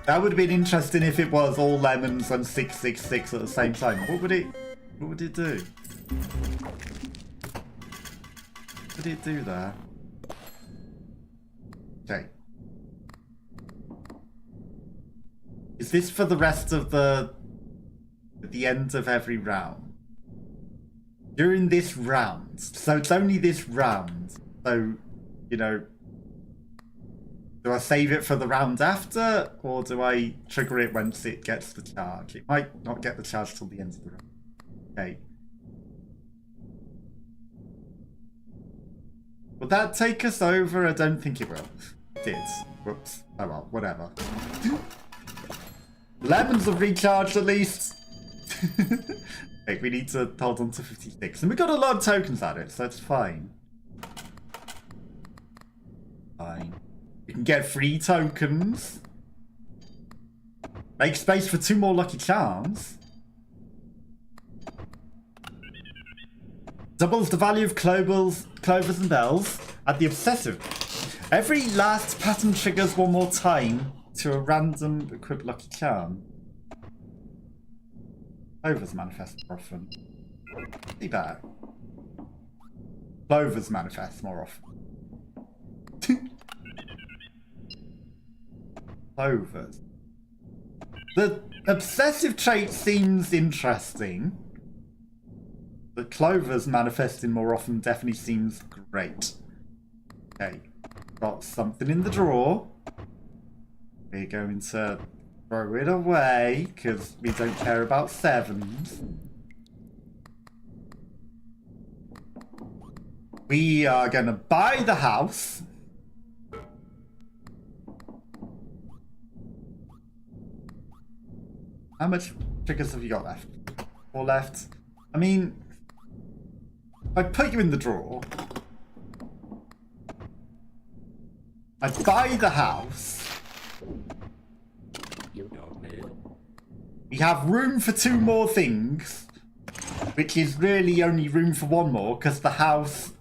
That would have been interesting if it was all lemons and 666 at the same time. What would it do? What did it do there? Okay. Is this for the rest of at the end of every round? During this round. So it's only this round. So, you know, do I save it for the round after, or do I trigger it once it gets the charge? It might not get the charge till the end of the round. Okay. Will that take us over? I don't think it will. It did. Whoops. Oh well, whatever. Lemons have recharged at least. Wait, we need to hold on to 56. And we got a lot of tokens at it, so that's fine. Fine. We can get 3 tokens. Make space for 2 more lucky charms. Doubles the value of clovers and bells at the obsessive. Every last pattern triggers 1 more time to a random equipped lucky charm. Clovers manifest more often. See better. Clovers manifest more often. Clovers. The obsessive trait seems interesting. The clovers manifesting more often definitely seems great. Okay, got something in the drawer. We're going to throw it away because we don't care about 7s. We are going to buy the house. How much triggers have you got left? 4 left. I mean, if I put you in the drawer, I buy the house. You know me. We have room for 2 more things, which is really only room for 1 more because the house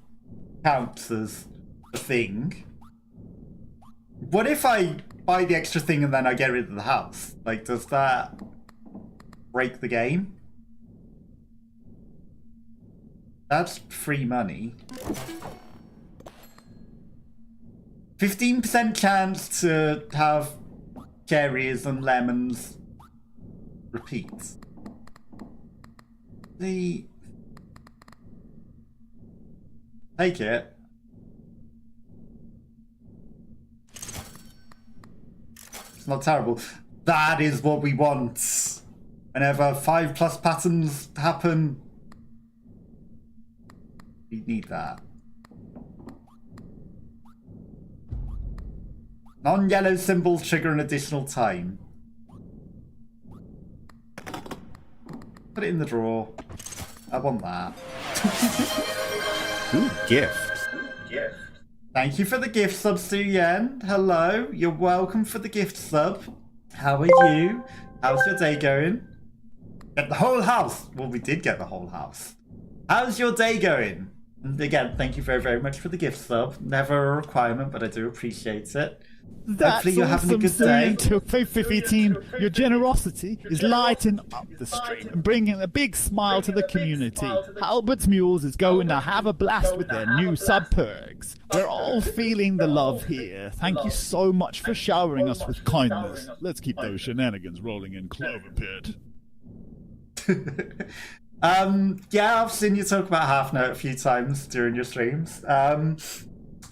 counts as a thing. What if I buy the extra thing and then I get rid of the house? Like, does that break the game? That's free money. 15% chance to have cherries and lemons repeat. Take it. It's not terrible. That is what we want. Whenever 5+ patterns happen, we need that. Non-yellow symbols trigger an additional time. Put it in the drawer. I want that. Ooh, gift. Thank you for the gift sub, Sue Yen. Hello, you're welcome for the gift sub. How are you? How's your day going? Get the whole house. Well, we did get the whole house. How's your day going? And again, thank you very, very much for the gift sub. Never a requirement, but I do appreciate it. Hopefully you're having a good day. To Faith team, your generosity is lighting up the stream and bringing a big smile to the community. Albert's Mules is going to have a blast with their new sub perks. We're all feeling the love here. Thank you so much for showering us with kindness. Let's keep those shenanigans rolling in Cloverpit. Yeah, I've seen you talk about Half Note a few times during your streams.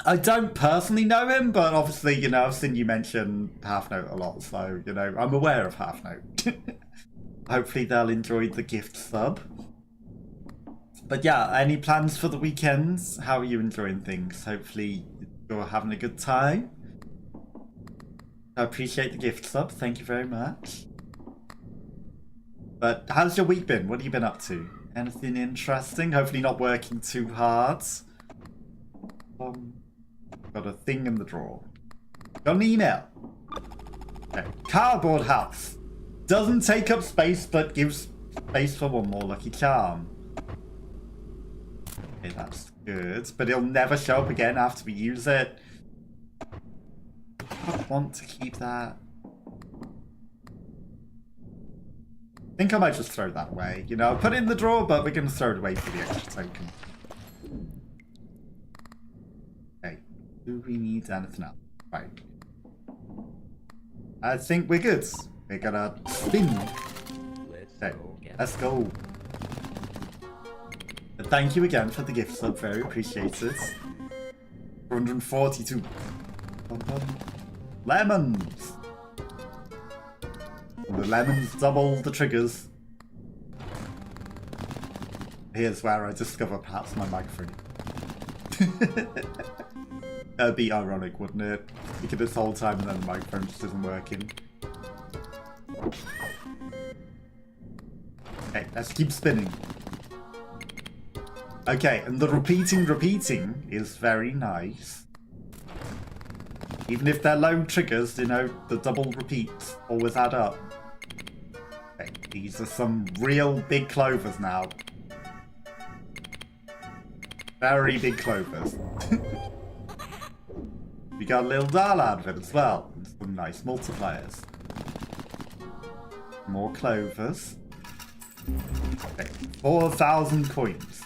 I don't personally know him, but obviously, you know, I've seen you mention Half Note a lot, so, you know, I'm aware of Half Note. Hopefully they'll enjoy the gift sub. But yeah, any plans for the weekends? How are you enjoying things? Hopefully you're having a good time. I appreciate the gift sub, thank you very much. But how's your week been? What have you been up to? Anything interesting? Hopefully not working too hard. Got a thing in the drawer. Got an email. Okay. Cardboard house. Doesn't take up space, but gives space for 1 more lucky charm. Okay, that's good. But it'll never show up again after we use it. I want to keep that. I think I might just throw that away. You know, put it in the drawer, but we're going to throw it away for the extra token. Okay. Do we need anything else? Right. I think we're good. We're gonna spin. Okay, let's go. And thank you again for the gift sub. Very appreciated. 442. Lemons. The lemons double the triggers. Here's where I discover perhaps my microphone. That'd be ironic, wouldn't it? Thinking this whole time and then the microphone just isn't working. Okay, let's keep spinning. Okay, and the repeating is very nice. Even if they're low triggers, you know, the double repeats always add up. Okay, these are some real big clovers now. Very big clovers. We got a little dial out of it as well. And some nice multipliers. More clovers. Okay, 4,000 coins.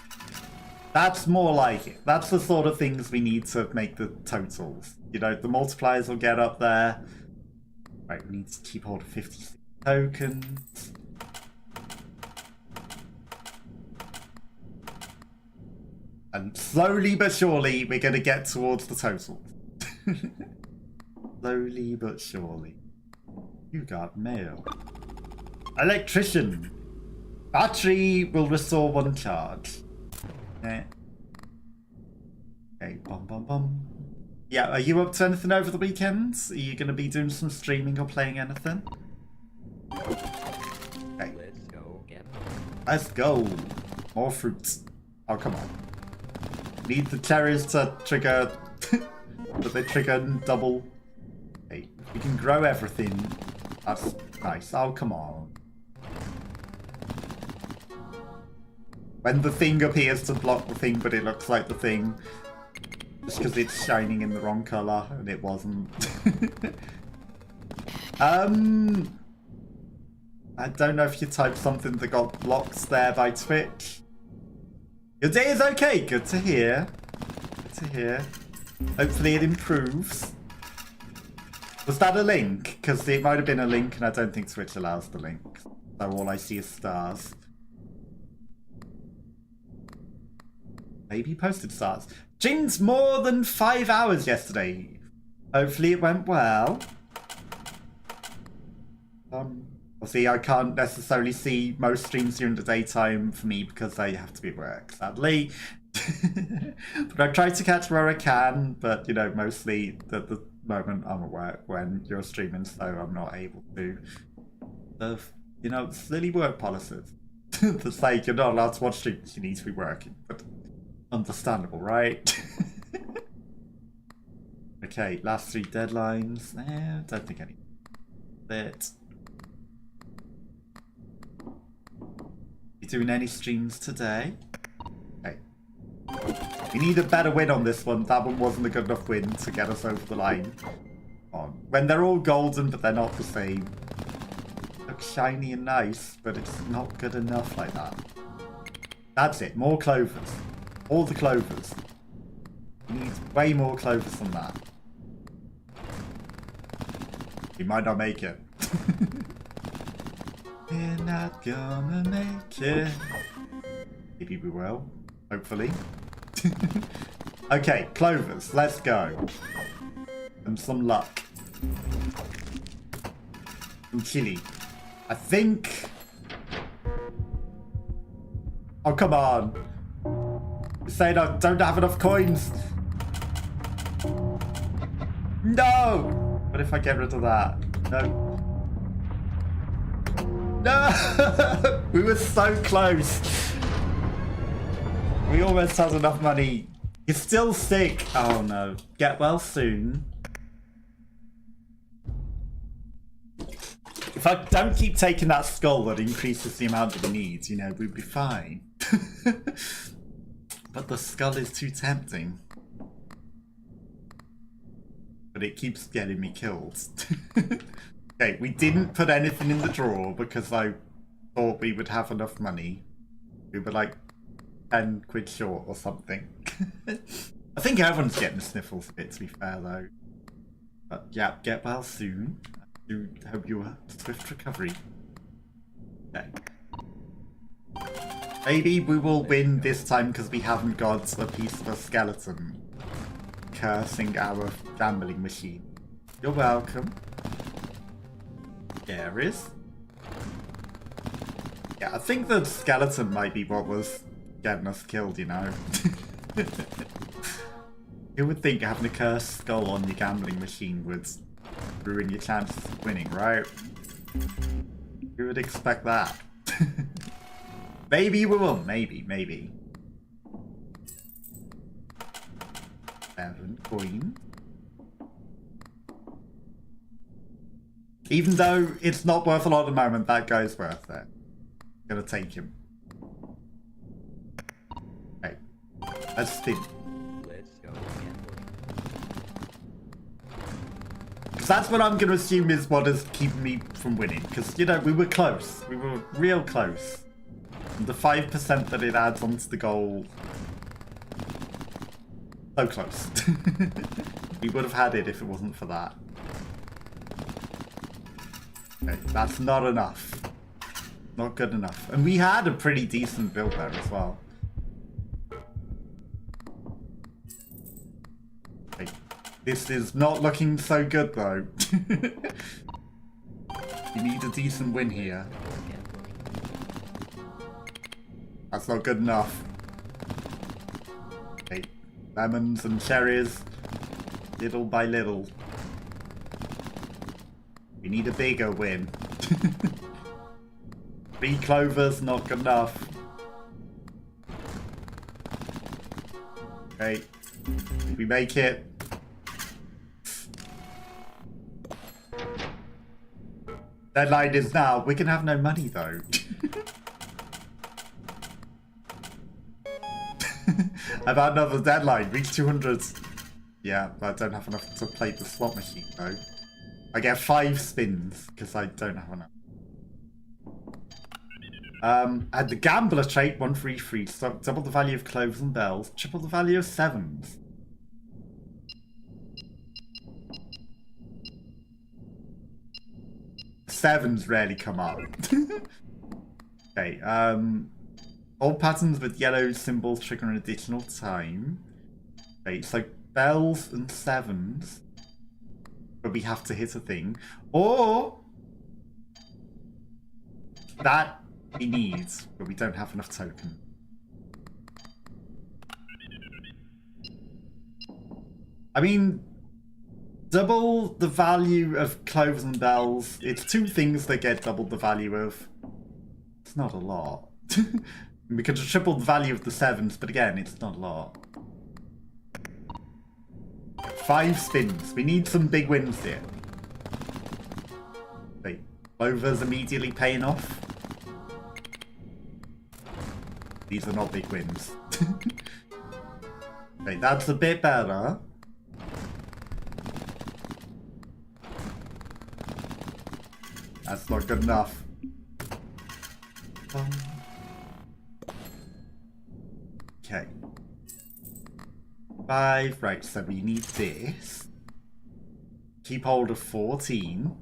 That's more like it. That's the sort of things we need to make the totals. You know, the multipliers will get up there. Right, we need to keep hold of 56 tokens. And slowly but surely, we're going to get towards the total. Slowly but surely. You got mail. Electrician. Battery will restore 1 charge. Okay, bum bum bum. Yeah, are you up to anything over the weekends? Are you going to be doing some streaming or playing anything? Okay. Let's go get Let's go. More fruits. Oh, come on. Need the cherries to trigger... but they trigger double. Okay, we can grow everything. That's nice. Oh, come on. When the thing appears to block the thing, but it looks like the thing, just because it's shining in the wrong colour, and it wasn't. I don't know if you typed something that got blocked there by Twitch. Your day is okay. Good to hear. Good to hear. Hopefully it improves. Was that a link? Because it might have been a link, and I don't think Twitch allows the link. So all I see is stars. Maybe posted stars. Jin's more than 5 hours yesterday. Hopefully it went well. See, I can't necessarily see most streams during the daytime for me because I have to be at work, sadly. But I try to catch where I can, but you know, mostly at the moment I'm at work when you're streaming, so I'm not able to. You know, silly work policies. It's like you're not allowed to watch streams, you need to be working. But understandable, right? Okay, last 3 deadlines. Don't think any. Bit. You doing any streams today? Okay. We need a better win on this one. That one wasn't a good enough win to get us over the line. When they're all golden, but they're not the same. Looks shiny and nice, but it's not good enough like that. That's it. More clovers. All the clovers. We need way more clovers than that. We might not make it. We're not gonna make it. Maybe we will. Hopefully. Okay, clovers. Let's go. And some luck. Some chili. I think... Oh, come on. Saying I don't have enough coins. No! What if I get rid of that? No. No! We were so close. We almost had enough money. You're still sick. Oh no. Get well soon. If I don't keep taking that skull that increases the amount that we need, you know, we'd be fine. But the skull is too tempting. But it keeps getting me killed. Okay, we didn't put anything in the drawer because I thought we would have enough money. We were like 10 quid short or something. I think everyone's getting the sniffles a bit, to be fair though. But yeah, get well soon. I do hope you have a swift recovery. Okay. Maybe we will win this time because we haven't got a piece of a skeleton cursing our gambling machine. You're welcome. There is. Yeah, I think the skeleton might be what was getting us killed, you know. Who would think having a cursed skull on your gambling machine would ruin your chances of winning, right? Who would expect that? Maybe we will. Maybe. 7 coins. Even though it's not worth a lot at the moment, that guy's worth it. Gonna take him. Okay. Let's spin. Let's go gambling. Because that's what I'm gonna assume is what is keeping me from winning. Because, you know, we were close. We were real close. And the 5% that it adds onto the goal... So close. We would have had it if it wasn't for that. Okay, that's not enough. Not good enough. And we had a pretty decent build there as well. Okay. This is not looking so good though. You need a decent win here. That's not good enough. Okay. Lemons and cherries. Little by little. We need a bigger win. 3 clovers, not good enough. Okay. Did we make it? Deadline is now. We can have no money though. About another deadline. Reach 200. Yeah, but I don't have enough to play the slot machine though. I get 5 spins because I don't have enough. Add the gambler trait 133. So double the value of clovers and bells. Triple the value of sevens. Sevens rarely come up. Okay. All patterns with yellow symbols trigger an additional time. Okay, so bells and sevens. But we have to hit a thing. Or that we need, but we don't have enough token. I mean, double the value of clovers and bells. It's 2 things that get doubled the value of. It's not a lot. We could triple the value of the sevens, but again, it's not a lot. 5 spins. We need some big wins here. Wait, clovers immediately paying off. These are not big wins. Okay, that's a bit better. That's not good enough. Okay. 5, right, so we need this. Keep hold of 14.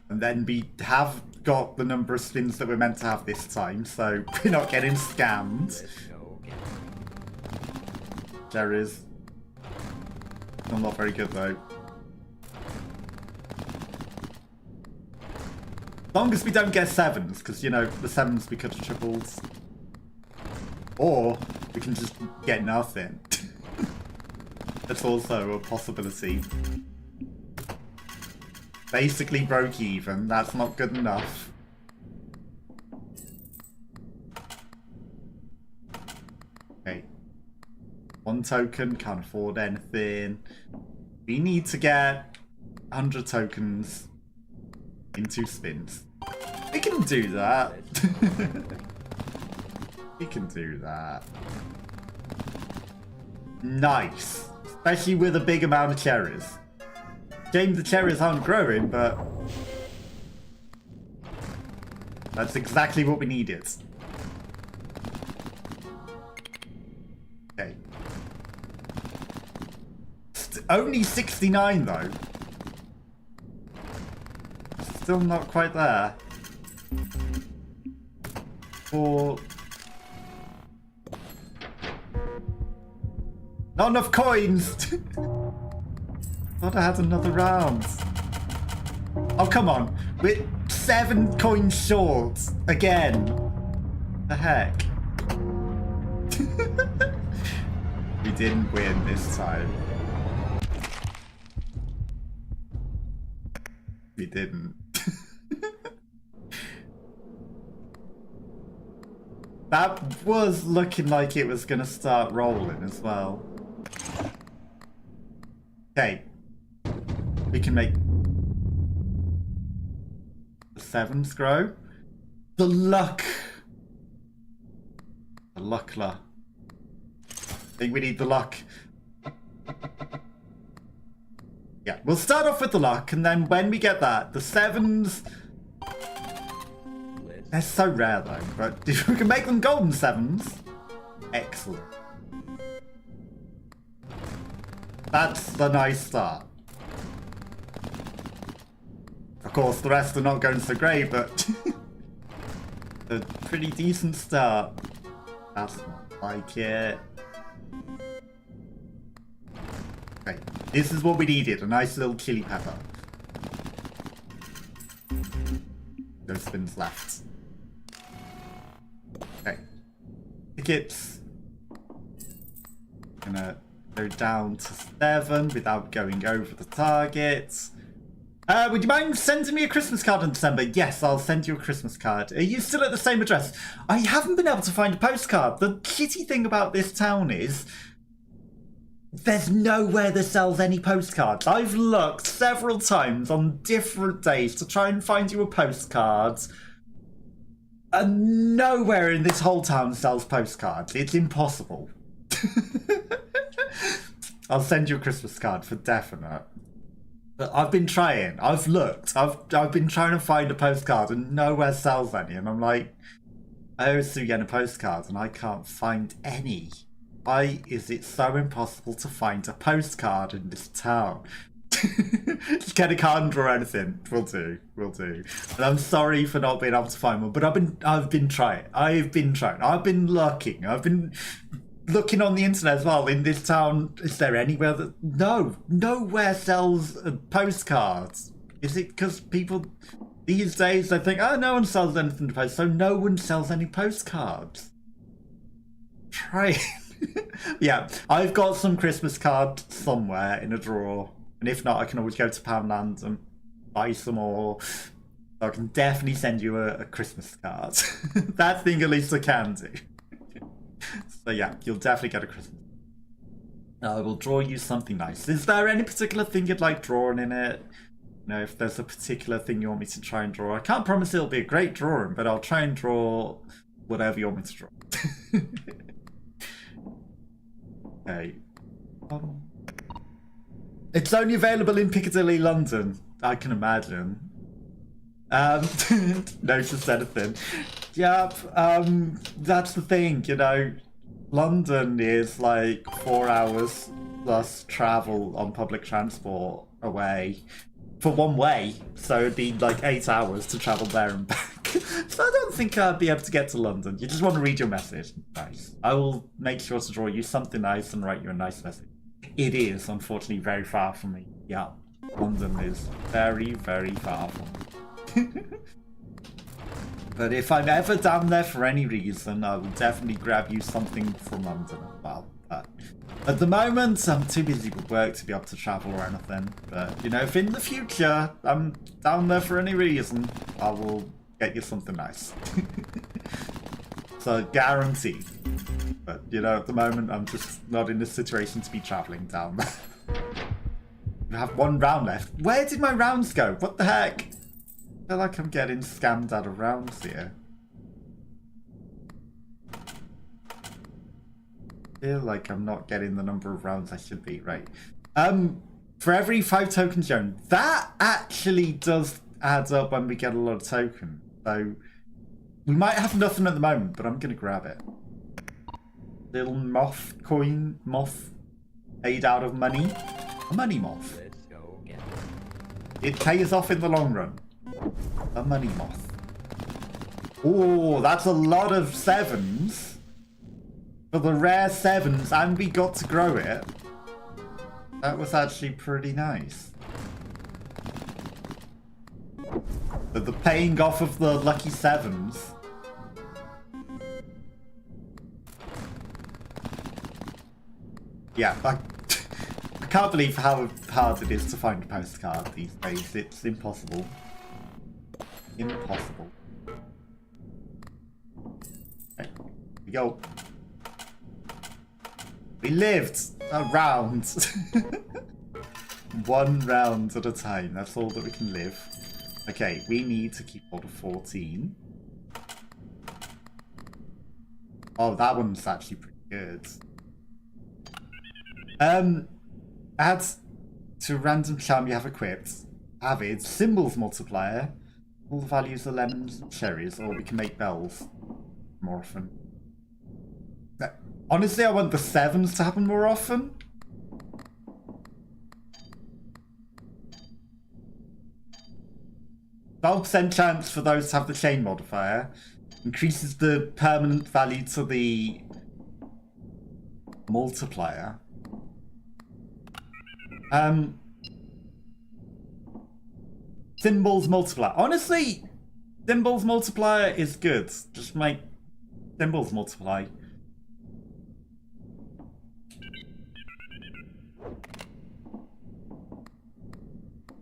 And then we have got the number of spins that we're meant to have this time, so we're not getting scammed. Let's go gambling. Cherries. Still not very good though. As long as we don't get sevens, because, you know, the sevens we could have tripled. Or we can just get nothing. That's also a possibility. Basically broke even. That's not good enough. Okay. 1 token, can't afford anything. We need to get 100 tokens in 2 spins. We can do that. We can do that. Nice. Especially with a big amount of cherries. Shame the cherries aren't growing, but that's exactly what we needed. Okay. Only 69 though. Still not quite there. For not enough coins. Thought I had another round. Oh come on, we're 7 coins short again. The heck. We didn't win this time. We didn't. That was looking like it was gonna start rolling as well. Okay. We can make the 7s grow. The luck. The luckler. I think we need the luck. Yeah, we'll start off with the luck, and then when we get that, the 7s... They're so rare though, but if we can make them golden 7s, excellent. That's the nice start. Of course, the rest are not going so great, but a pretty decent start. That's not like it. Okay, this is what we needed, a nice little chili pepper. No spins left. Okay. Tickets. Gonna go down to 7 without going over the target. Would you mind sending me a Christmas card in December? Yes, I'll send you a Christmas card. Are you still at the same address? I haven't been able to find a postcard. The shitty thing about this town is there's nowhere that sells any postcards. I've looked several times on different days to try and find you a postcard. And nowhere in this whole town sells postcards. It's impossible. I'll send you a Christmas card for definite. But I've been trying. I've looked. I've been trying to find a postcard and nowhere sells any. And I'm like, I always do get a postcard and I can't find any. Why is it so impossible to find a postcard in this town? Just get a card and draw anything. Will do. Will do. And I'm sorry for not being able to find one, but I've been trying. I've been looking. I've been looking on the internet as well. In this town, is there anywhere that nowhere sells postcards? Is it because people these days they think, oh, no one sells anything to post, so no one sells any postcards? Try it. Yeah, I've got some Christmas cards somewhere in a drawer. And if not, I can always go to Poundland and buy some more. So I can definitely send you a Christmas card. That thing at least I can do. So yeah, you'll definitely get a Christmas. I will draw you something nice. Is there any particular thing you'd like drawn in it? You know, if there's a particular thing you want me to try and draw. I can't promise it'll be a great drawing, but I'll try and draw whatever you want me to draw. Okay. It's only available in Piccadilly, London. I can imagine. Notice anything. Yep, that's the thing, you know. London is like 4 hours plus travel on public transport away for one way. So it'd be like 8 hours to travel there and back. So I don't think I'd be able to get to London. You just want to read your message. Nice. I will make sure to draw you something nice and write you a nice message. It is, unfortunately, very far from me. Yeah, London is very, very far from me. But if I'm ever down there for any reason, I will definitely grab you something from London as well. But at the moment, I'm too busy with work to be able to travel or anything. But, you know, if in the future I'm down there for any reason, I will get you something nice. So, guaranteed. But, you know, at the moment, I'm just not in a situation to be travelling down there. I have 1 round left. Where did my rounds go? What the heck? I feel like I'm getting scammed out of rounds here. I feel like I'm not getting the number of rounds I should be, right? For every 5 tokens shown, that actually does add up when we get a lot of tokens. So, we might have nothing at the moment, but I'm going to grab it. Little moth coin, moth made out of money. A money moth. Let's go again. It pays off in the long run. A money moth. Oh, that's a lot of 7s. For the rare 7s, and we got to grow it. That was actually pretty nice. But the paying off of the lucky 7s. Yeah, I can't believe how hard it is to find a postcard these days. It's impossible. Impossible. Okay, here we go. We lived a round. One round at a time. That's all that we can live. Okay, we need to keep hold of 14. Oh, that one's actually pretty good. Add to random charm you have equipped. Avid symbols multiplier. All the values are lemons and cherries, or we can make bells more often. Honestly, I want the 7s to happen more often. %12 chance for those to have the chain modifier. Increases the permanent value to the multiplier. Symbols multiplier. Honestly, symbols multiplier is good. Just make symbols multiply.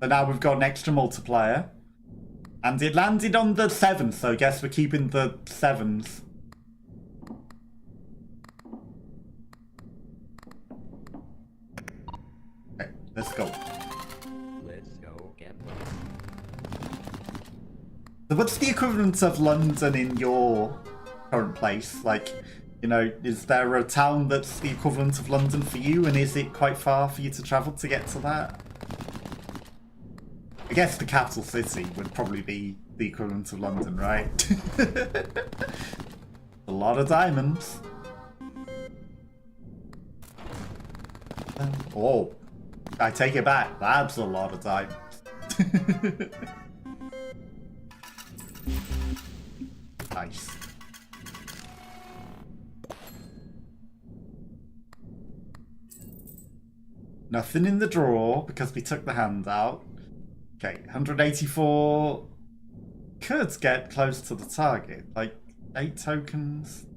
So now we've got an extra multiplier. And it landed on the 7, so I guess we're keeping the 7s. Okay, let's go. Let's go get So what's the equivalent of London in your current place? Like, you know, is there a town that's the equivalent of London for you, and is it quite far for you to travel to get to that? I guess the capital city would probably be the equivalent of London, right? A lot of diamonds. Oh, I take it back. That's a lot of diamonds. Nice. Nothing in the drawer because we took the hand out. Okay, 184 could get close to the target. Like 8 tokens.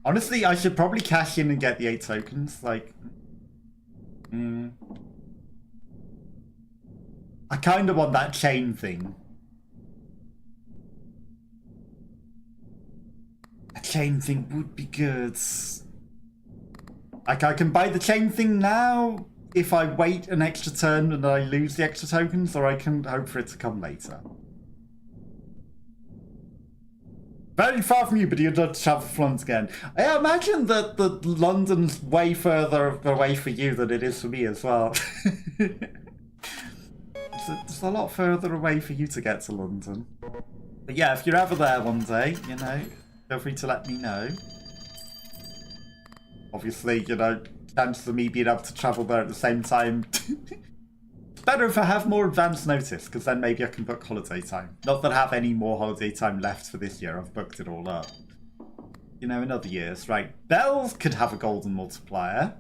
Honestly, I should probably cash in and get the 8 tokens. Like, I kind of want that chain thing. A chain thing would be good. Like, I can buy the chain thing now if I wait an extra turn and I lose the extra tokens, or I can hope for it to come later. Very far from you, but you'd love to travel for London again. I imagine that London's way further away for you than it is for me as well. It's a lot further away for you to get to London. But yeah, if you're ever there one day, you know, feel free to let me know. Obviously, you know, chances of me being able to travel there at the same time. It's better if I have more advance notice, because then maybe I can book holiday time. Not that I have any more holiday time left for this year. I've booked it all up. You know, in other years. Right. Bells could have a golden multiplier.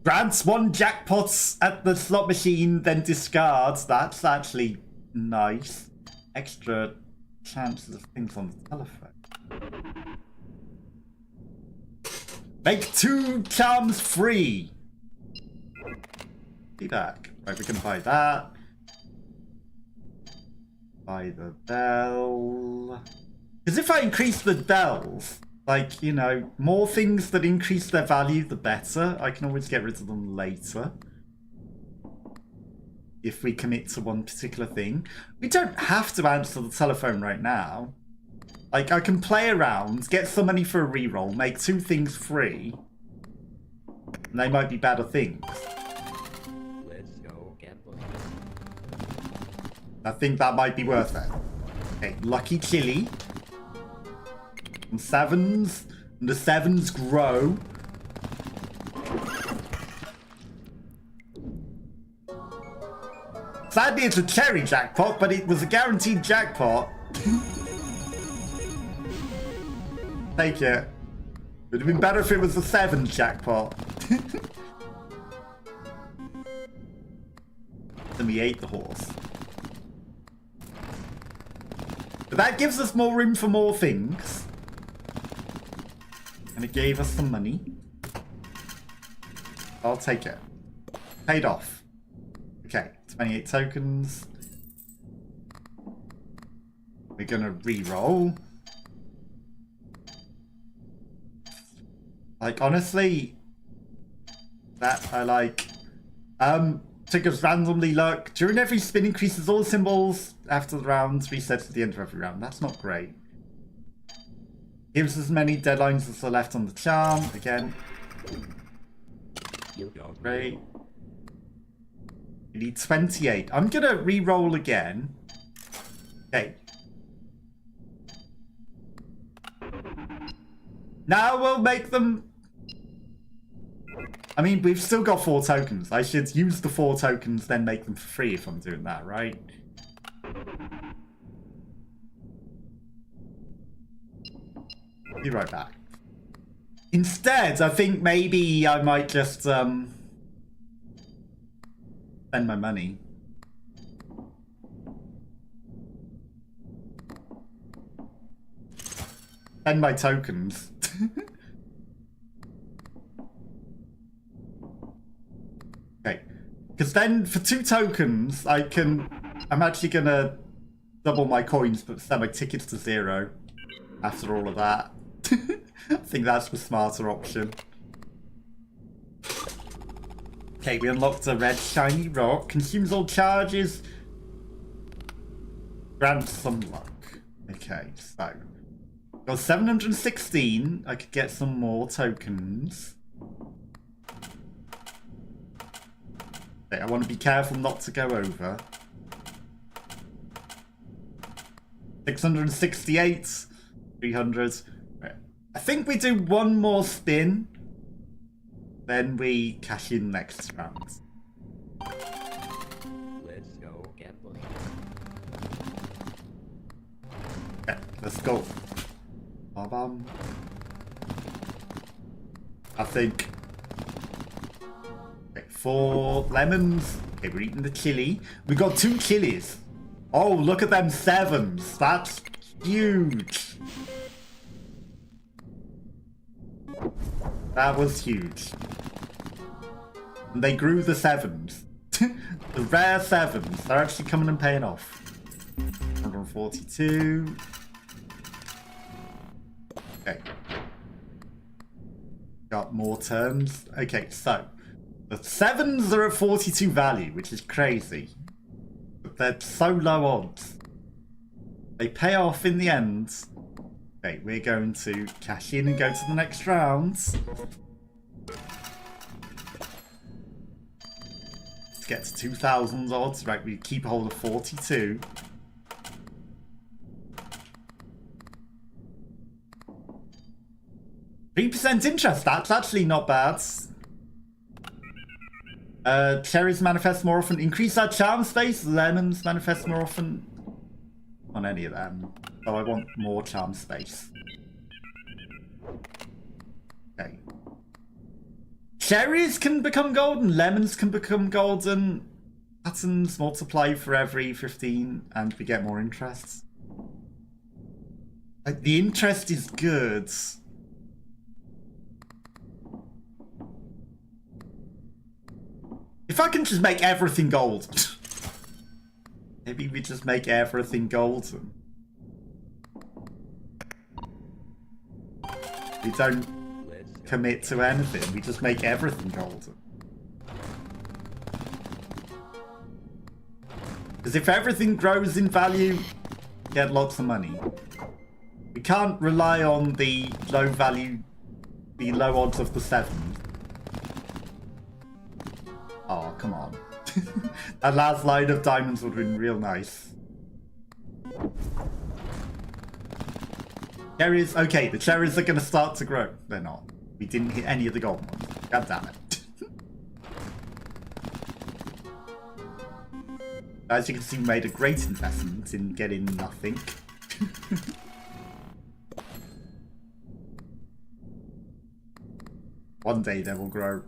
Grants 1 jackpots at the slot machine, then discards. That's actually nice. Extra chances of things on the telephone. Make 2 charms free. Be back. Right, we can buy that. Buy the bell. Because if I increase the bells, like, you know, more things that increase their value, the better. I can always get rid of them later. If we commit to one particular thing. We don't have to answer the telephone right now. Like, I can play around, get some money for a reroll, make 2 things free. And they might be better things. Let's go gambling. I think that might be worth it. Okay, Lucky Chili. And 7s. And the 7s grow. Sadly, it's a cherry jackpot, but it was a guaranteed jackpot. Take it. It would have been better if it was the 7 jackpot. Then we ate the horse. But that gives us more room for more things. And it gave us some money. I'll take it. Paid off. Okay, 28 tokens. We're gonna re-roll. Like, honestly, that I like. Triggers randomly luck. During every spin, increases all symbols after the rounds, resets at the end of every round. That's not great. Gives as many deadlines as are left on the charm. Again. Great. We need 28. I'm gonna re-roll again. Okay. Now we'll make them... I mean, we've still got 4 tokens. I should use the 4 tokens, then make them for free if I'm doing that, right? Be right back. Instead, I think maybe I might just spend my money. Spend my tokens. Okay. Because then for 2 tokens, I'm actually gonna double my coins but set my tickets to 0 after all of that. I think that's the smarter option. Okay, we unlocked a red shiny rock. Consumes all charges. Grants some luck. Okay, so got 716. I could get some more tokens. Okay, I want to be careful not to go over. 668. 300. Right. I think we do one more spin. Then we cash in next round. Let's go gambling. Okay, let's go. I think. Okay, 4 lemons. Okay, we're eating the chili. We got 2 chilies. Oh, look at them 7s. That's huge. That was huge. And they grew the 7s. The rare 7s. They're actually coming and paying off. 142. Okay. Got more turns. Okay, so the 7s are at 42 value, which is crazy. But they're so low odds. They pay off in the end. Okay, we're going to cash in and go to the next round. Let's get to 2,000 odds. Right, we keep hold of 42. %3 interest, that's actually not bad. Cherries manifest more often. Increase our charm space. Lemons manifest more often. On any of them. So I want more charm space. Okay. Cherries can become golden. Lemons can become golden. Patterns multiply for every 15 and we get more interest. Like, the interest is good. If I can just make everything gold. Maybe we just make everything golden. We don't commit to anything, we just make everything golden. Because if everything grows in value, get lots of money. We can't rely on the low value, the low odds of the 7. Oh, come on. That last line of diamonds would have been real nice. Cherries, okay, the cherries are going to start to grow. They're not. We didn't hit any of the golden ones. God damn it. As you can see, we made a great investment in getting nothing. One day they will grow.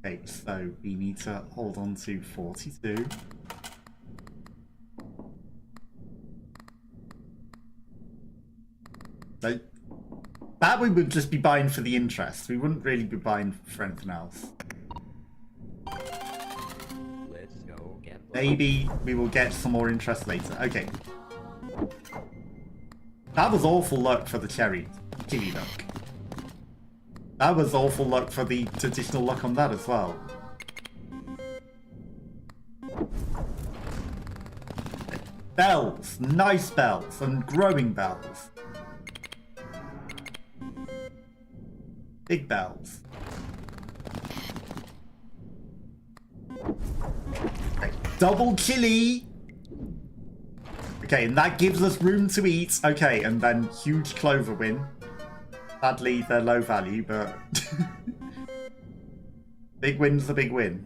Okay, so we need to hold on to 42. Like, that we would just be buying for the interest. We wouldn't really be buying for anything else. Let's go gamble. Maybe we will get some more interest later. Okay. That was awful luck for the chili luck. That was awful luck for the traditional luck on that as well. Bells, nice bells, and growing bells. Big bells. Okay, double chili. Okay, and that gives us room to eat. Okay, and then huge clover win. Sadly, they're low value, but big win's a big win.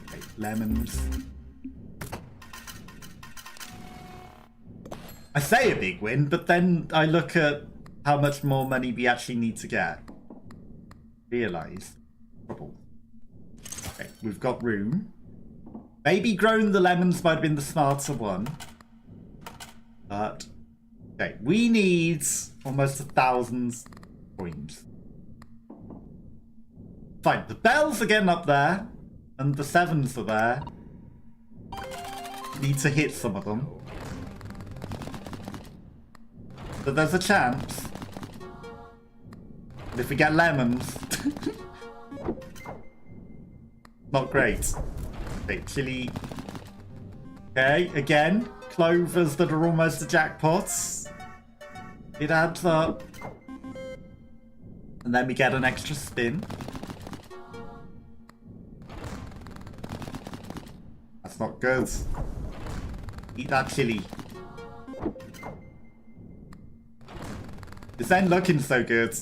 Okay, lemons. I say a big win, but then I look at how much more money we actually need to get. Realise. Trouble. Okay, we've got room. Maybe growing the lemons might have been the smarter one. But, okay, we need almost 1,000 coins. Fine, the bells are getting up there, and the sevens are there. Need to hit some of them. But there's a chance. But if we get lemons... not great. Okay, chili. Okay, again. Clovers that are almost the jackpots. It adds up. And then we get an extra spin. That's not good. Eat that chili. This ain't looking so good.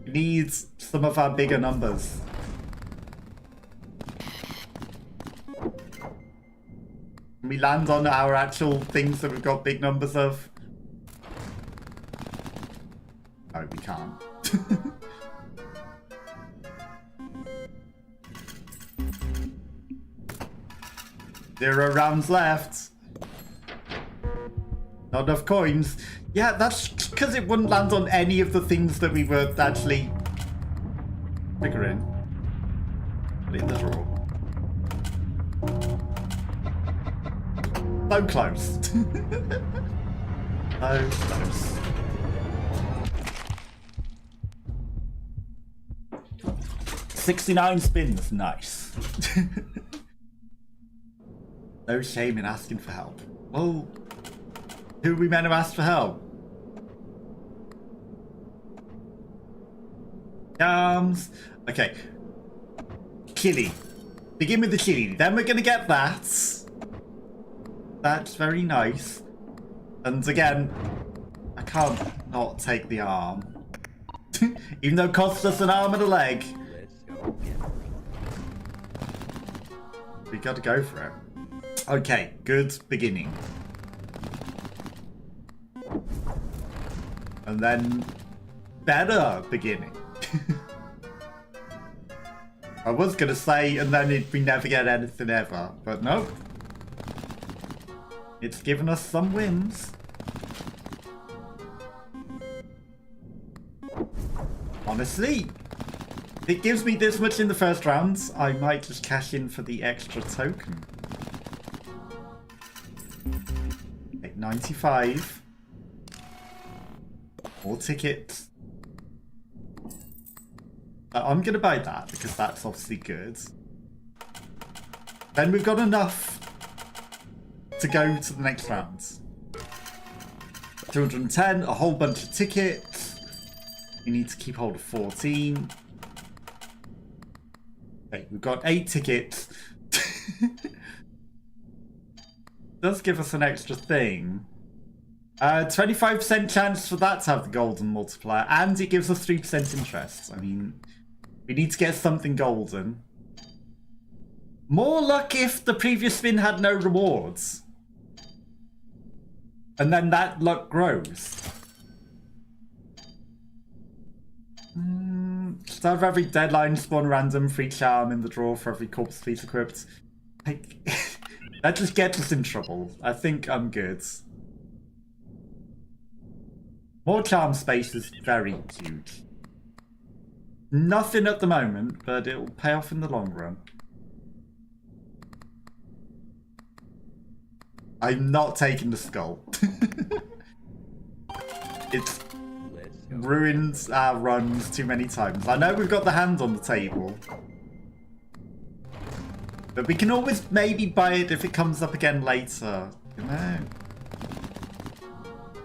We need some of our bigger numbers. Can we land on our actual things that we've got big numbers of? No, we can't. 0 rounds left. Not enough coins. Yeah, that's because it wouldn't land on any of the things that we were actually figuring. Put it in the drawer. So close. So close. $69 spins, nice. No shame in asking for help. Well, who are we meant to ask for help? Okay. Chili. Begin with the chili. Then we're going to get that. That's very nice. And again, I can't not take the arm. Even though it costs us an arm and a leg. Let's go gamble. We got to go for it. Okay, good beginning. And then better beginning. I was going to say, and then we never get anything ever, but nope. It's given us some wins. Honestly, if it gives me this much in the first round, I might just cash in for the extra token. Okay, 95. More tickets. I'm going to buy that because that's obviously good. Then we've got enough to go to the next round. 210, a whole bunch of tickets. We need to keep hold of 14. Okay, we've got 8 tickets. Does give us an extra thing. 25% chance for that to have the golden multiplier, and it gives us 3% interest. I mean, we need to get something golden. More luck if the previous spin had no rewards. And then that luck grows. Start of every deadline, spawn random free charm in the draw for every corpse piece equipped. That just gets us in trouble. I think I'm good. More charm space is very huge. Nothing at the moment, but it will pay off in the long run. I'm not taking the skull. It's Let's go. ruined our runs too many times. I know we've got the hand on the table. But we can always maybe buy it if it comes up again later. You know?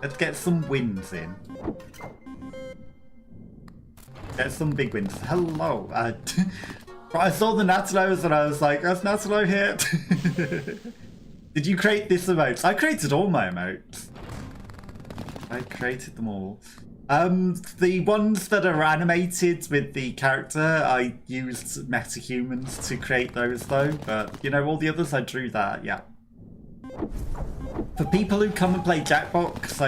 Let's get some wins in. Get some big wins. Hello. I saw the Natalos and I was like, "That's Natalo here." Did you create this emote? I created all my emotes. I created them all. The ones that are animated with the character, I used metahumans to create those though. But, you know, all the others I drew that, yeah. For people who come and play Jackbox,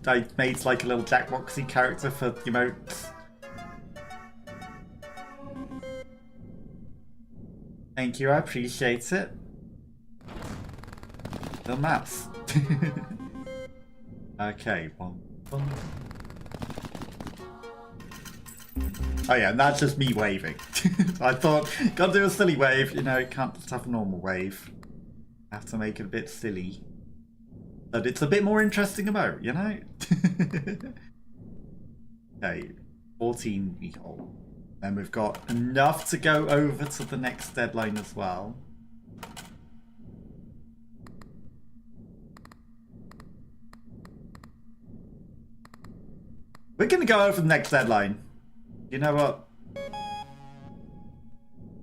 I made like a little Jackboxy character for emotes. Thank you, I appreciate it. The maps. Okay, one. Oh yeah, and that's just me waving. I thought, gotta do a silly wave, you know, can't just have a normal wave. Have to make it a bit silly. But it's a bit more interesting emote, you know? Okay, 14 we hold. And we've got enough to go over to the next deadline as well. We're gonna go over the next deadline. You know what?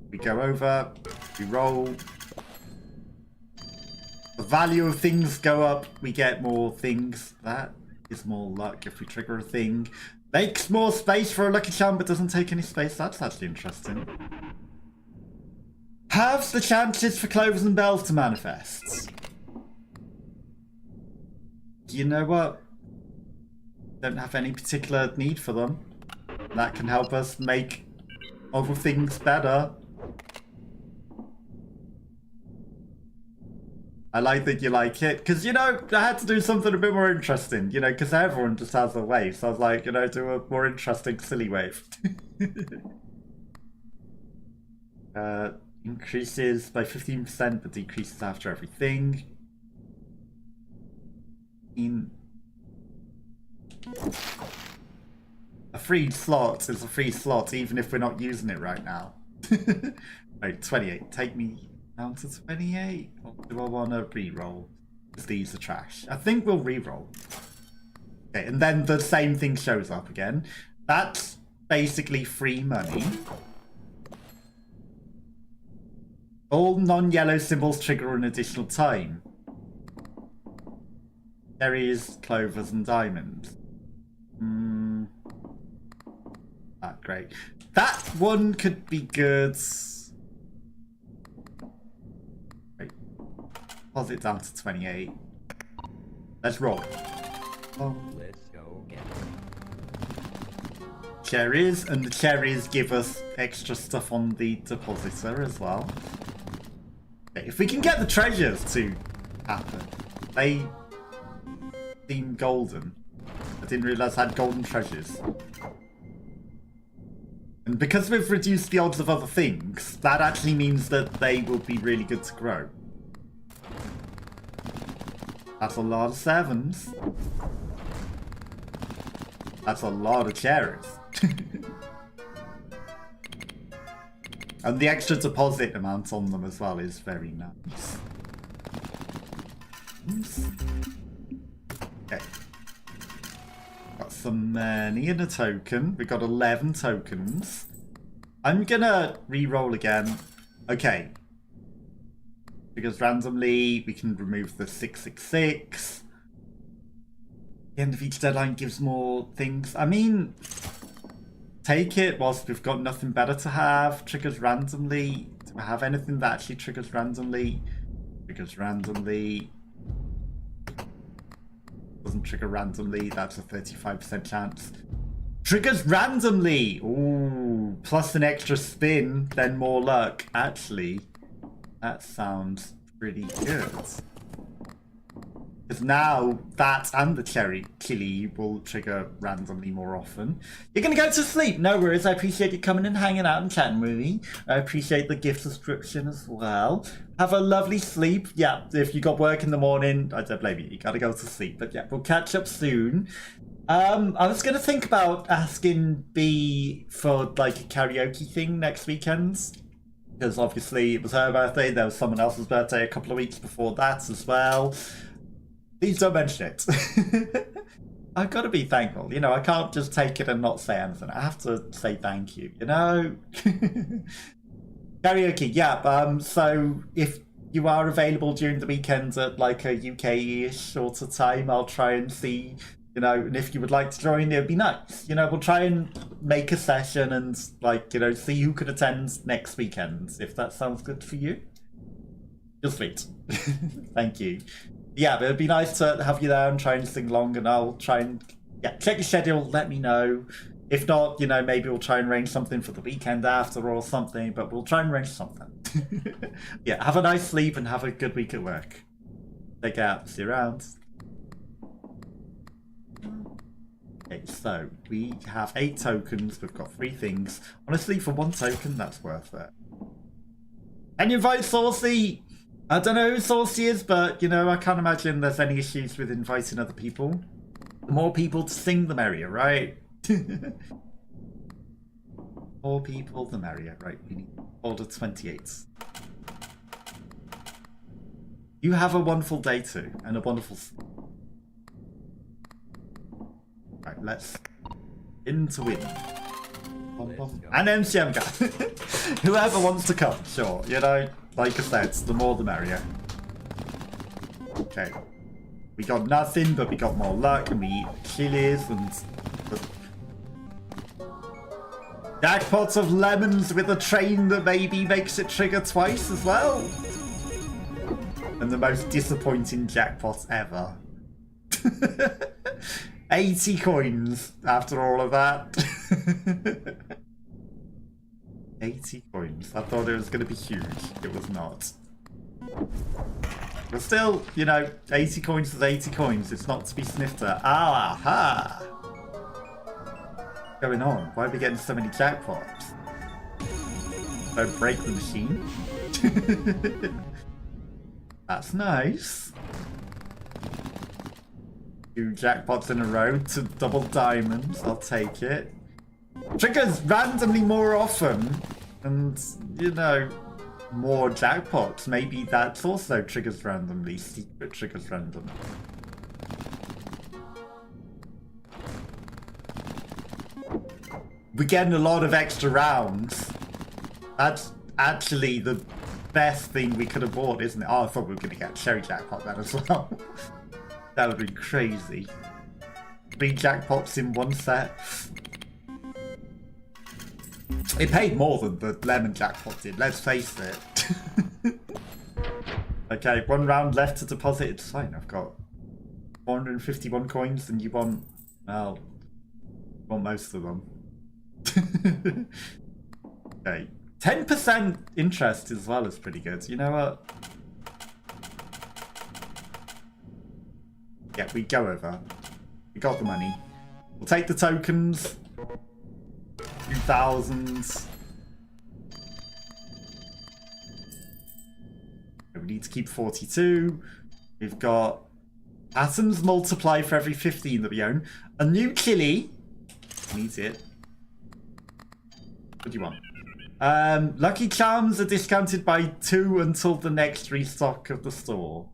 We go over, we roll. The value of things go up, we get more things. That is more luck if we trigger a thing. Makes more space for a lucky charm but doesn't take any space. That's actually interesting. Halves the chances for clovers and bells to manifest. You know what? Don't have any particular need for them. That can help us make other things better. I like that you like it, because, you know, I had to do something a bit more interesting, you know, because everyone just has a wave, so I was like, you know, do a more interesting, silly wave. Increases by 15%, but decreases after everything. A free slot is a free slot, even if we're not using it right now. Right, 28. Take me down to 28. Or do I want to re-roll? Because these are trash. I think we'll re-roll. Okay, and then the same thing shows up again. That's basically free money. All non-yellow symbols trigger an additional time. Cherries, clovers, and diamonds. Great. That one could be good. Right. Deposit down to 28. Let's roll. Oh. Let's go again. Cherries, and the cherries give us extra stuff on the depositor as well. Okay, if we can get the treasures to happen. They seem golden. I didn't realise I had golden treasures. And because we've reduced the odds of other things, that actually means that they will be really good to grow. That's a lot of sevens. That's a lot of cherries. And the extra deposit amount on them as well is very nice. Oops. Okay. Got some money and a token. We got 11 tokens. I'm gonna re-roll again. Okay. Because randomly we can remove the 666. The end of each deadline gives more things. I mean, take it whilst we've got nothing better to have. Triggers randomly. Do I have anything that actually triggers randomly? Triggers randomly. Doesn't trigger randomly. That's a 35% chance. Triggers randomly. Ooh, plus an extra spin, then more luck. Actually, That sounds pretty good. Because now that and the cherry chili will trigger randomly more often. You're going to go to sleep. No worries. I appreciate you coming and hanging out and chatting with me. I appreciate the gift subscription as well. Have a lovely sleep. Yeah, if you got work in the morning, I don't blame you. You got to go to sleep. But yeah, we'll catch up soon. I was going to think about asking B for like a karaoke thing next weekend. Because obviously it was her birthday. There was someone else's birthday a couple of weeks before that as well. Please don't mention it. I've got to be thankful. You know, I can't just take it and not say anything. I have to say thank you, you know? Karaoke, yeah. So if you are available during the weekend at like a UK-ish sort of time, I'll try and see, you know, and if you would like to join, it would be nice. You know, we'll try and make a session and like, you know, see who could attend next weekend, if that sounds good for you. Just sweet. Thank you. Yeah, but it'd be nice to have you there and try and sing along, and I'll try and check your schedule, let me know. If not, you know, maybe we'll try and arrange something for the weekend after or something, but we'll try and arrange something. Yeah, have a nice sleep and have a good week at work. Take care, see you around. Okay, so we have 8 tokens, we've got 3 things. Honestly, for 1 token, that's worth it. And you invite Saucy! I don't know who Saucy is, but, you know, I can't imagine there's any issues with inviting other people. The more people to sing, the merrier, right? More people, the merrier. Right, we need order 28. You have a wonderful day too, and a wonderful... Right, let's... In to win. And MCM guy. Whoever wants to come, sure, you know... Like I said, the more the merrier. Okay. We got nothing, but we got more luck, and we eat chilies, and... Jackpots of lemons with a train that maybe makes it trigger twice as well. And the most disappointing jackpot ever. 80 coins after all of that. 80 coins. I thought it was going to be huge. It was not. But still, you know, 80 coins is 80 coins. It's not to be sniffed at. Aha! What's going on? Why are we getting so many jackpots? Don't break the machine. That's nice. 2 jackpots in a row to double diamonds. I'll take it. Triggers randomly more often, and, you know, more jackpots. Maybe that's also triggers randomly. Secret triggers randomly. We're getting a lot of extra rounds. That's actually the best thing we could have bought, isn't it? Oh, I thought we were going to get a cherry jackpot then as well. That would be crazy. 3 jackpots in 1 set. It paid more than the lemon jackpot did, let's face it. Okay, 1 round left to deposit. It's fine, I've got 451 coins and you want, well, you want most of them. Okay, 10% interest as well is pretty good. You know what? Yeah, we go over. We got the money. We'll take the tokens. 2,000. We need to keep 42. We've got atoms multiply for every 15 that we own. A new chili. Needs it. What do you want? Lucky Charms are discounted by 2 until the next restock of the store.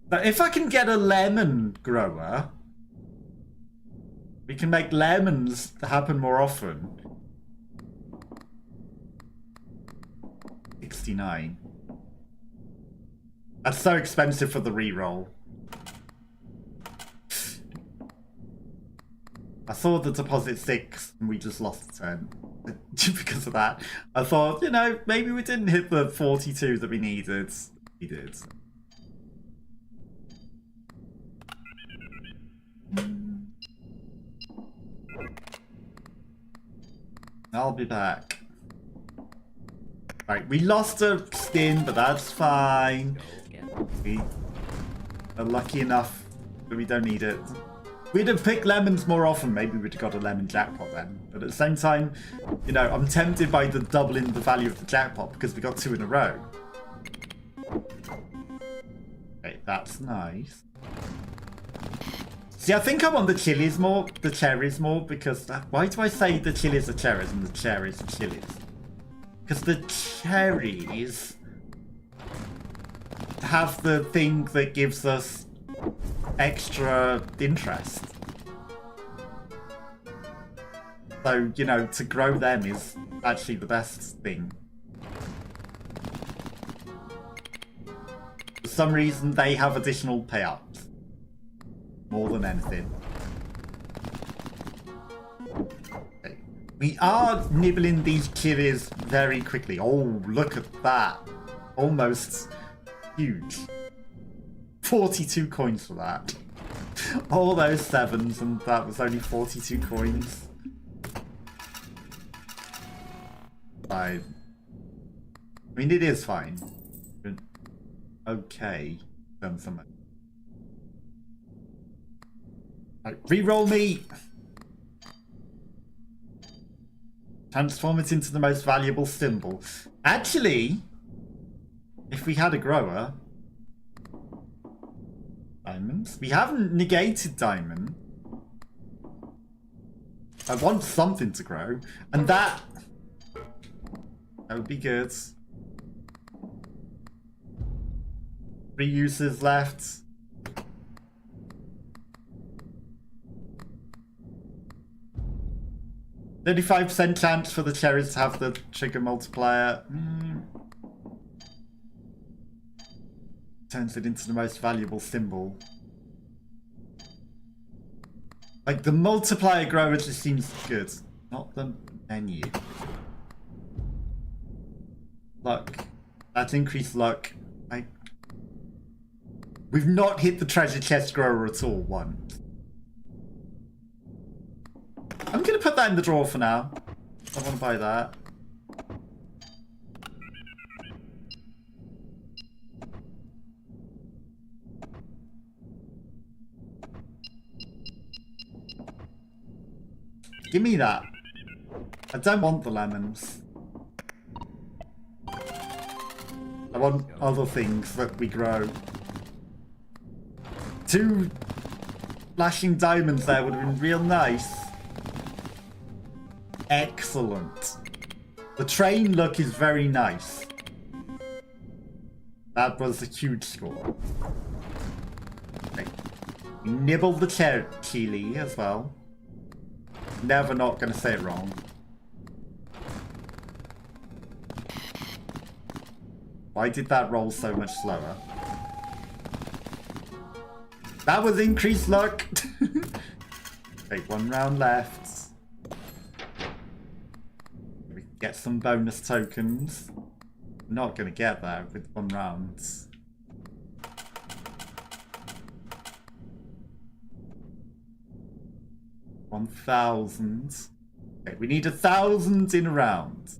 But if I can get a lemon grower, we can make lemons happen more often. 69. That's so expensive for the reroll. I saw the deposit 6 and we just lost 10 because of that. I thought, you know, maybe we didn't hit the 42 that we needed. We did. I'll be back. Right, we lost a skin, but that's fine. We are lucky enough that we don't need it. If we'd have picked lemons more often, maybe we'd have got a lemon jackpot then. But at the same time, you know, I'm tempted by the doubling the value of the jackpot because we got 2 in a row. Okay, that's nice. See, I think I want the chilies more, the cherries more, because why do I say the chilies are cherries and the cherries are chilies? Because the cherries have the thing that gives us extra interest. So, you know, to grow them is actually the best thing. For some reason, they have additional payouts. More than anything. Okay. We are nibbling these chilies very quickly. Oh, look at that. Almost huge. 42 coins for that. All those 7s, and that was only 42 coins. Fine. I mean, it is fine. Okay. Done something. Right, reroll me! Transform it into the most valuable symbol. Actually, if we had a grower... Diamonds? We haven't negated diamond. I want something to grow. And that would be good. 3 uses left. 35% chance for the cherries to have the trigger multiplier. Turns it into the most valuable symbol. Like, the multiplier grower just seems good. Not the menu. Luck. That's increased luck. We've not hit the treasure chest grower at all once. I'm going to put that in the drawer for now. I want to buy that. Give me that. I don't want the lemons. I want other things that we grow. 2 flashing diamonds there would have been real nice. Excellent. The train look is very nice. That was a huge score. Okay. We nibbled the chili as well. Never not gonna say it wrong. Why did that roll so much slower? That was increased luck! Okay, 1 round left. We get some bonus tokens. Not gonna get that with 1 round. $1,000. Okay, we need 1,000 in a round.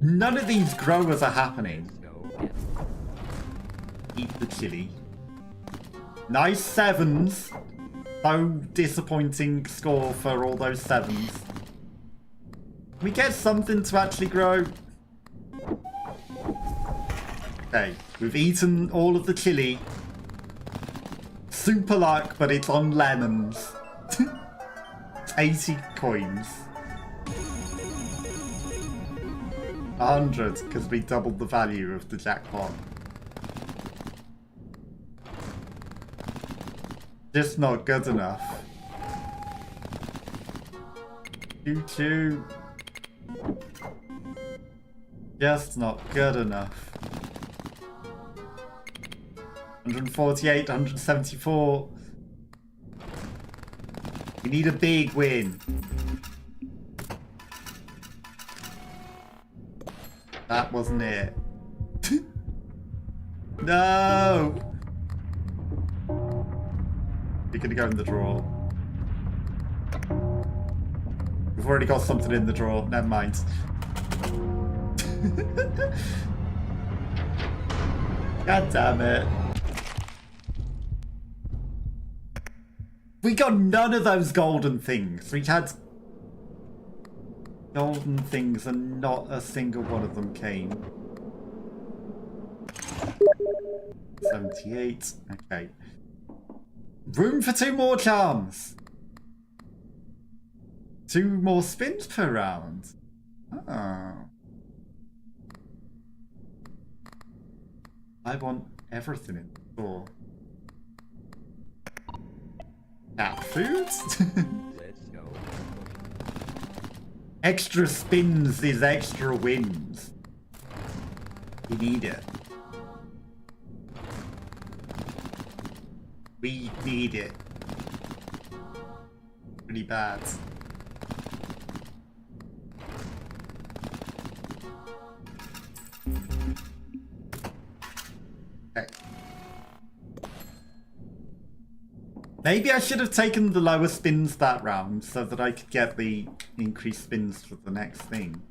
None of these growers are happening. Eat the chili. Nice 7s. So disappointing score for all those 7s. Can we get something to actually grow? Okay, we've eaten all of the chili. Super luck, but it's on lemons. 80 coins. 100, because we doubled the value of the jackpot. Just not good enough. Choo-choo. Just not good enough. 148, 174. We need a big win. That wasn't it. No! You're gonna go in the drawer. We've already got something in the drawer. Never mind. God damn it. We got none of those golden things. We had golden things and not a single one of them came. 78. Okay. Room for 2 more charms. 2 more spins per round. Oh. I want everything in the store. Cat food? Let's go. Extra spins is extra wins. You need it. We need it. Pretty bad. Okay. Maybe I should have taken the lower spins that round so that I could get the increased spins for the next thing.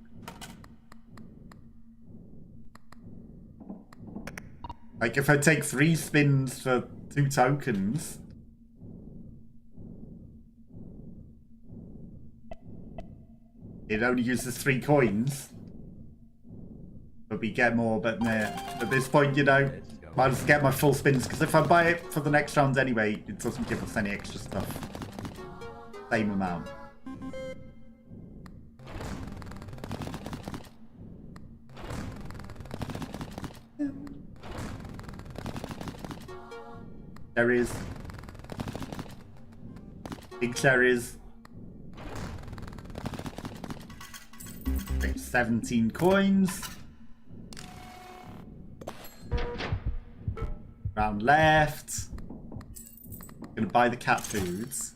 Like if I take 3 spins for 2 tokens. It only uses 3 coins. But we get more, but nah. At this point, you know, might as well get my full spins, because if I buy it for the next round anyway, it doesn't give us any extra stuff. Same amount. Cherries. Big cherries. Okay, 17 coins. Round left. Gonna buy the cat foods.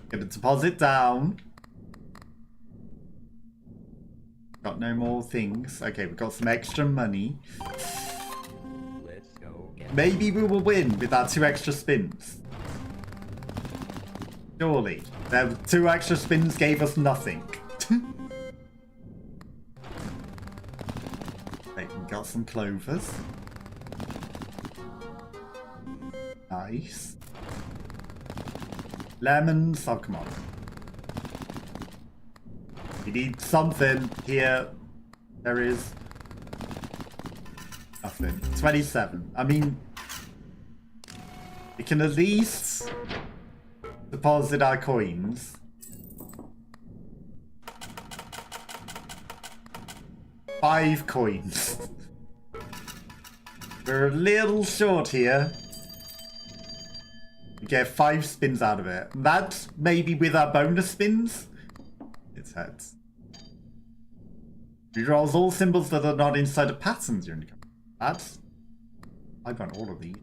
Gonna deposit down. Got no more things. Okay, we've got some extra money. Let's go get Maybe we will win with our 2 extra spins. Surely. The 2 extra spins gave us nothing. Okay, we got some clovers. Nice. Lemons. Oh, come on. We need something here. There is nothing. 27. I mean, we can at least deposit our coins. 5 coins. We're a little short here. We get 5 spins out of it. And that's maybe with our bonus spins. It's heads. Rerolls all symbols that are not inside of patterns during the game. That's... I want all of these.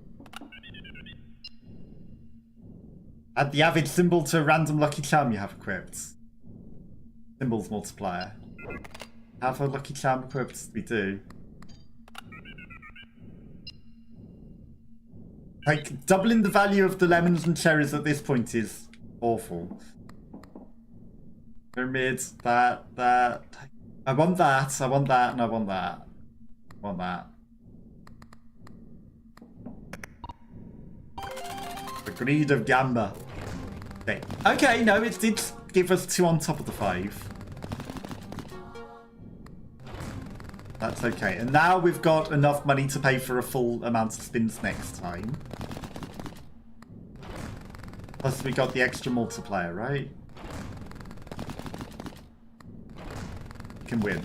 Add the average symbol to a random lucky charm you have equipped. Symbols multiplier. Have a lucky charm equipped? We do. Like, doubling the value of the lemons and cherries at this point is awful. Pyramids, that. I want that, and I want that. I want that. The greed of Gamba. Okay. Okay, no, it did give us 2 on top of the 5. That's okay. And now we've got enough money to pay for a full amount of spins next time. Plus we got the extra multiplier, right? We can win.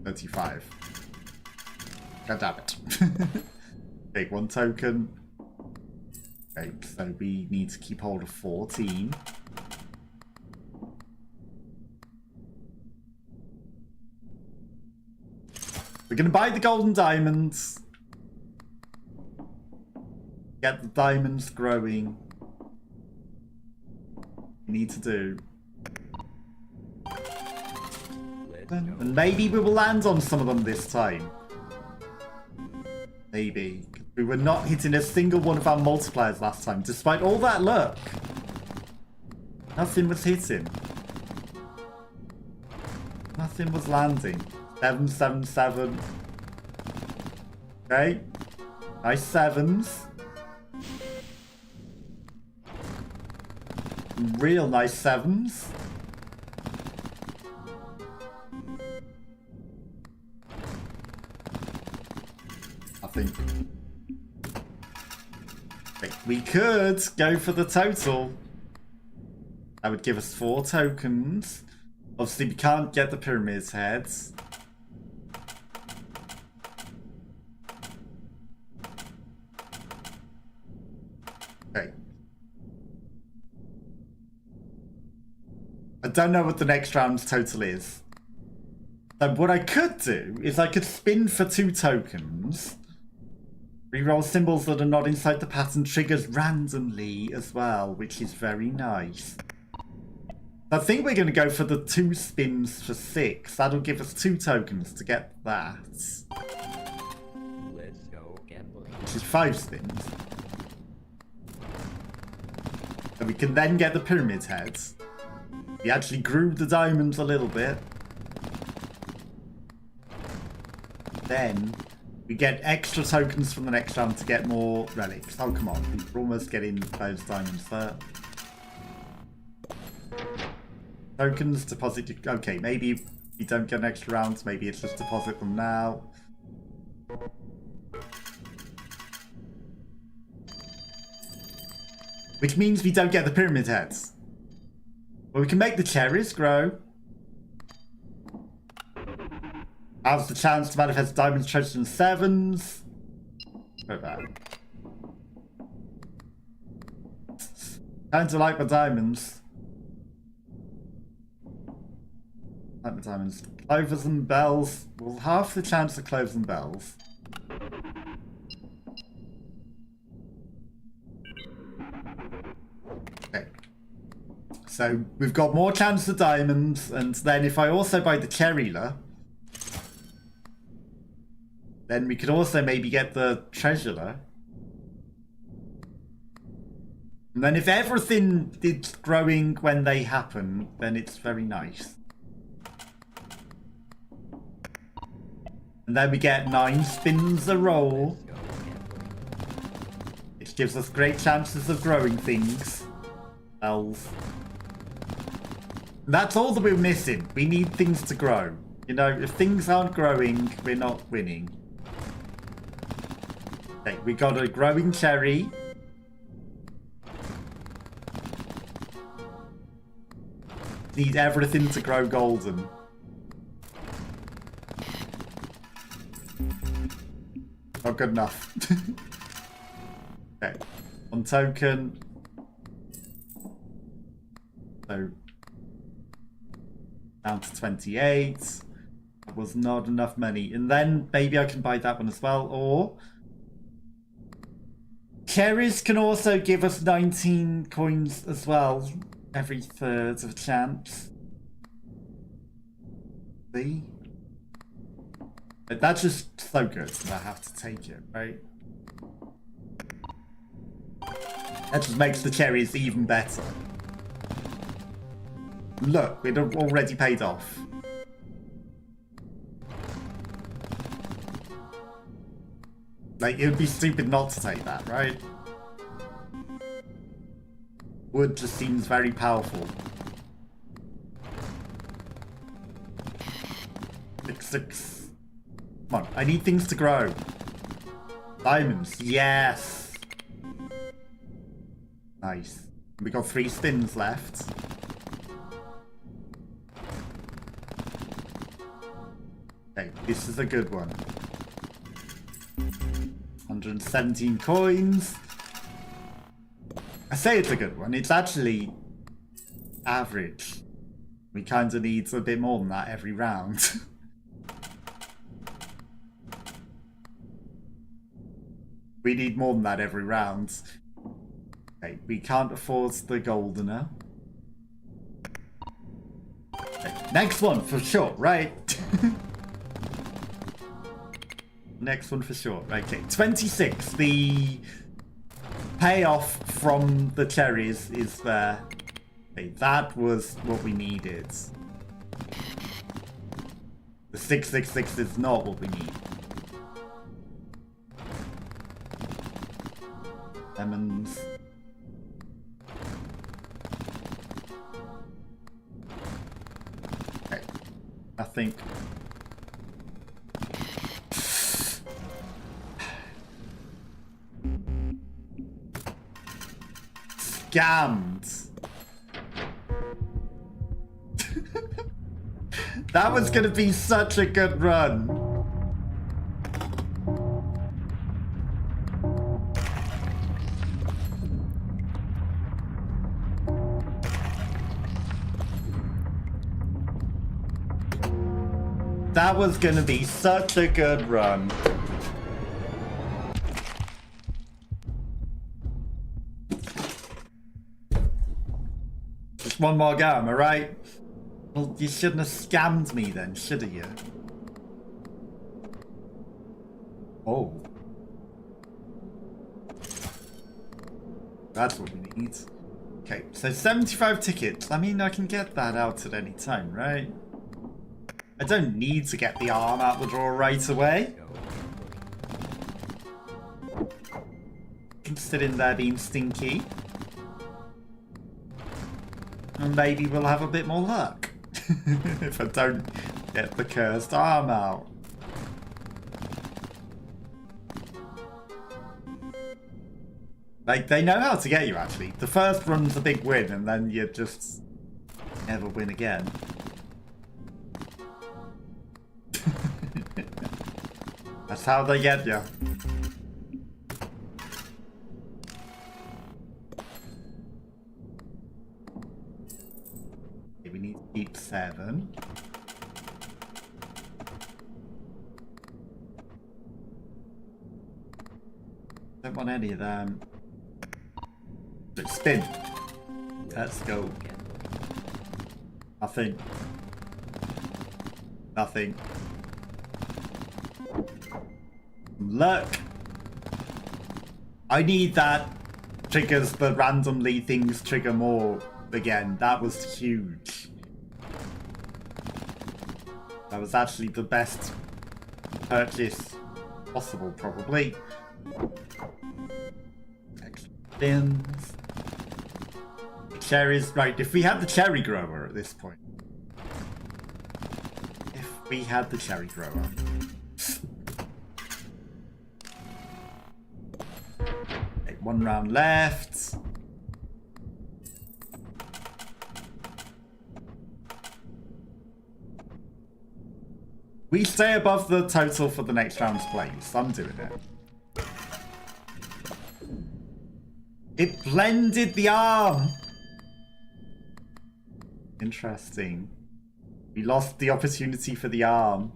35. God damn it. Take 1 token. Okay, so we need to keep hold of 14. We're going to buy the golden diamonds. Get the diamonds growing. We need to do. let's go. And maybe we will land on some of them this time. Maybe. We were not hitting a single one of our multipliers last time, despite all that luck. Nothing was hitting. Nothing was landing. 777. Okay. Nice sevens. Real nice sevens. I think we could go for the total. That would give us 4 tokens. Obviously, we can't get the pyramid's heads. Okay. I don't know what the next round's total is. So what I could do is I could spin for 2 tokens. Reroll symbols that are not inside the pattern triggers randomly as well, which is very nice. I think we're going to go for the 2 spins for 6. That'll give us 2 tokens to get that. Let's go gambling. Which is 5 spins. And we can then get the pyramid heads. We actually grew the diamonds a little bit. Then we get extra tokens from the next round to get more relics. Oh, come on. We're almost getting those diamonds there. Tokens, deposit. Okay, maybe we don't get an extra round. Maybe it's just deposit them now. Which means we don't get the pyramid heads. But we can make the cherries grow. Has the chance to manifest diamonds, treasures, and sevens. Go back. Kind of like my diamonds. Like my diamonds. Clovers and bells. Well, half the chance of clovers and bells. Okay. So we've got more chance of diamonds, and then if I also buy the cherryler, then we could also maybe get the treasurer. And then if everything is growing when they happen, then it's very nice. And then we get 9 spins a roll, which gives us great chances of growing things. Elves. That's all that we're missing. We need things to grow. You know, if things aren't growing, we're not winning. Okay, we got a growing cherry. Need everything to grow golden. Not good enough. Okay, 1 token. So down to 28. That was not enough money. And then maybe I can buy that one as well. Or cherries can also give us 19 coins as well. Every third of a chance. See? But that's just so good that I have to take it, right? That just makes the cherries even better. Look, we'd already paid off. Like, it would be stupid not to take that, right? Wood just seems very powerful. 6. Come on, I need things to grow. Diamonds, yes! Nice. We got 3 spins left. Okay, this is a good one. 117 coins. I say it's a good one. It's actually average. We kind of need a bit more than that every round. We need more than that every round. Okay, we can't afford the goldener. Okay, next one for sure, right? next one for sure. Okay, 26. The payoff from the cherries is there. Okay, that was what we needed. The 666 is not what we need. Lemons. Okay, I think. Scammed. That was gonna be such a good run. That was gonna be such a good run. Just one more go, am I right? Well, you shouldn't have scammed me then, should you? Oh. That's what we need. Okay, so 75 tickets. I mean, I can get that out at any time, right? I don't need to get the arm out the drawer right away. Can sit in there being stinky. And maybe we'll have a bit more luck. If I don't get the cursed arm out. Like, they know how to get you, actually. The first run's a big win, and then you just never win again. That's how they get you. Okay, we need to keep 7. Don't want any of them. Let's spin. Let's go. Nothing. Nothing. Look. I need that triggers the randomly things trigger more again. That was huge. That was actually the best purchase possible, probably. Extra spins. Cherries, right, if we had the cherry grower at this point. If we had the cherry grower. Okay, 1 round left. We stay above the total for the next round's plays. I'm doing it. It blended the arm. Interesting. We lost the opportunity for the arm.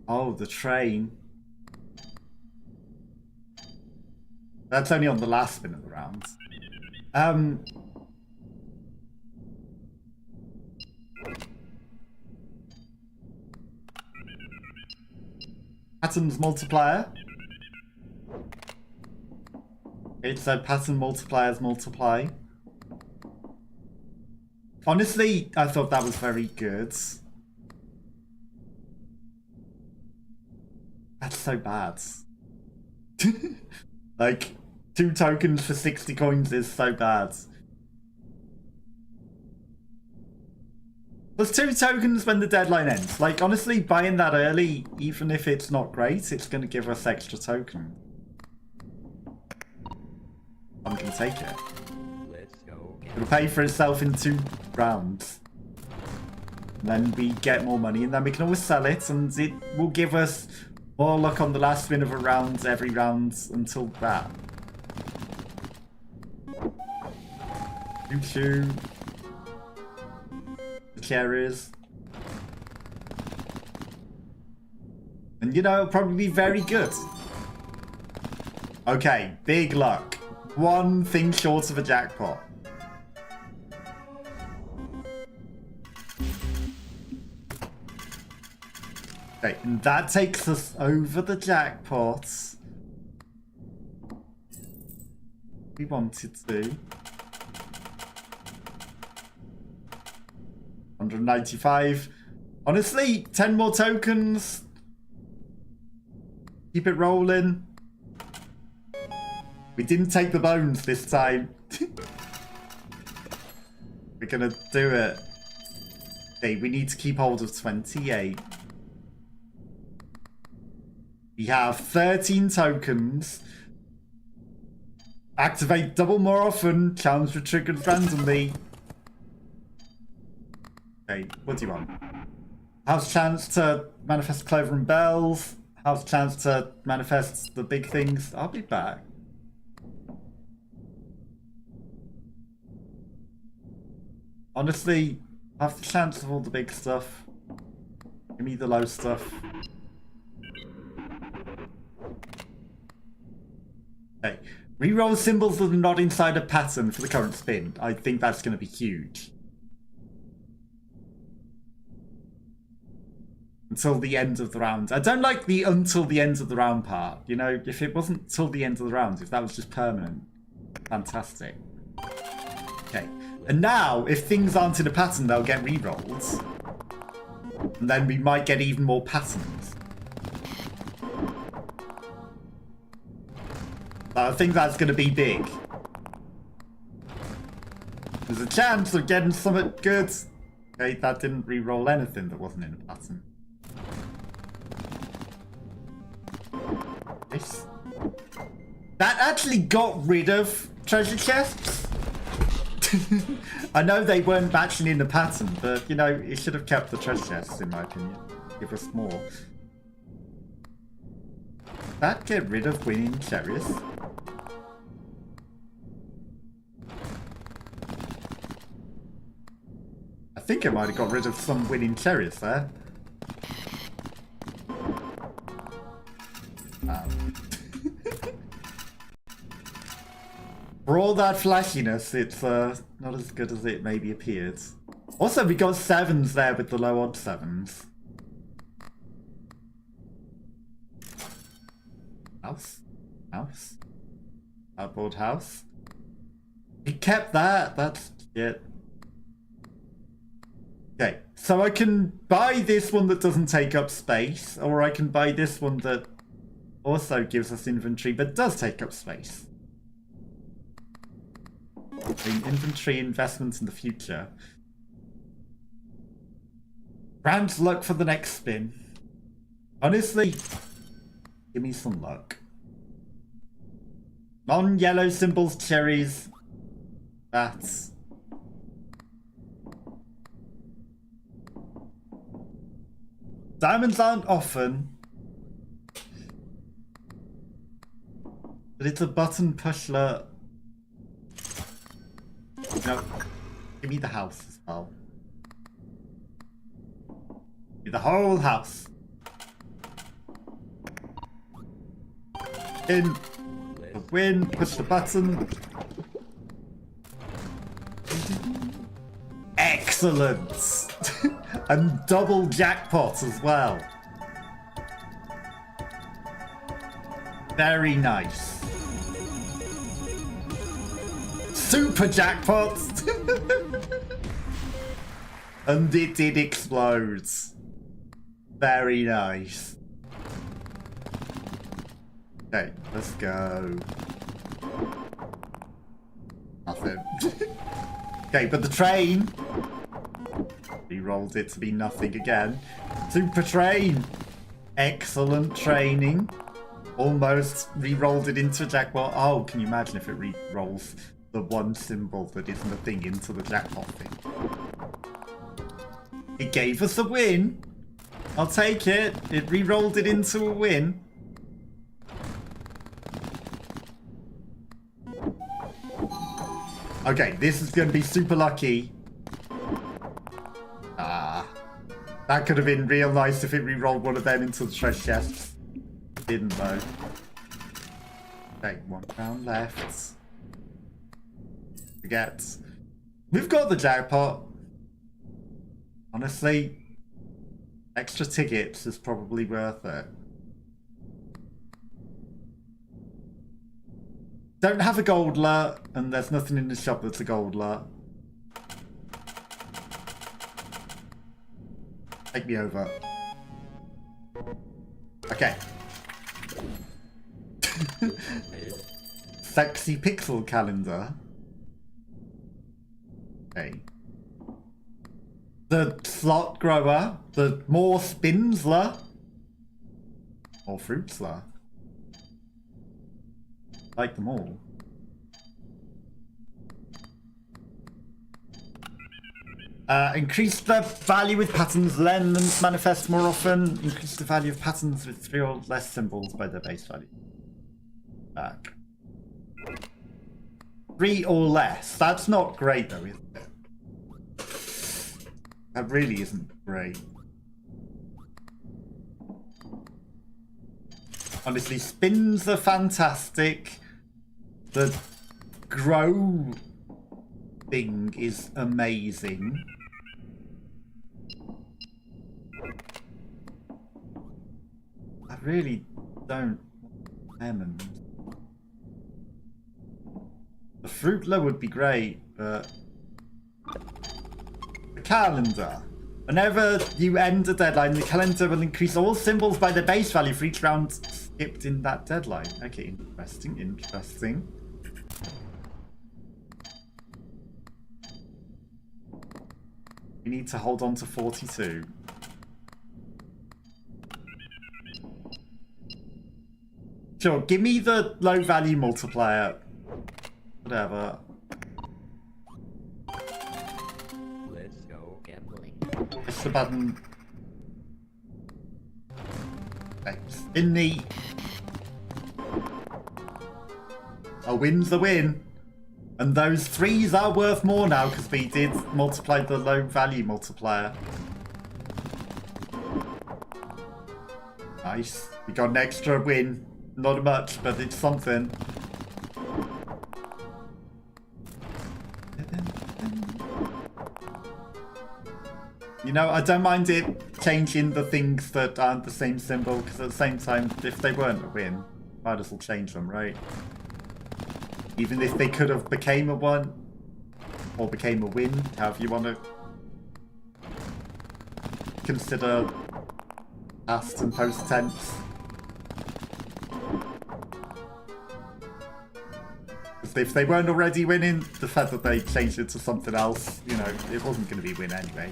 Oh, the train. That's only on the last spin of the round. Patterns multiplier. It said pattern multipliers multiply. Honestly, I thought that was very good. That's so bad. Like, 2 tokens for 60 coins is so bad. There's 2 tokens when the deadline ends. Like, honestly, buying that early, even if it's not great, it's going to give us extra token. I'm going to take it. It'll pay for itself in 2 rounds. And then we get more money, and then we can always sell it, and it will give us more luck on the last spin of a round every round until that. Choo-choo. The cherries. And you know, it'll probably be very good. Okay, big luck. 1 thing short of a jackpot. Okay, and that takes us over the jackpots. We wanted to. 195. Honestly, 10 more tokens. Keep it rolling. We didn't take the bones this time. We're gonna do it. Okay, we need to keep hold of 28. We have 13 tokens. Activate double more often. Challenge were triggered randomly. Okay, what do you want? House chance to manifest Clover and Bells. House chance to manifest the big things. I'll be back. Honestly, have the chance of all the big stuff. Give me the low stuff. Okay. Reroll symbols that are not inside a pattern for the current spin. I think that's going to be huge. Until the end of the round. I don't like the until the end of the round part. You know, if it wasn't till the end of the round, if that was just permanent. Fantastic. Okay. And now, if things aren't in a pattern, they'll get rerolls. And then we might get even more patterns. I think that's going to be big. There's a chance of getting something good. Okay, that didn't re-roll anything that wasn't in a pattern. This. That actually got rid of treasure chests. I know they weren't actually in the pattern, but you know, it should have kept the treasure chests in my opinion. Give us more. That get rid of winning cherries. I think it might have got rid of some winning cherries there. For all that flashiness, it's not as good as it maybe appears. Also, we got sevens there with the low odd sevens. House? House? Outboard house? We kept that, that's shit. Okay, so I can buy this one that doesn't take up space, or I can buy this one that also gives us inventory but does take up space. Inventory investments in the future. Grand luck for the next spin. Honestly, give me some luck. Non-yellow symbols, cherries. That's... Diamonds aren't often. But it's a button pushler. No. Give me the house as well. Give me the whole house. In. The win. Push the button. Excellent. And double jackpot as well. Very nice. Super jackpot! And it did explode. Very nice. Okay, let's go. Nothing. Okay, but the train. He rolled it to be nothing again. Super train. Excellent training. Almost re-rolled it into a jackpot. Oh, can you imagine if it re-rolls the one symbol that isn't a thing into the jackpot thing? It gave us a win. I'll take it. It re-rolled it into a win. Okay, this is going to be super lucky. Ah. That could have been real nice if it re-rolled one of them into the treasure chests. Didn't though. Okay, one round left. Forget. We've got the jackpot. Honestly, Extra tickets is probably worth it. Don't have a goldler, and there's nothing in the shop that's a goldler. Take me over. Okay. Sexy pixel calendar. Okay. The slot grower. The more spinsler. Or fruitsler. Like them all. Increase the value with patterns, lend and manifest more often. Increase the value of patterns with 3 or less symbols by their base value. Back. 3 or less. That's not great though, is it? That really isn't great. Honestly, spins are fantastic. The grow thing is amazing. I really don't want lemons. The fruitler would be great, but the calendar. Whenever you end a deadline, the calendar will increase all symbols by their base value for each round skipped in that deadline. Okay, interesting, interesting. We need to hold on to 42. Sure, give me the low value multiplier. Whatever. Let's go gambling. Push the button. Okay, spin the. A win's a win. And those 3s are worth more now because we did multiply the low value multiplier. Nice. We got an extra win. Not much, but it's something. You know, I don't mind it changing the things that aren't the same symbol, because at the same time, if they weren't a win, might as well change them, right? Even if they could have became a 1, or became a win, however you want to consider past and post tense. If they weren't already winning, the fact that they changed it to something else, you know, it wasn't going to be a win anyway.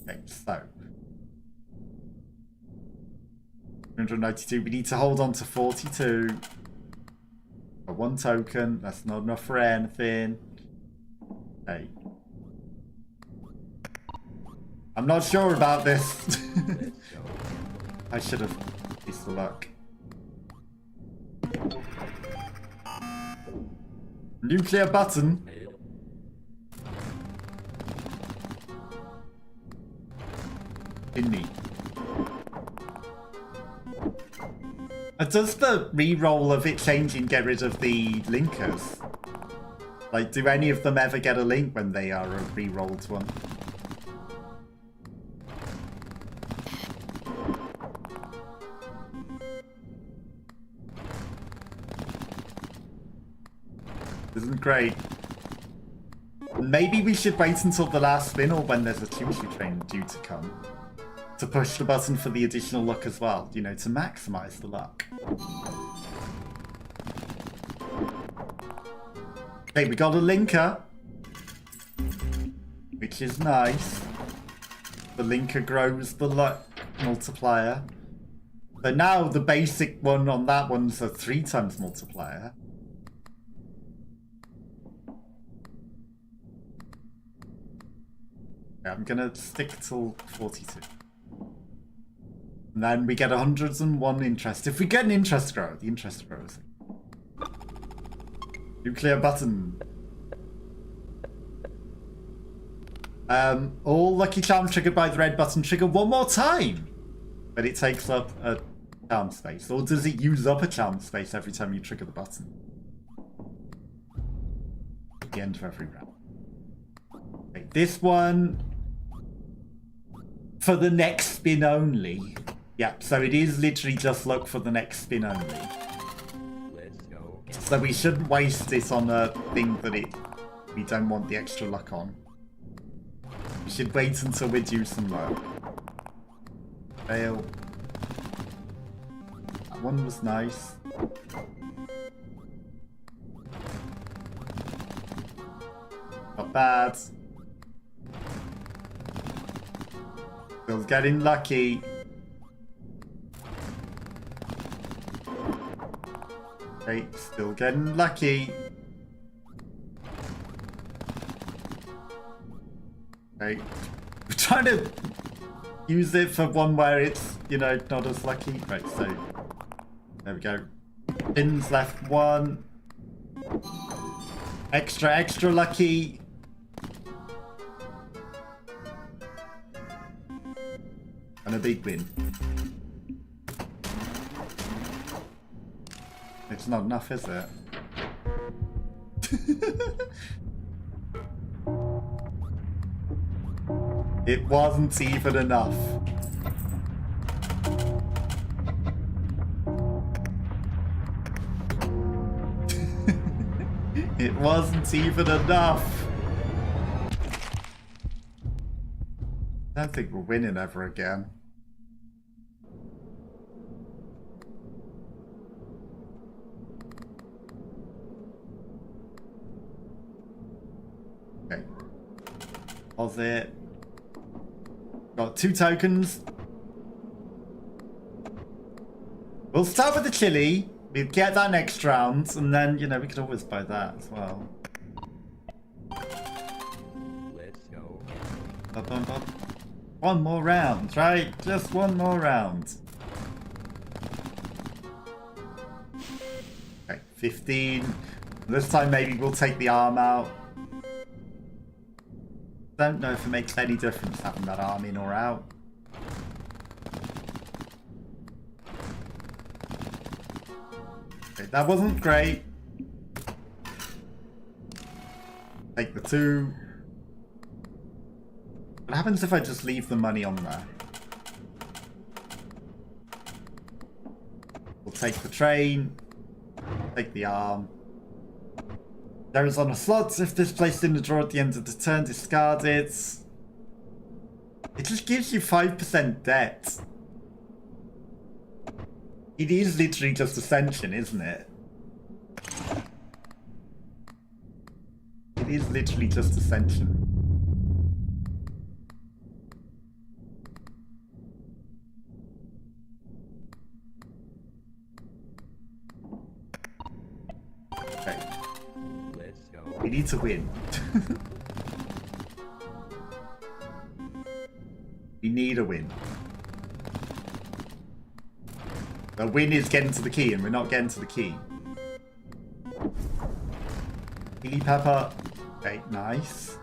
Okay, so 292. We need to hold on to 42. For 1 token. That's not enough for anything. Okay. I'm not sure about this. I should have used the luck. Nuclear button. In me. Does the re-roll of it changing get rid of the linkers? Like, do any of them ever get a link when they are a re-rolled one? Isn't great. Maybe we should wait until the last spin or when there's a choo-choo train due to come to push the button for the additional luck as well, you know, to maximize the luck. Okay, we got a linker, which is nice. The linker grows the luck multiplier. But now the basic one on that one's a 3 times multiplier. Yeah, I'm gonna stick till 42. And then we get 101 interest. If we get an interest grower, the interest grows. Nuclear button. All lucky charms triggered by the red button trigger 1 more time. But it takes up a charm space. Or does it use up a charm space every time you trigger the button? At the end of every round. Okay, this one for the next spin only. Yep, so it is literally just luck for the next spin only. Let's go. So we shouldn't waste it on a thing that we don't want the extra luck on. We should wait until we're due some luck. Fail. That one was nice. Not bad. Still getting lucky. Okay, still getting lucky. Okay. We're trying to use it for one where it's, you know, not as lucky. Right, so there we go. Pins left one. Extra lucky. And a big win. It's not enough, is it? It wasn't even enough. It wasn't even enough. I don't think we're winning ever again. Okay. Pause it. Got 2 tokens. We'll start with the chili. We get that next round, and then, you know, we could always buy that as well. Let's go. Bum, bum, bum. One more round, right? Just one more round. Okay, 15. This time maybe we'll take the arm out. Don't know if it makes any difference having that arm in or out. Okay, that wasn't great. Take the 2. What happens if I just leave the money on there? We'll take the train. Take the arm. There is on a slot. If this placed in the draw at the end of the turn, discard it. It just gives you 5% debt. It is literally just Ascension, isn't it? It is literally just Ascension. Okay. Let's go. We need to win. We need a win. The win is getting to the key, and we're not getting to the key. Chili pepper. Okay, nice.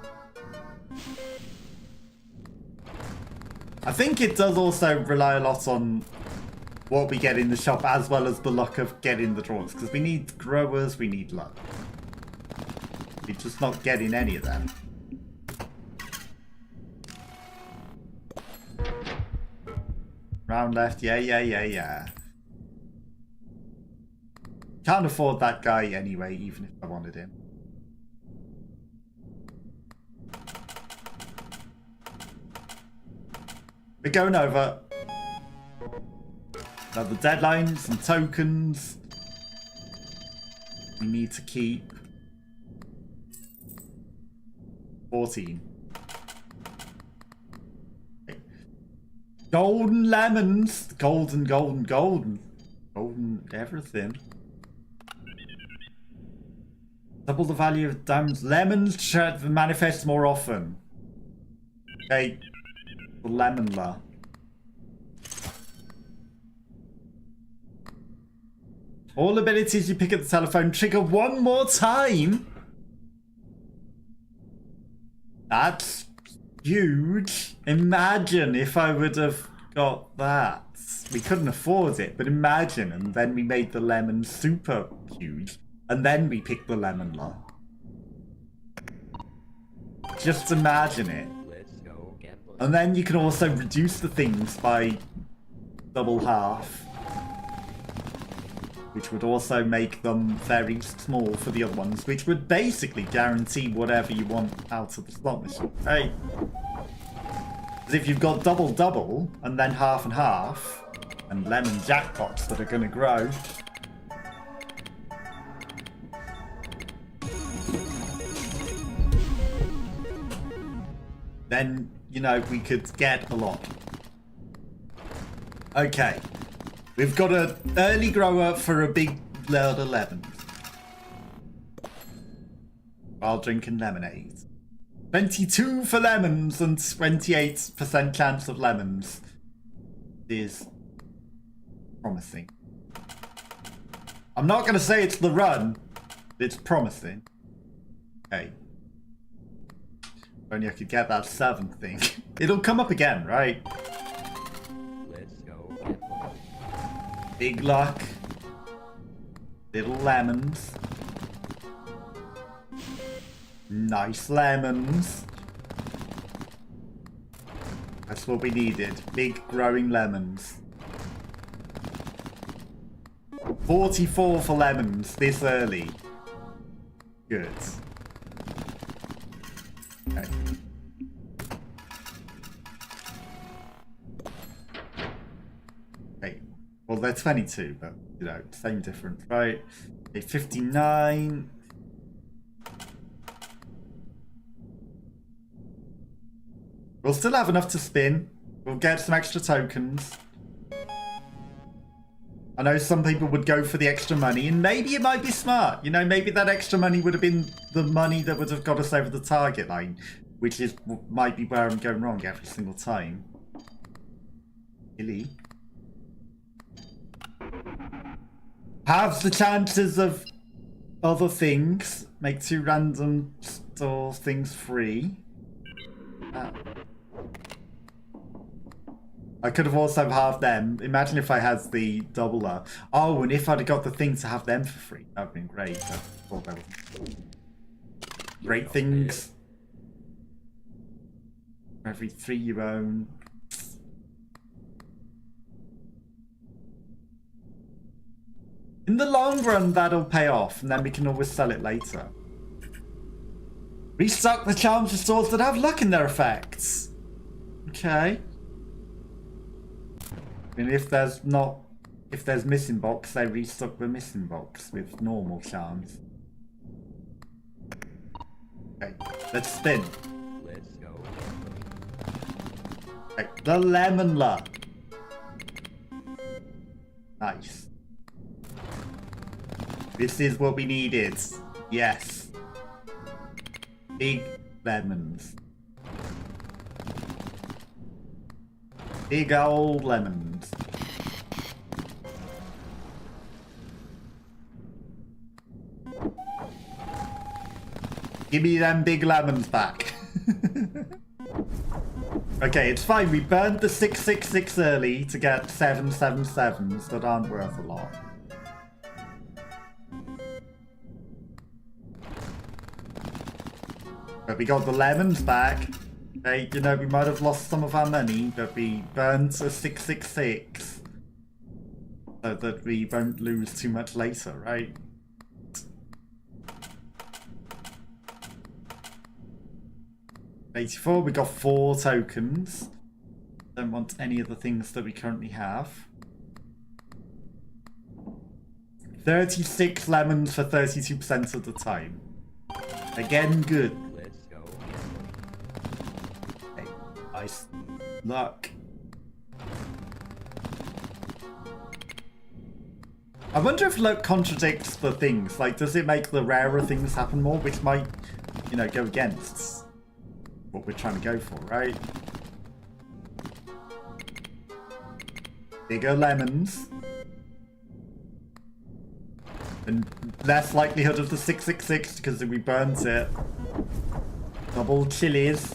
I think it does also rely a lot on what we get in the shop, as well as the luck of getting the draws, because we need growers, we need luck. We're just not getting any of them. Round left, yeah. Can't afford that guy anyway, even if I wanted him. We're going over. Now the deadlines and tokens. We need to keep 14. Okay. Golden lemons. Golden. Golden everything. Double the value of diamonds. Lemons should manifest more often. Okay. The lemon la. All abilities you pick at the telephone trigger one more time. That's huge. Imagine if I would have got that. We couldn't afford it, but imagine, and then we made the lemon super huge, and then we picked the lemon law. Just imagine it. Let's go. Gambling. And then you can also reduce the things by double half. Which would also make them very small for the other ones, which would basically guarantee whatever you want out of the slot machine. Hey. Because if you've got double, and then half and half, and lemon jackpots that are going to grow, then, you know, we could get a lot. Okay. We've got an early grower for a big load of lemons. While drinking lemonade. 22 for lemons and 28% chance of lemons is promising. I'm not going to say it's the run, but it's promising. Okay. If only I could get that 7 thing. It'll come up again, right? Let's go. Gambling. Big luck. Little lemons. Nice lemons. That's what we needed. Big growing lemons. 44 for lemons this early. Good. Okay. Okay. Well, they're 22, but, you know, same difference, right? Okay, 59. We'll still have enough to spin. We'll get some extra tokens. I know some people would go for the extra money, and maybe it might be smart. You know, maybe that extra money would have been the money that would have got us over the target line, which is might be where I'm going wrong every single time. Really? Halves the chances of other things. Make 2 random store things free. I could have also halved them. Imagine if I had the doubler. Oh, and if I'd have got the thing to have them for free. That would have been great. I thought that was great things. For every 3 you own. In the long run, that'll pay off, and then we can always sell it later. Restock the charms for stores that have luck in their effects. Okay. And if there's missing box, they restock the missing box with normal charms. Okay, let's spin. Let's go. Okay, the lemon luck. Nice. This is what we needed. Yes. Big lemons. Big old lemons. Give me them big lemons back. Okay, it's fine. We burned the 666 early to get 777s that aren't worth a lot. But we got the lemons back. Okay, you know, we might have lost some of our money, but we burned a 666 so that we won't lose too much later, right? $84, we got 4 tokens. Don't want any of the things that we currently have. 36 lemons for 32% of the time. Again, good. Let's go. Okay, nice luck. I wonder if luck contradicts the things. Like, does it make the rarer things happen more? Which might, you know, go against what we're trying to go for, right? Bigger lemons. And less likelihood of the 666 because we burnt it. Double chilies.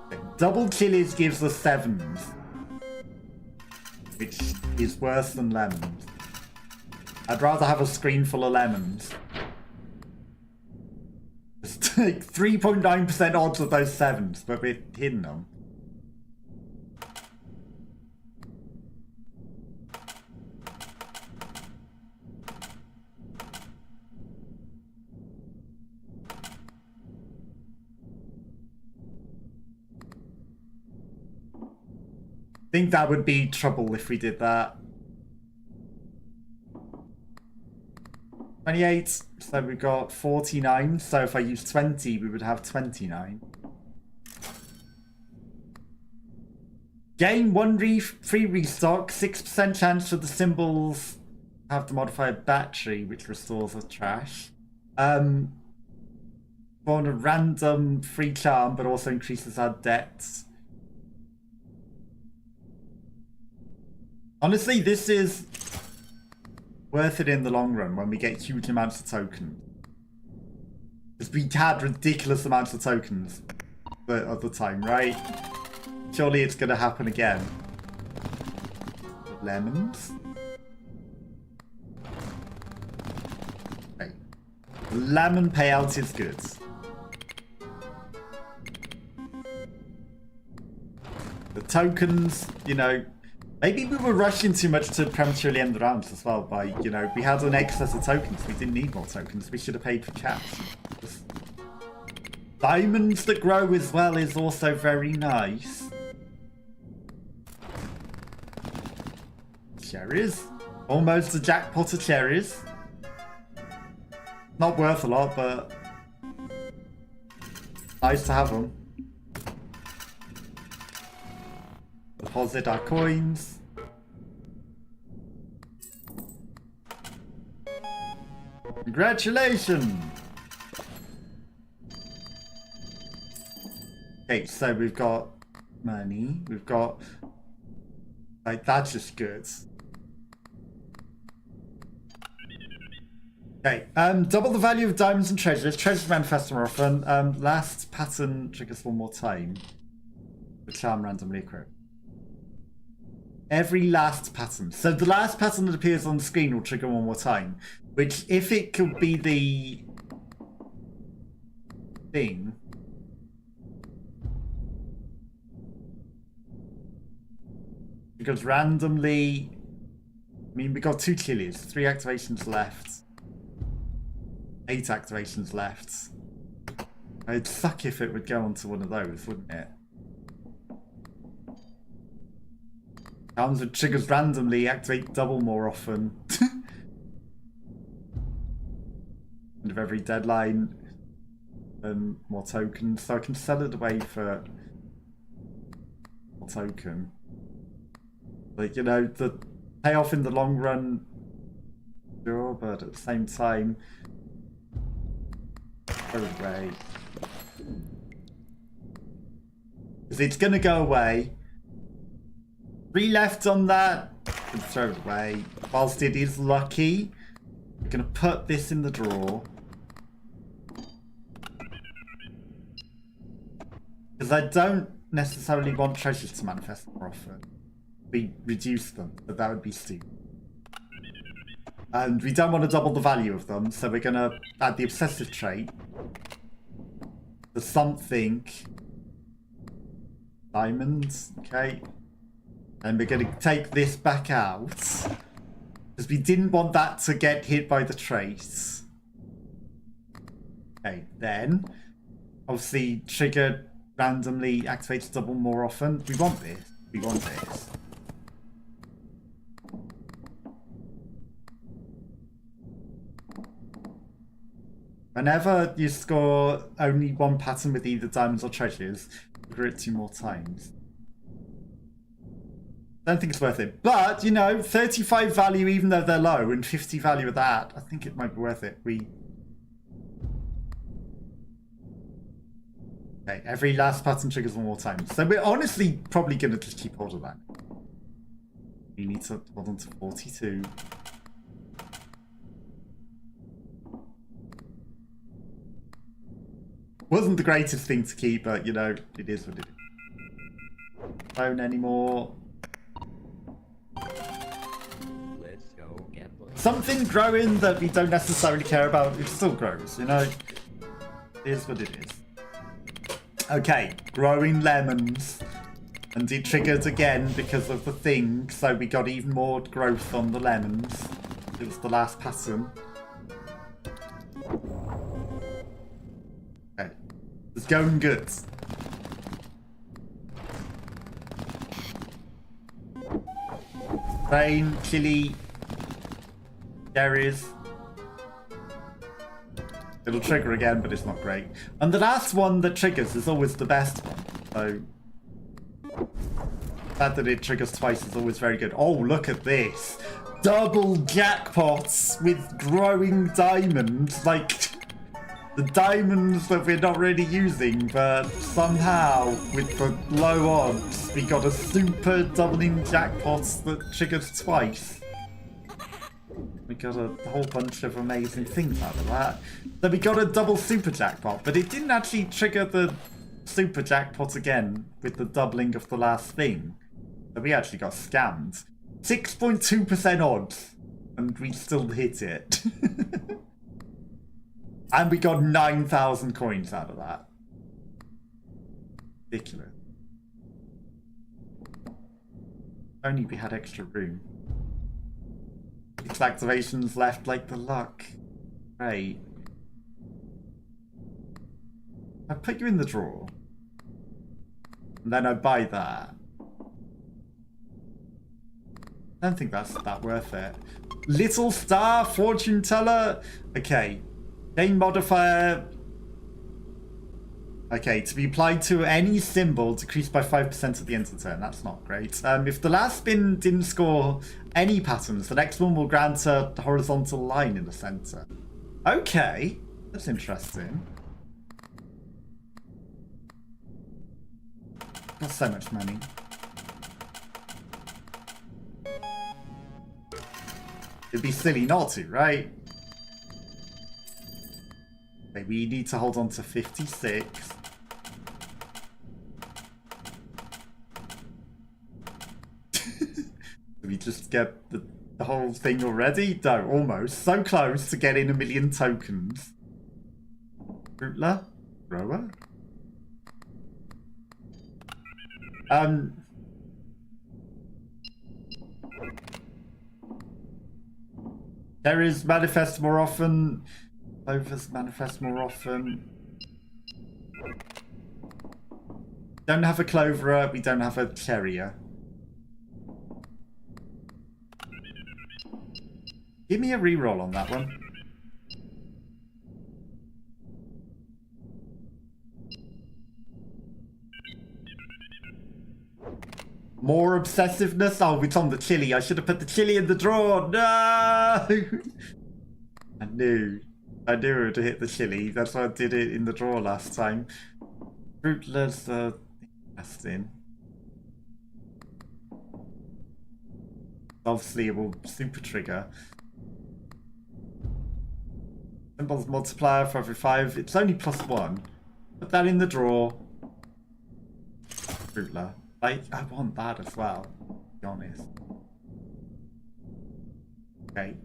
Okay, double chilies gives us 7s. Which is worse than lemons. I'd rather have a screen full of lemons. Just like 3.9% odds of those 7s, but we're hitting them. I think that would be trouble if we did that. 28, so we've got 49, so if I use 20, we would have 29. Gain 1 free restock, 6% chance for the symbols have the modifier battery, which restores the trash. Spawn a random free charm, but also increases our debts. Honestly, this is worth it in the long run when we get huge amounts of tokens. Because we had ridiculous amounts of tokens at the time, right? Surely it's going to happen again. Lemons. Okay. Lemon payout is good. The tokens, you know, maybe we were rushing too much to prematurely end the rounds as well by, you know, we had an excess of tokens. We didn't need more tokens. We should have paid for cash. Diamonds that grow as well is also very nice. Cherries. Almost a jackpot of cherries. Not worth a lot, but nice to have them. Deposit our coins. Congratulations! Okay, so we've got money. We've got... like, that's just good. Okay, double the value of diamonds and treasures. Treasures manifest more often. Last pattern triggers 1 more time. The charm randomly equipped. Every last pattern. So the last pattern that appears on the screen will trigger 1 more time. Which, if it could be the thing, because randomly, I mean, we got 2 chilies, 3 activations left, 8 activations left. It'd suck if it would go onto one of those, wouldn't it? Charms that triggers randomly activate double more often. End of every deadline and more tokens, so I can sell it away for more token. Like, you know, the payoff in the long run, sure, but at the same time, throw it away. Because it's gonna go away. 3 left on that, and throw it away. Whilst it is lucky, we're gonna put this in the drawer. Because I don't necessarily want treasures to manifest more often. We reduce them, but that would be stupid. And we don't want to double the value of them, so we're going to add the obsessive trait. The something. Diamonds, okay. And we're going to take this back out. Because we didn't want that to get hit by the traits. Okay, then. Obviously, trigger randomly activates double more often. We want this. We want this. Whenever you score only 1 pattern with either diamonds or treasures, trigger it 2 more times. I don't think it's worth it. But, you know, 35 value even though they're low and 50 value of that, I think it might be worth it. Okay, every last pattern triggers 1 more time. So we're honestly probably going to just keep hold of that. We need to hold on to 42. Wasn't the greatest thing to keep, but, you know, it is what it is. Phone anymore. Let's go gambling. Something growing that we don't necessarily care about, it still grows, you know? Here's what it is. Okay, growing lemons. And it triggered again because of the thing, so we got even more growth on the lemons. It was the last pattern. Okay, it's going good. Rain, chili, cherries. It'll trigger again, but it's not great. And the last one that triggers is always the best one, so... the fact that it triggers twice is always very good. Oh, look at this. Double jackpots with growing diamonds. Like, the diamonds that we're not really using, but somehow, with the low odds, we got a super doubling jackpot that triggers twice. We got a whole bunch of amazing things out of that. So we got a double super jackpot, but it didn't actually trigger the super jackpot again with the doubling of the last thing. So we actually got scammed. 6.2% odds, and we still hit it. And we got 9,000 coins out of that. Ridiculous. Only we had extra room. 6 activations left like the luck. Great. I put you in the drawer. And then I buy that. I don't think that's that worth it. Little star fortune teller. Okay. Game modifier. Okay, to be applied to any symbol, decreased by 5% at the end of the turn. That's not great. If the last spin didn't score any patterns, the next one will grant a horizontal line in the center. Okay, that's interesting. Got so much money. It'd be silly not to, right? Okay, we need to hold on to 56. Did we just get the whole thing already? No, almost. So close to getting 1 million tokens. Rootler? Grower? There is manifest more often. Clovers manifest more often. Don't have a cloverer, we don't have a cherrier. Give me a reroll on that one. More obsessiveness? Oh, it's on the chili. I should have put the chili in the drawer. No! I knew it would hit the chili. That's why I did it in the drawer last time. Fruitless, interesting. Obviously, it will super trigger. Symbols multiplier for every 5. It's only +1. Put that in the drawer. Fruitler. I want that as well, to be honest. Okay.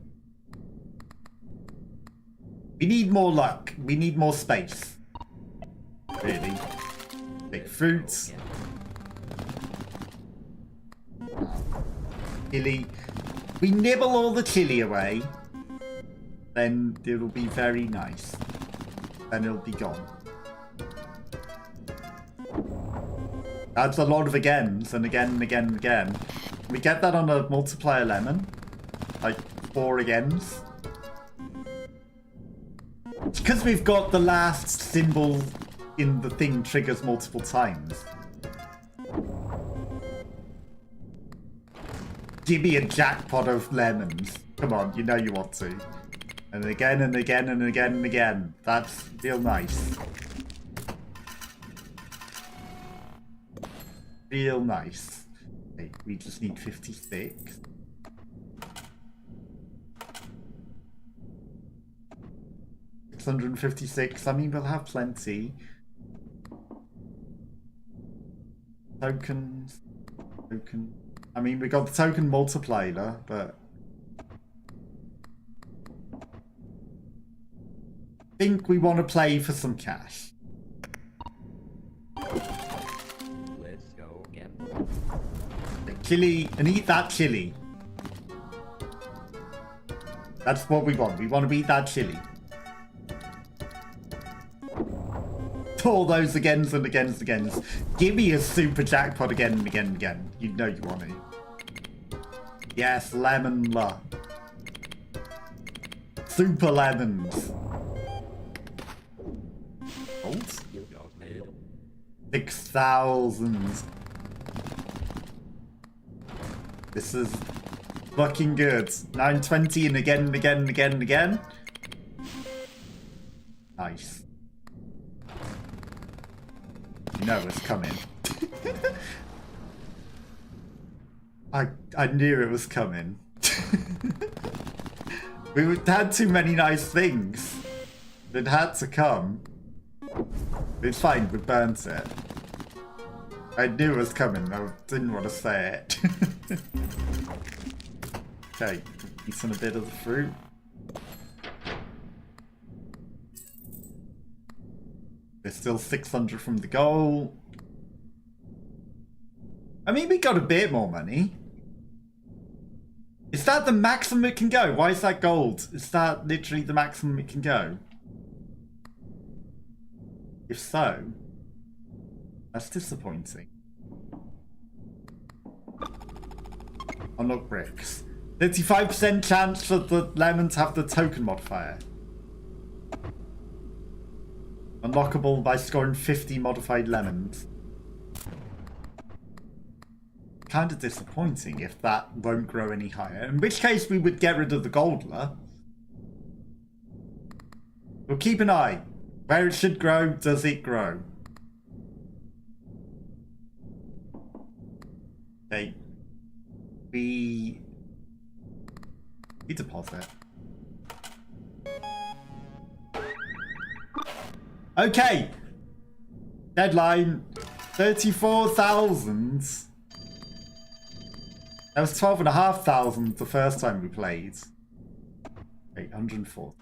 We need more luck. We need more space. Really. Big fruits. Chili. We nibble all the chili away. Then it'll be very nice. Then it'll be gone. That's a lot of agains and again and again and again. We get that on a multiplier lemon. Like 4 agains. It's because we've got the last symbol in the thing triggers multiple times. Give me a jackpot of lemons. Come on, you know you want to. And again and again and again and again. That's real nice. Real nice. Okay, we just need 56. $656. I mean, we'll have plenty. Tokens. Token. I mean, we got the token multiplier, but think we want to play for some cash. Let's go again. Chili, and eat that chili. That's what we want. We want to eat that chili. All those agains and agains and agains. Give me a super jackpot again and again and again. You know you want it. Yes, lemon la. Super lemons. Gold? You got me. 6,000. This is fucking good. 920 and again and again and again and again. Nice. You know it's coming. I knew it was coming. We had too many nice things. It had to come. It's fine, we burnt it. I knew it was coming, I didn't want to say it. Okay, eating a bit of the fruit. We're still 600 from the goal. I mean, we got a bit more money. Is that the maximum it can go? Why is that gold? Is that literally the maximum it can go? If so, that's disappointing. Unlock bricks. 35% chance for the lemons have the token modifier. Unlockable by scoring 50 modified lemons. Kind of disappointing if that won't grow any higher. In which case we would get rid of the goldler. We'll keep an eye. Where it should grow, does it grow? Okay. We deposit. Okay. Deadline 34,000. That was 12,500 the first time we played. 804.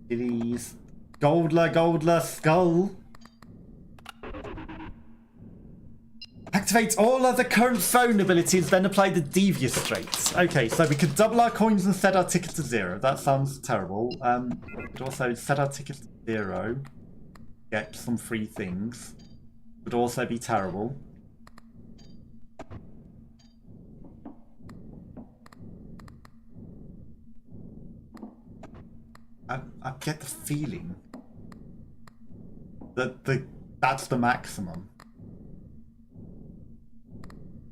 Gillies. Goldler, skull. Activate all other current phone abilities, then apply the devious traits. Okay, so we could double our coins and set our ticket to 0. That sounds terrible. We could also set our ticket to 0. Get some free things. Would also be terrible. I get the feeling that that's the maximum.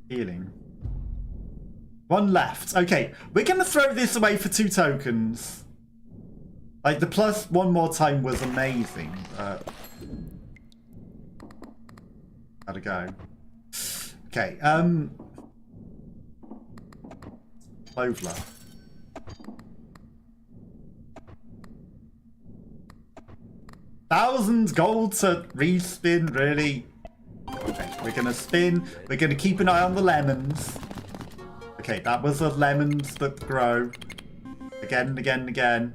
Healing. One left. Okay, we're gonna throw this away for 2 tokens. Like, the plus one more time was amazing. Gotta go. Okay, Cloveler. $1,000 gold to respin, really? Okay, we're gonna spin. We're gonna keep an eye on the lemons. Okay, that was the lemons that grow. Again and again and again.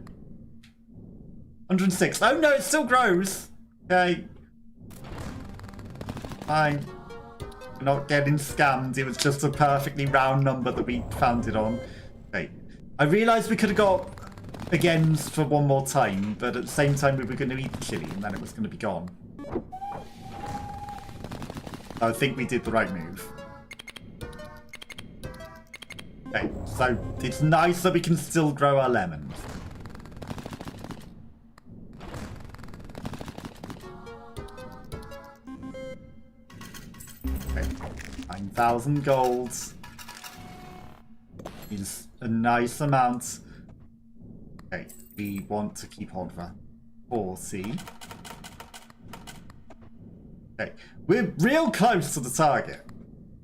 106. Oh no, it still grows. Okay. Fine. We're not getting scammed. It was just a perfectly round number that we found it on. Okay. I realised we could have got agains for one more time, but at the same time we were going to eat the chili and then it was going to be gone. I think we did the right move. Okay, so it's nice that we can still grow our lemons. Okay, 9,000 golds is a nice amount. Okay, we want to keep hold of that. 40. Okay, we're real close to the target.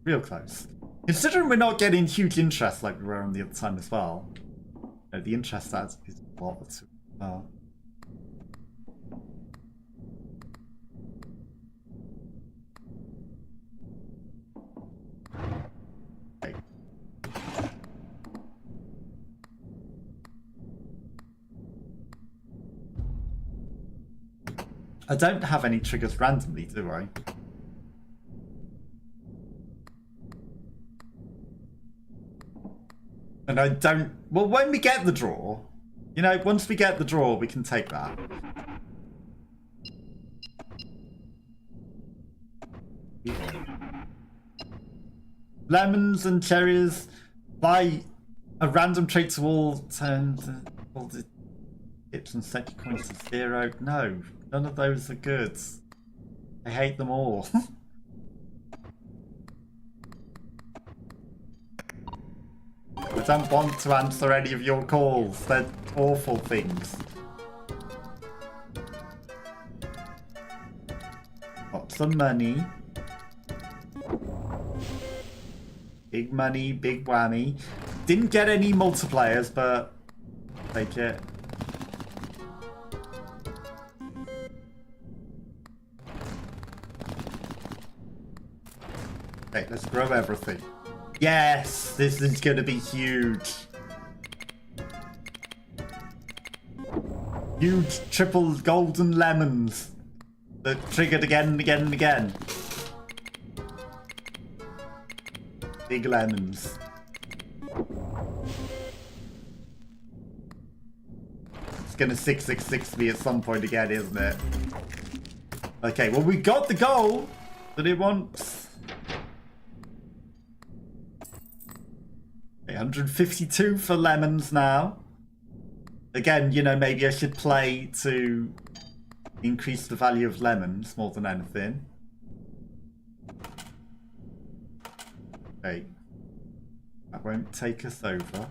Real close. Considering we're not getting huge interest like we were on the other time as well. No, the interest adds is a lot as well. Okay. I don't have any triggers randomly, do I? And I don't... Well, when we get the draw, you know, once we get the draw, we can take that. Lemons and cherries. Buy a random trait to all all the tips and set your coins to 0. No, none of those are good. I hate them all. I don't want to answer any of your calls. They're awful things. Got some money. Big money, big whammy. Didn't get any multipliers, but take it. Okay, let's grow everything. Yes, this is gonna be huge. Huge triple golden lemons that triggered again and again and again. Big lemons. It's gonna 666 me at some point again, isn't it? Okay, well we got the goal that it wants. 152 for lemons now. Again, you know, maybe I should play to increase the value of lemons more than anything. Okay. That won't take us over.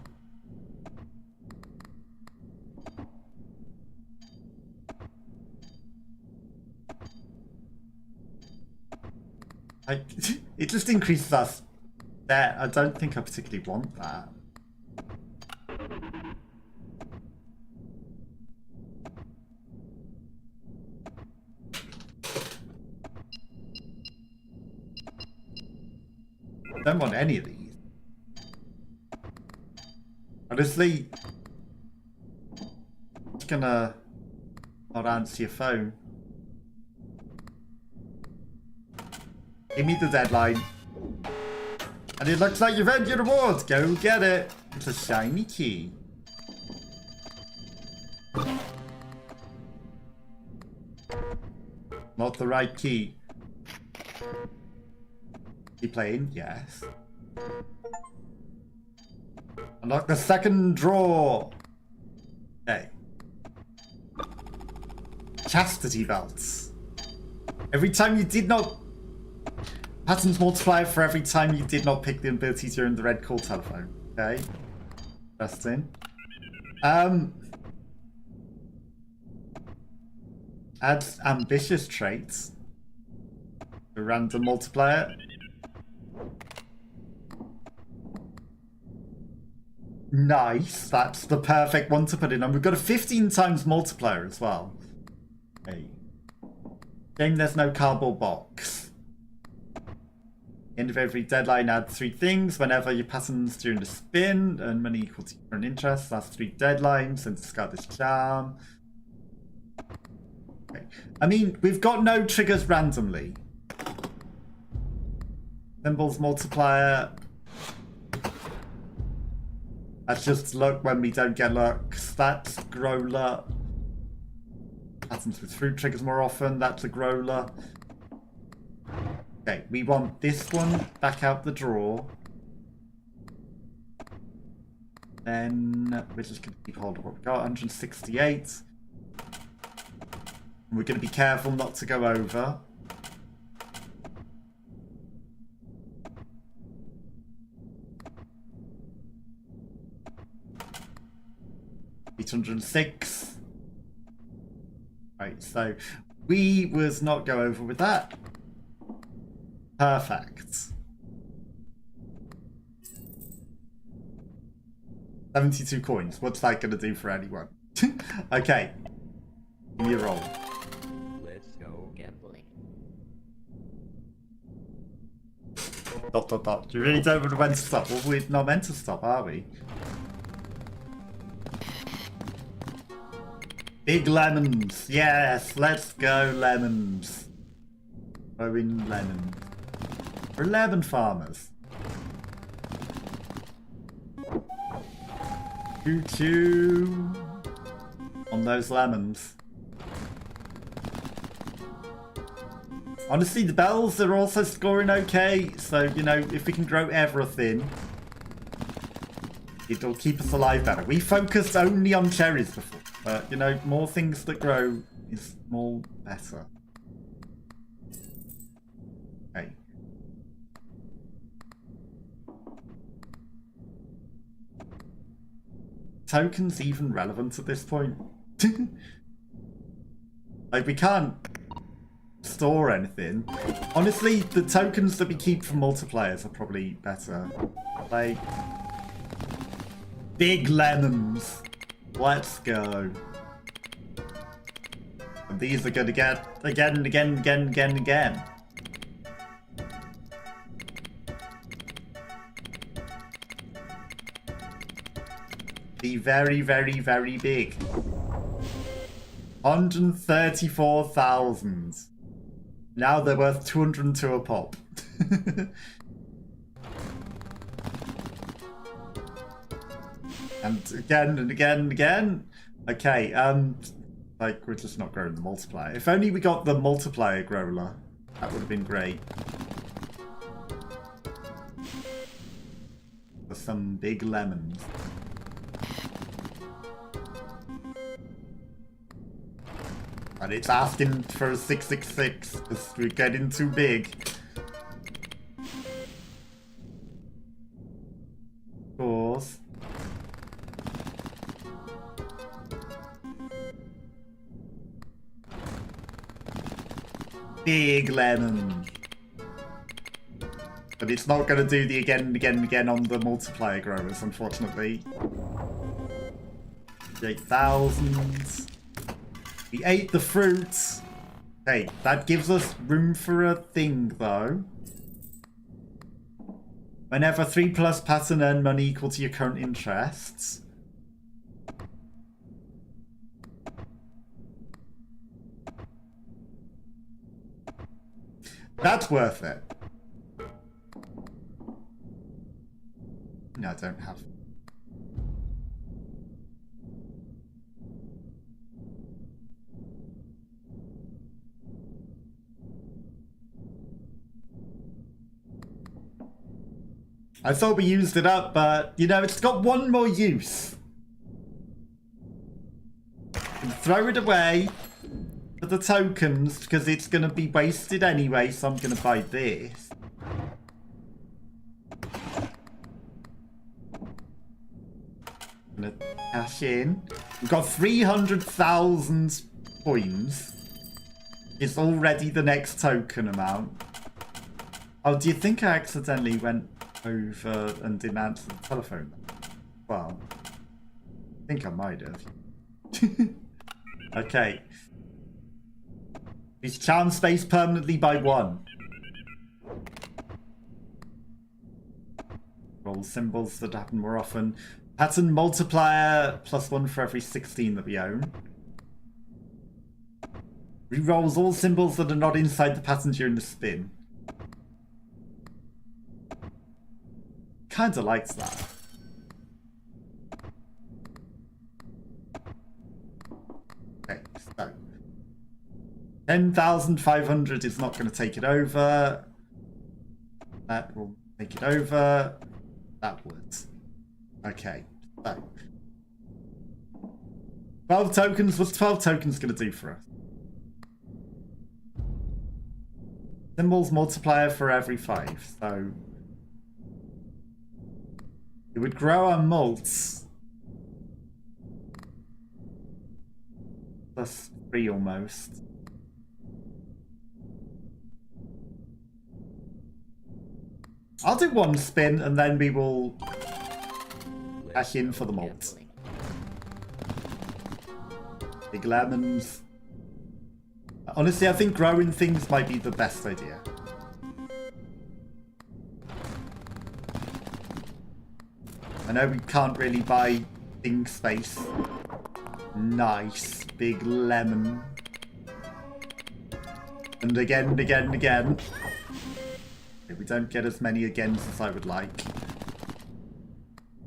It just increases us. I don't think I particularly want that. I don't want any of these. Honestly, I'm just gonna not answer your phone. Give me the deadline. And it looks like you've earned your reward. Go get it. It's a shiny key. Not the right key. You playing? Yes. Unlock the second drawer. Okay. Chastity belts. Every time you did not... Patterns multiplier for every time you did not pick the ability during the red call telephone. Okay. Interesting. Add ambitious traits. A random multiplier. Nice. That's the perfect one to put in. And we've got a 15 times multiplier as well. Okay. Shame there's no cardboard box. End of every deadline, add 3 things. Whenever your patterns during the spin, earn money equal to your current interest. That's 3 deadlines, and discard this charm. Okay. I mean, we've got no triggers randomly. Symbols multiplier. That's just luck when we don't get luck. Stats, growler. Patterns with fruit triggers more often. That's a growler. Okay, we want this one back out the drawer. Then we're just going to keep hold of what we got. 168. And we're going to be careful not to go over. $806. Right, so we was not go over with that. Perfect. 72 coins. What's that going to do for anyone? Okay. Give me a roll. Let's go gambling. ... You really don't want to stop. Well, we're not meant to stop, are we? Big lemons. Yes, let's go lemons. Growing lemons. We're lemon farmers. Choo-choo. On those lemons. Honestly, the bells are also scoring okay. So, you know, if we can grow everything, it'll keep us alive better. We focused only on cherries before. But, you know, more things that grow is more better. Okay. Tokens even relevant at this point? Like, we can't store anything. Honestly, the tokens that we keep for multipliers are probably better. Like, big lemons. Let's go. And these are gonna get again and again and again and again and again. Be very, very, very big. 134,000. Now they're worth 202 a pop. And again and again and again. Okay, like, we're just not growing the multiplier. If only we got the multiplier growler, that would have been great. For some big lemons. And it's asking for a 666 because we're getting too big. Of course. Big lemon. But it's not going to do the again and again and again on the multiplier growers, unfortunately. 8,000. We ate the fruits. Hey, that gives us room for a thing, though. Whenever 3 plus pattern earn money equal to your current interests. That's worth it. No, I don't have. I thought we used it up, but, you know, it's got one more use. And throw it away for the tokens, because it's going to be wasted anyway, so I'm going to buy this. I'm going to cash in. We've got 300,000 coins. It's already the next token amount. Oh, do you think I accidentally went over and didn't answer the telephone? Well, I think I might have. Okay. Is charm space permanently by 1? Roll symbols that happen more often. Pattern multiplier +1 for every 16 that we own. Rerolls all symbols that are not inside the pattern during the spin. Kinda likes that. Okay, so 10,500 is not going to take it over. That will take it over. That would. Okay, so 12 tokens. What's 12 tokens going to do for us? Symbols multiplier for every 5, so it would grow our mults +3 almost. I'll do 1 spin and then we will cash in for the malt. Big lemons. Honestly, I think growing things might be the best idea. I know we can't really buy thing space Nice. Big lemon. And again, and again, and again. Okay, we don't get as many agains as I would like.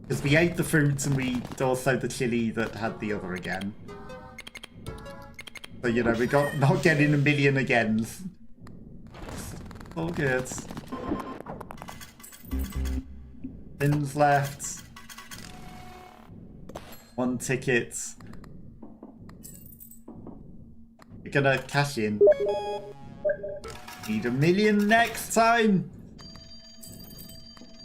Because we ate the fruits and we also the chili that had the other again. So, you know, we got not getting a million agains. All good. Spins left. 1 ticket. We're gonna cash in. Need a million next time.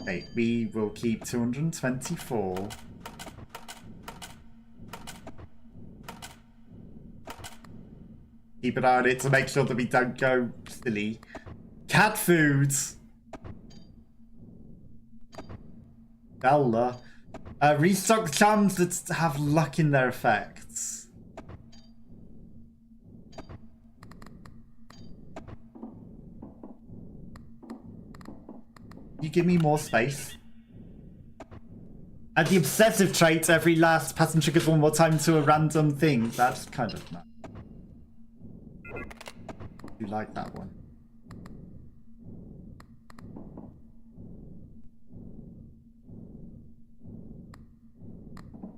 Wait, we will keep 224. Keep an eye on it to make sure that we don't go silly. Cat food. Bella. Restock charms that have luck in their effects. You give me more space. And the obsessive trait, every last passenger gets one more time to a random thing. That's kind of mad. You like that one.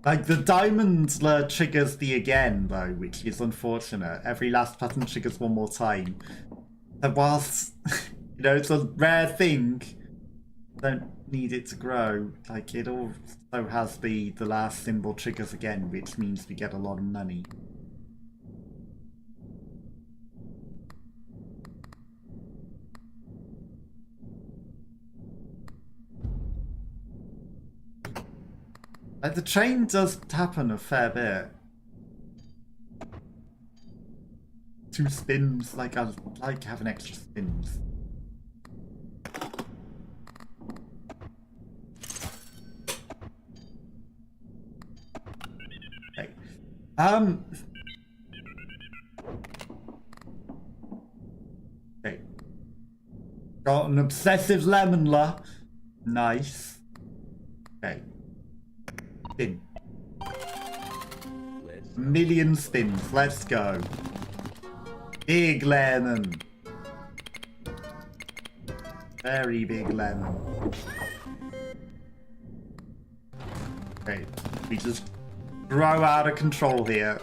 Like, the diamond triggers the again, though, which is unfortunate. Every last pattern triggers one more time. And whilst, you know, it's a rare thing, don't need it to grow. Like, it also has the last symbol triggers again, which means we get a lot of money. Like, the train does happen a fair bit. 2 spins, like, I like having extra spins. Okay. Okay. Got an obsessive lemonler. Nice. Okay. Spin. Million spins. Let's go. Big lemon. Very big lemon. Okay, we just grow out of control here.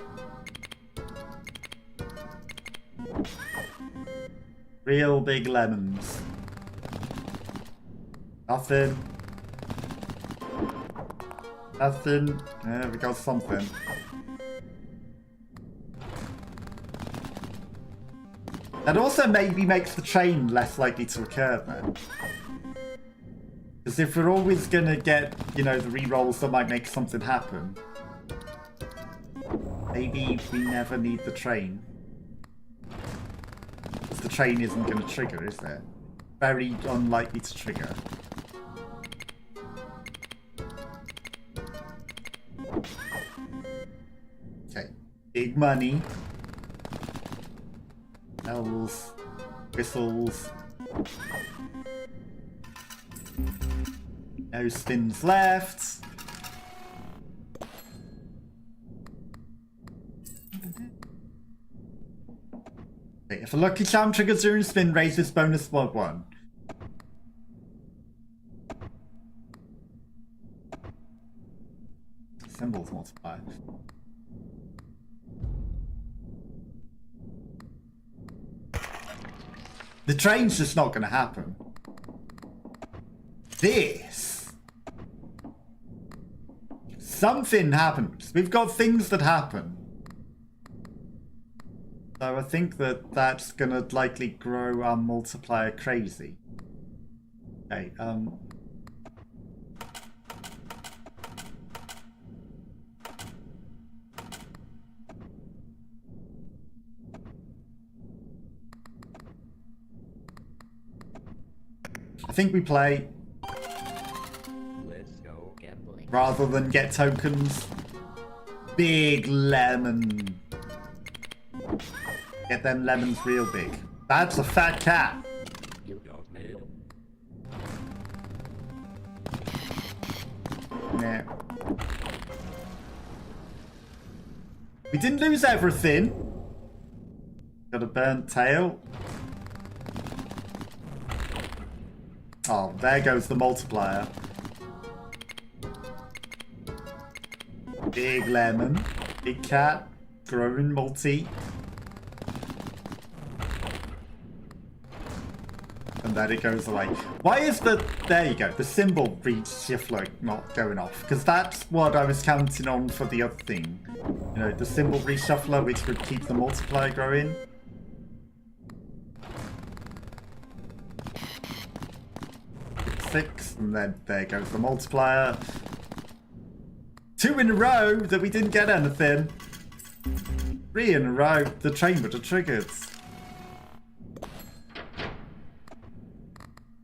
Real big lemons. Nothing. Nothing. Yeah, we got something. That also maybe makes the train less likely to occur then. Because if we're always gonna get, you know, the rerolls that might make something happen, maybe we never need the train. Because the train isn't gonna trigger, is it? Very unlikely to trigger. Okay, big money. Bells, whistles. No spins left. Okay, if a lucky charm triggers during spin, raise this bonus by 1. Symbols multiply. The train's just not going to happen. This. Something happens. We've got things that happen. So I think that that's going to likely grow our multiplier crazy. Okay, I think we play Let's go gambling. rather than get tokens. Big lemon. Get them lemons real big. That's a fat cat. You don't know. Yeah. We didn't lose everything. Got a burnt tail. Oh, there goes the multiplier. Big lemon. Big cat. Growing multi. And then it goes away. Why is the... There you go. The symbol reshuffler not going off. Because that's what I was counting on for the other thing. You know, the symbol reshuffler, which would keep the multiplier growing. Six, and then there goes the multiplier. 2 in a row that we didn't get anything. 3 in a row. The train would have triggered.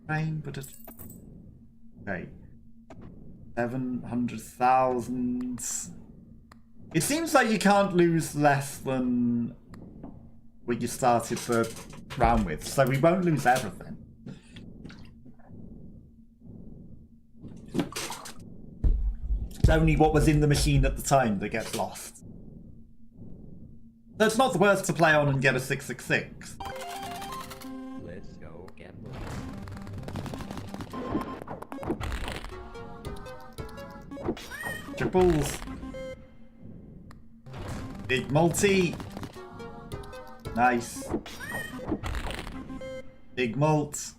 Train would have... Okay. 700,000. It seems like you can't lose less than what you started the round with, so we won't lose everything. It's only what was in the machine at the time that gets lost. So it's not the worst to play on and get a 666. Let's go gambling. Triples. Big multi. Nice. Big mult.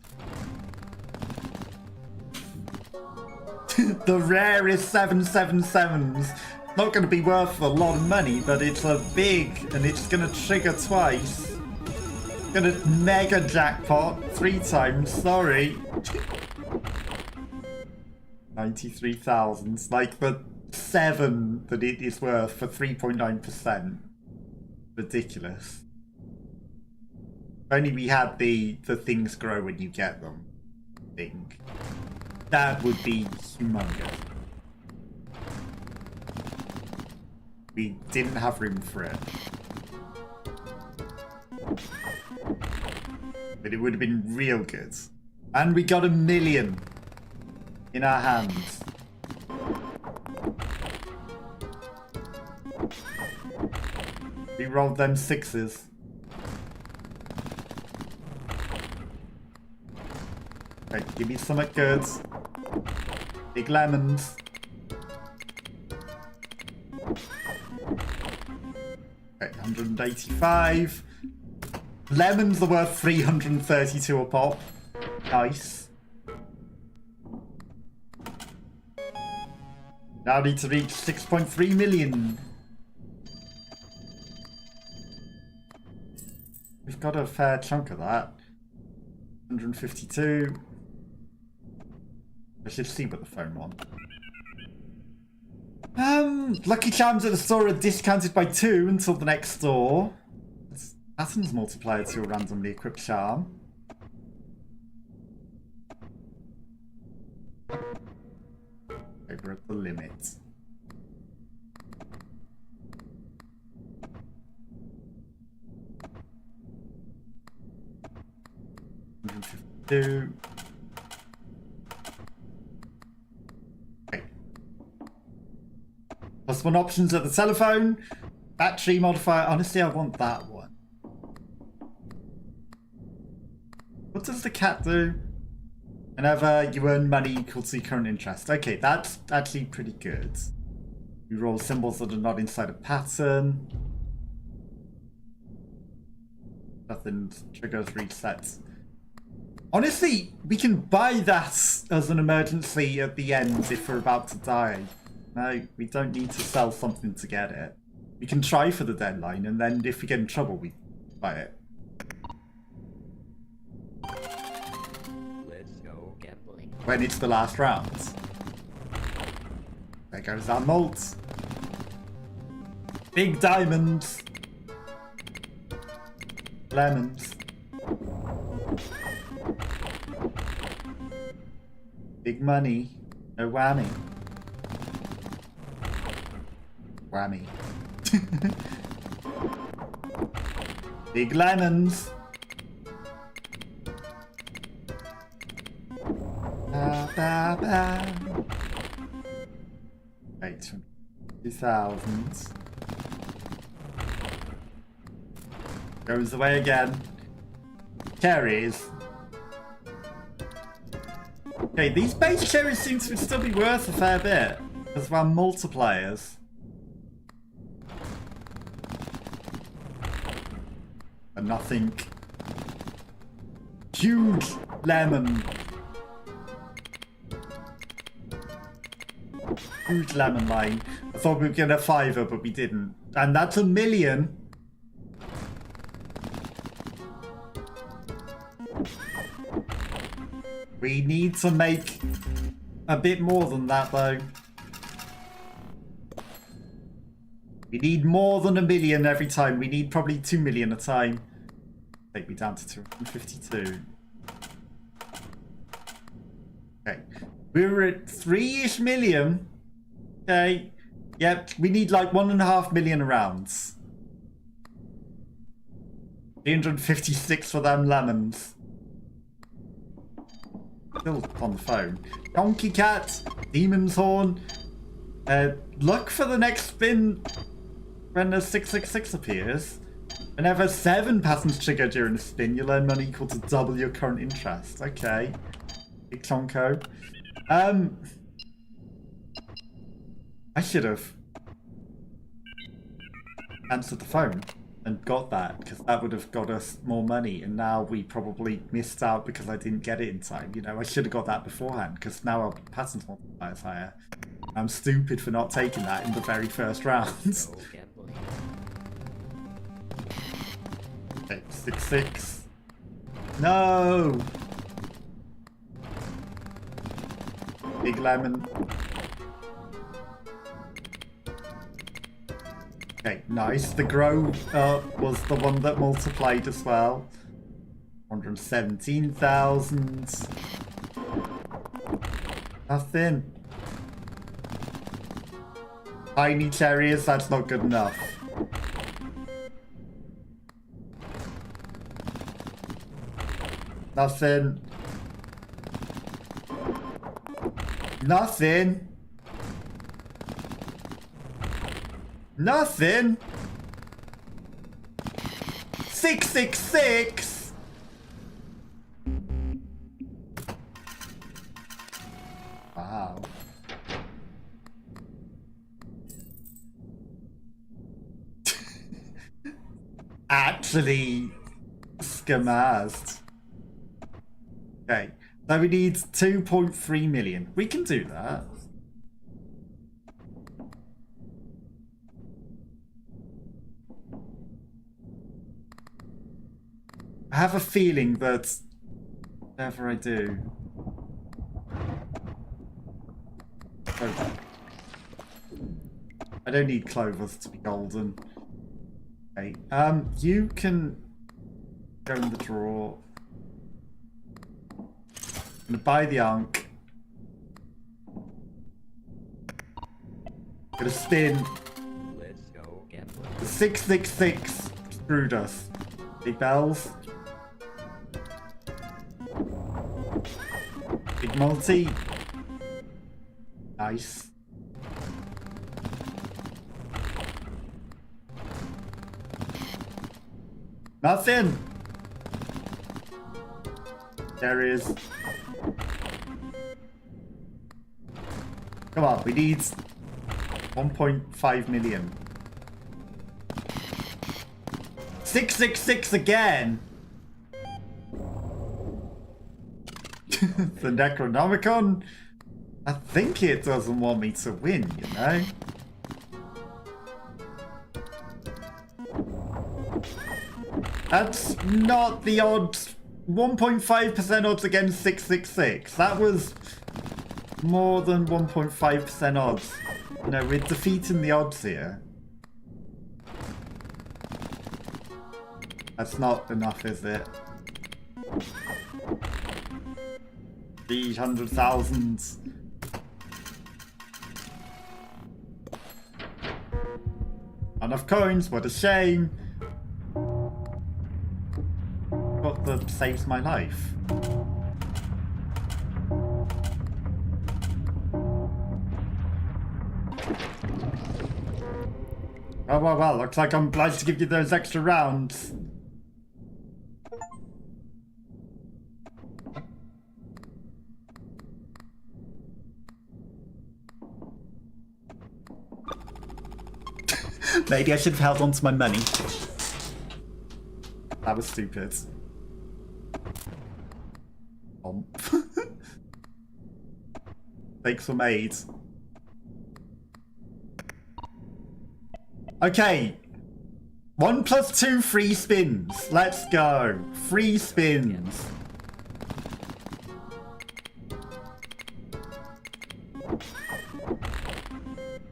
The rarest 777s. Not going to be worth a lot of money, but it's a big, and it's going to trigger twice. Going to mega jackpot 3 times. Sorry. 93,000. Like the 7 that it is worth for 3.9%. Ridiculous. If only we had the things grow when you get them thing. That would be humongous. We didn't have room for it. But it would have been real good. And we got 1 million in our hands. We rolled them 6s. Okay, give me something good. Big lemons. Okay, 185. Lemons are worth 332 a pop. Nice. Now I need to reach 6.3 million. We've got a fair chunk of that. 152. I should see what the phone wants. Lucky Charms at the store are discounted by 2 until the next store. Athens multiplier to a randomly equipped charm. Okay, we're at the limit. $152. Okay. +1 options at the telephone. Battery modifier. Honestly, I want that one. What does the cat do? Whenever you earn money equal to current interest. Okay, that's actually pretty good. You roll symbols that are not inside a pattern. Nothing triggers resets. Honestly, we can buy that as an emergency at the end if we're about to die. No, we don't need to sell something to get it. We can try for the deadline, and then if we get in trouble, we buy it. Let's go gambling. When it's the last round. There goes our malt. Big diamonds. Lemons. Big money. No whammy. Whammy. Big lemons. Ba, ba, ba. 8,000. Goes away again. Cherries. Okay, these base cherries seem to still be worth a fair bit. As well, multipliers. And nothing. Huge lemon. Huge lemon line. I thought we were getting a fiver, but we didn't. And that's $1 million. We need to make a bit more than that, though. We need more than $1 million every time. We need probably 2 million a time. Take me down to 252. Okay. We're at 3-ish million. Okay. Yep. We need like 1.5 million rounds. 356 for them lemons. Still on the phone. Donkey Cat, Demon's Horn. Look for the next spin when the 666 appears. Whenever 7 patterns trigger during a spin, you'll earn money equal to double your current interest. Okay. Big chonko. I should have answered the phone and got that, because that would have got us more money, and now we probably missed out because I didn't get it in time. You know, I should have got that beforehand, because now our patterns multiplier is higher. I'm stupid for not taking that in the very first round. No gambling. Okay, 6-6. No! Big lemon. Okay, nice. The grow was the one that multiplied as well. 117,000. Nothing. Tiny cherries, that's not good enough. Nothing. Nothing. Nothing. 666. Wow. Actually, skamazed. Okay, so we need 2.3 million. We can do that. I have a feeling that whatever I do. Oh. I don't need clovers to be golden. Okay, you can go in the drawer. I'm gonna buy the Ankh. Gonna spin. Let's go gambling. The 666 screwed us. Big bells. Big multi. Nice. Nothing. There is. Come on, we need 1.5 million. 666 again. The Necronomicon. I think it doesn't want me to win, you know. That's not the odds. 1.5% odds against 666. That was more than 1.5% odds. No, we're defeating the odds here. That's not enough, is it? 300,000. Enough coins, what a shame. What that saves my life. Oh, well, looks like I'm obliged to give you those extra rounds. Maybe I should have held on to my money. That was stupid. Takes were made. Okay. 1 + 2 free spins. Let's go. Free spins.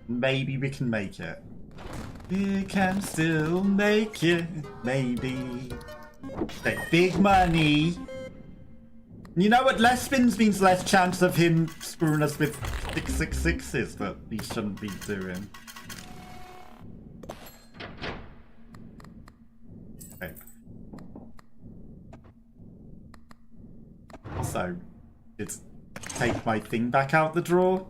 Maybe we can make it. We can still make it. Maybe. Okay, big money. You know what? Less spins means less chance of him screwing us with 666s that we shouldn't be doing. Okay. So, let's take my thing back out the drawer.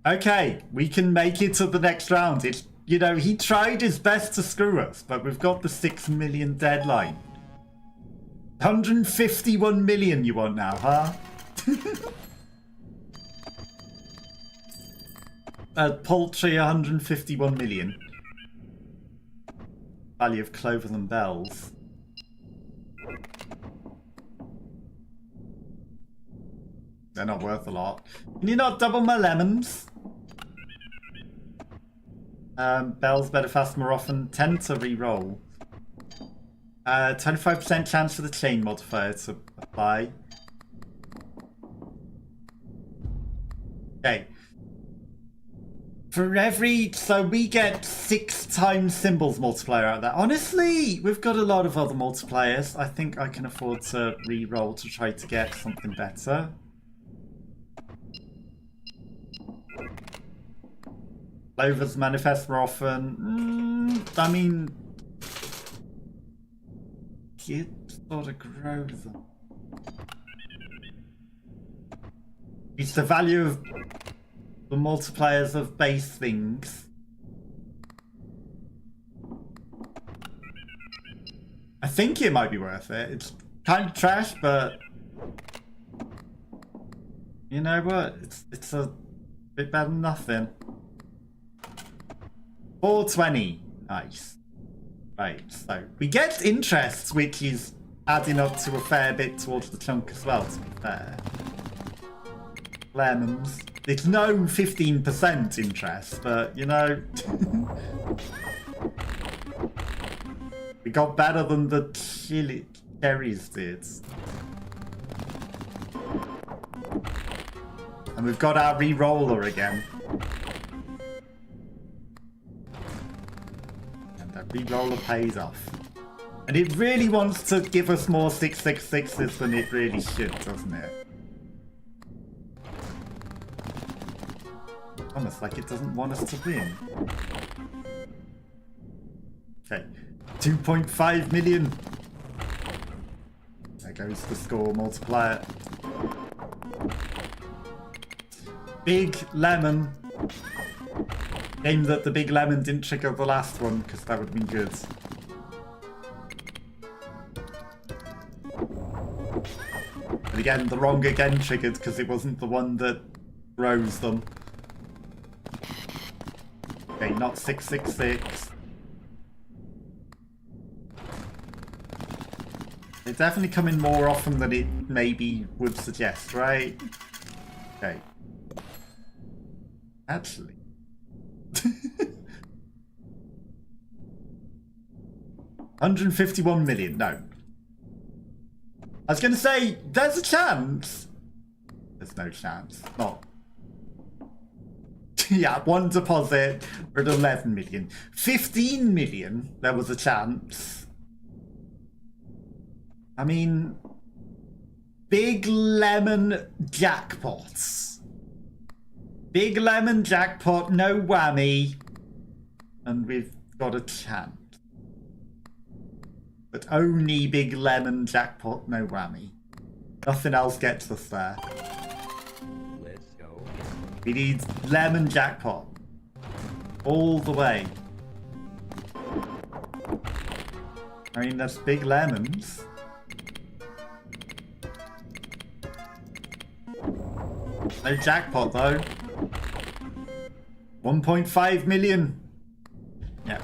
Okay, we can make it to the next round. It's, you know, he tried his best to screw us, but we've got the 6 million deadline. 151 million you want now, huh? A paltry 151 million. Value of clovers and bells. They're not worth a lot. Can you not double my lemons? Bells better fast more often. Tend to re-roll. 25% chance for the chain modifier to apply. Okay. For every... So we get 6 times symbols multiplier out of that. Honestly, we've got a lot of other multipliers. I think I can afford to re-roll to try to get something better. Clovers manifest more often. I mean... It sort of grows them. It's the value of the multipliers of base things. I think it might be worth it. It's kind of trash, but... You know what? It's a bit better than nothing. 420. Nice. Right, so we get interest, which is adding up to a fair bit towards the chunk as well, to be fair. Lemons. It's no 15% interest, but, you know... we got better than the cherries did. And we've got our re-roller again. Re-roller pays off. And it really wants to give us more 666s than it really should, doesn't it? Almost like it doesn't want us to win. Okay. 2.5 million. There goes the score multiplier. Big lemon. Shame that the big lemon didn't trigger the last one, because that would have been good. And again, the wrong again triggered, because it wasn't the one that rose them. Okay, not 666. They definitely come in more often than it maybe would suggest, right? Okay. Actually. 151 million, no. I was going to say, there's a chance. There's no chance. Not. Yeah, one deposit for 11 million. 15 million, there was a chance. I mean, big lemon jackpots. Big lemon jackpot, no whammy. And we've got a chance. But only big lemon jackpot, no whammy. Nothing else gets us there. Let's go. We need lemon jackpot. All the way. I mean, that's big lemons. No jackpot though. 1.5 million. Yeah.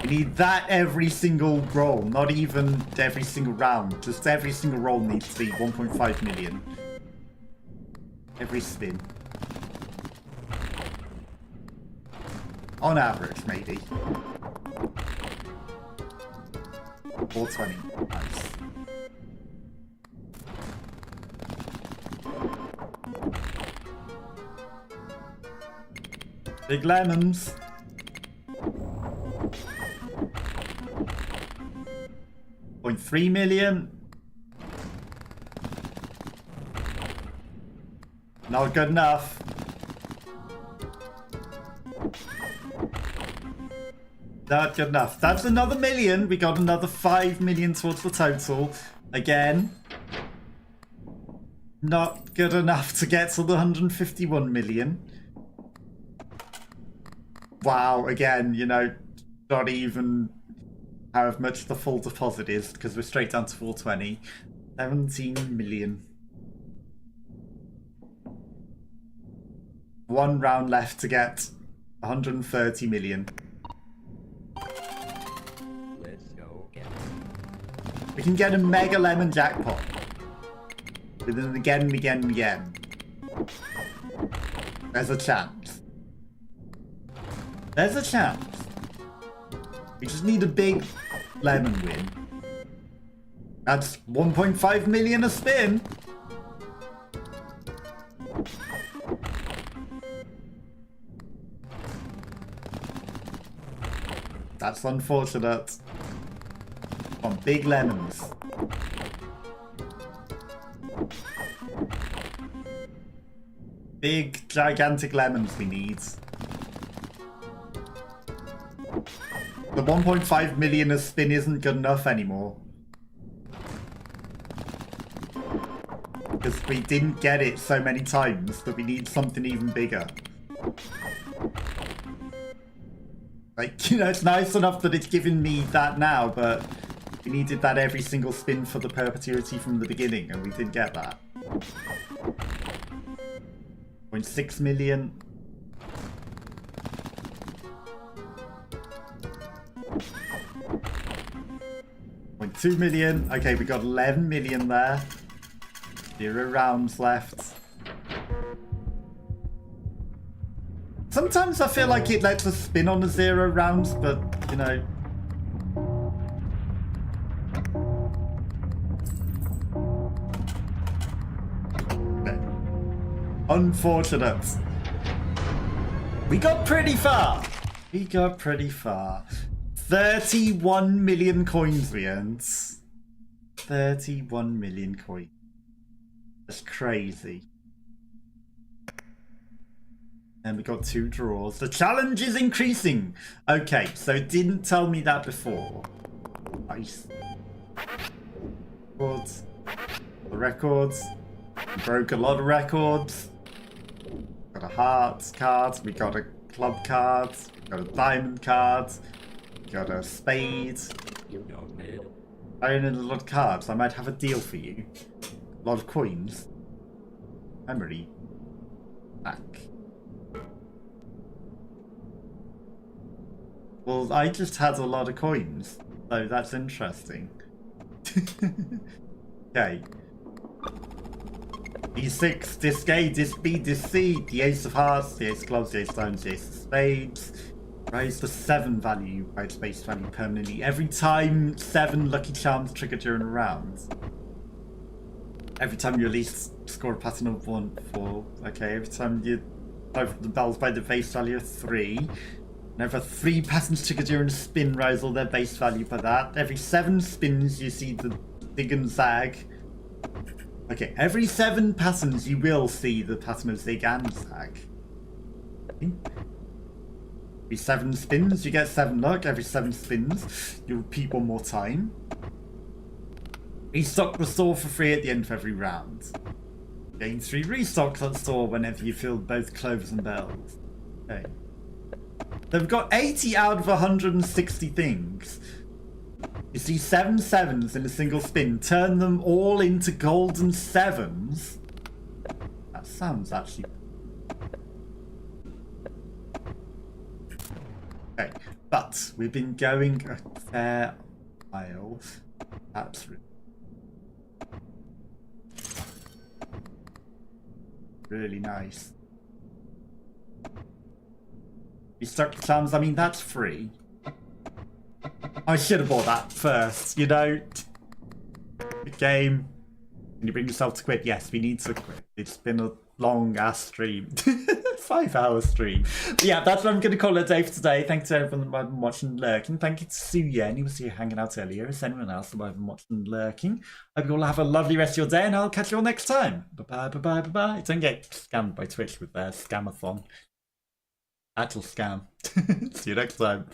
We need that every single roll, not even every single round. Just every single roll needs to be 1.5 million. Every spin. On average, maybe. 420. Nice. Big lemons. $0.3 million. Not good enough. Not good enough. That's another million. We got another 5 million towards the total. Again. Not good enough to get to the 151 million. Wow, again, you know, not even how much the full deposit is, because we're straight down to 420. 17 million. One round left to get 130 million. Let's go again. We can get a mega lemon jackpot. With it again and again and again. There's a chance. There's a chance. We just need a big lemon win. That's 1.5 million a spin. That's unfortunate. On big lemons. Big, gigantic lemons we need. The 1.5 million a spin isn't good enough anymore. Because we didn't get it so many times that we need something even bigger. Like, you know, it's nice enough that it's giving me that now, but we needed that every single spin for the perpetuity from the beginning, and we didn't get that. 0.6 million. $0.2 million. Okay, we got 11 million there. 0 rounds left. Sometimes I feel like it lets us spin on the 0 rounds, but, you know. Unfortunate. We got pretty far. We got pretty far. 31 million coins we earned. 31 million coins. That's crazy. And we got 2 draws. The challenge is increasing. Okay, so it didn't tell me that before. Nice. Records. The records. We broke a lot of records. Got a heart card. We got a club card. We got a diamond card. We got a spade. You don't need it. I own a lot of cards. I might have a deal for you. A lot of coins. Memory. Back. Well, I just had a lot of coins, so that's interesting. Okay. D6, disc A, disc B, disc C, the ace of hearts, the ace of clubs, the ace of diamonds, the ace of spades. Raise the 7 value by its base value permanently. Every time 7 lucky charms trigger during a round. Every time you at least score a pattern of 1, 4. Okay, every time you open the bells by the base value of 3. Whenever 3 patterns trigger during a spin, rise all their base value by that. Every 7 spins, you see the zig and zag. Okay, every 7 patterns, you will see the pattern of zig and zag. Okay. Every 7 spins, you get 7 luck. Every 7 spins, you repeat 1 more time. Restock the store for free at the end of every round. Gain 3 restocks at store whenever you fill both clovers and bells. Okay. They've got 80 out of 160 things. You see 7 sevens in a single spin. Turn them all into golden 7s. That sounds actually... Okay, but we've been going a fair while. That's really nice. You stuck plums, I mean, that's free. I should have bought that first, you know? The game. Can you bring yourself to quit? Yes, we need to quit. It's been a long ass stream. 5-hour stream. But yeah, that's what I'm going to call it a day for today. Thank you to everyone that might have been watching and lurking. Thank you to Suyen, who was here hanging out earlier. Is anyone else that might have been watching and lurking? Hope you all have a lovely rest of your day, and I'll catch you all next time. Bye-bye, bye-bye, bye-bye. Don't get scammed by Twitch with their scamathon. Actual scam. See you next time.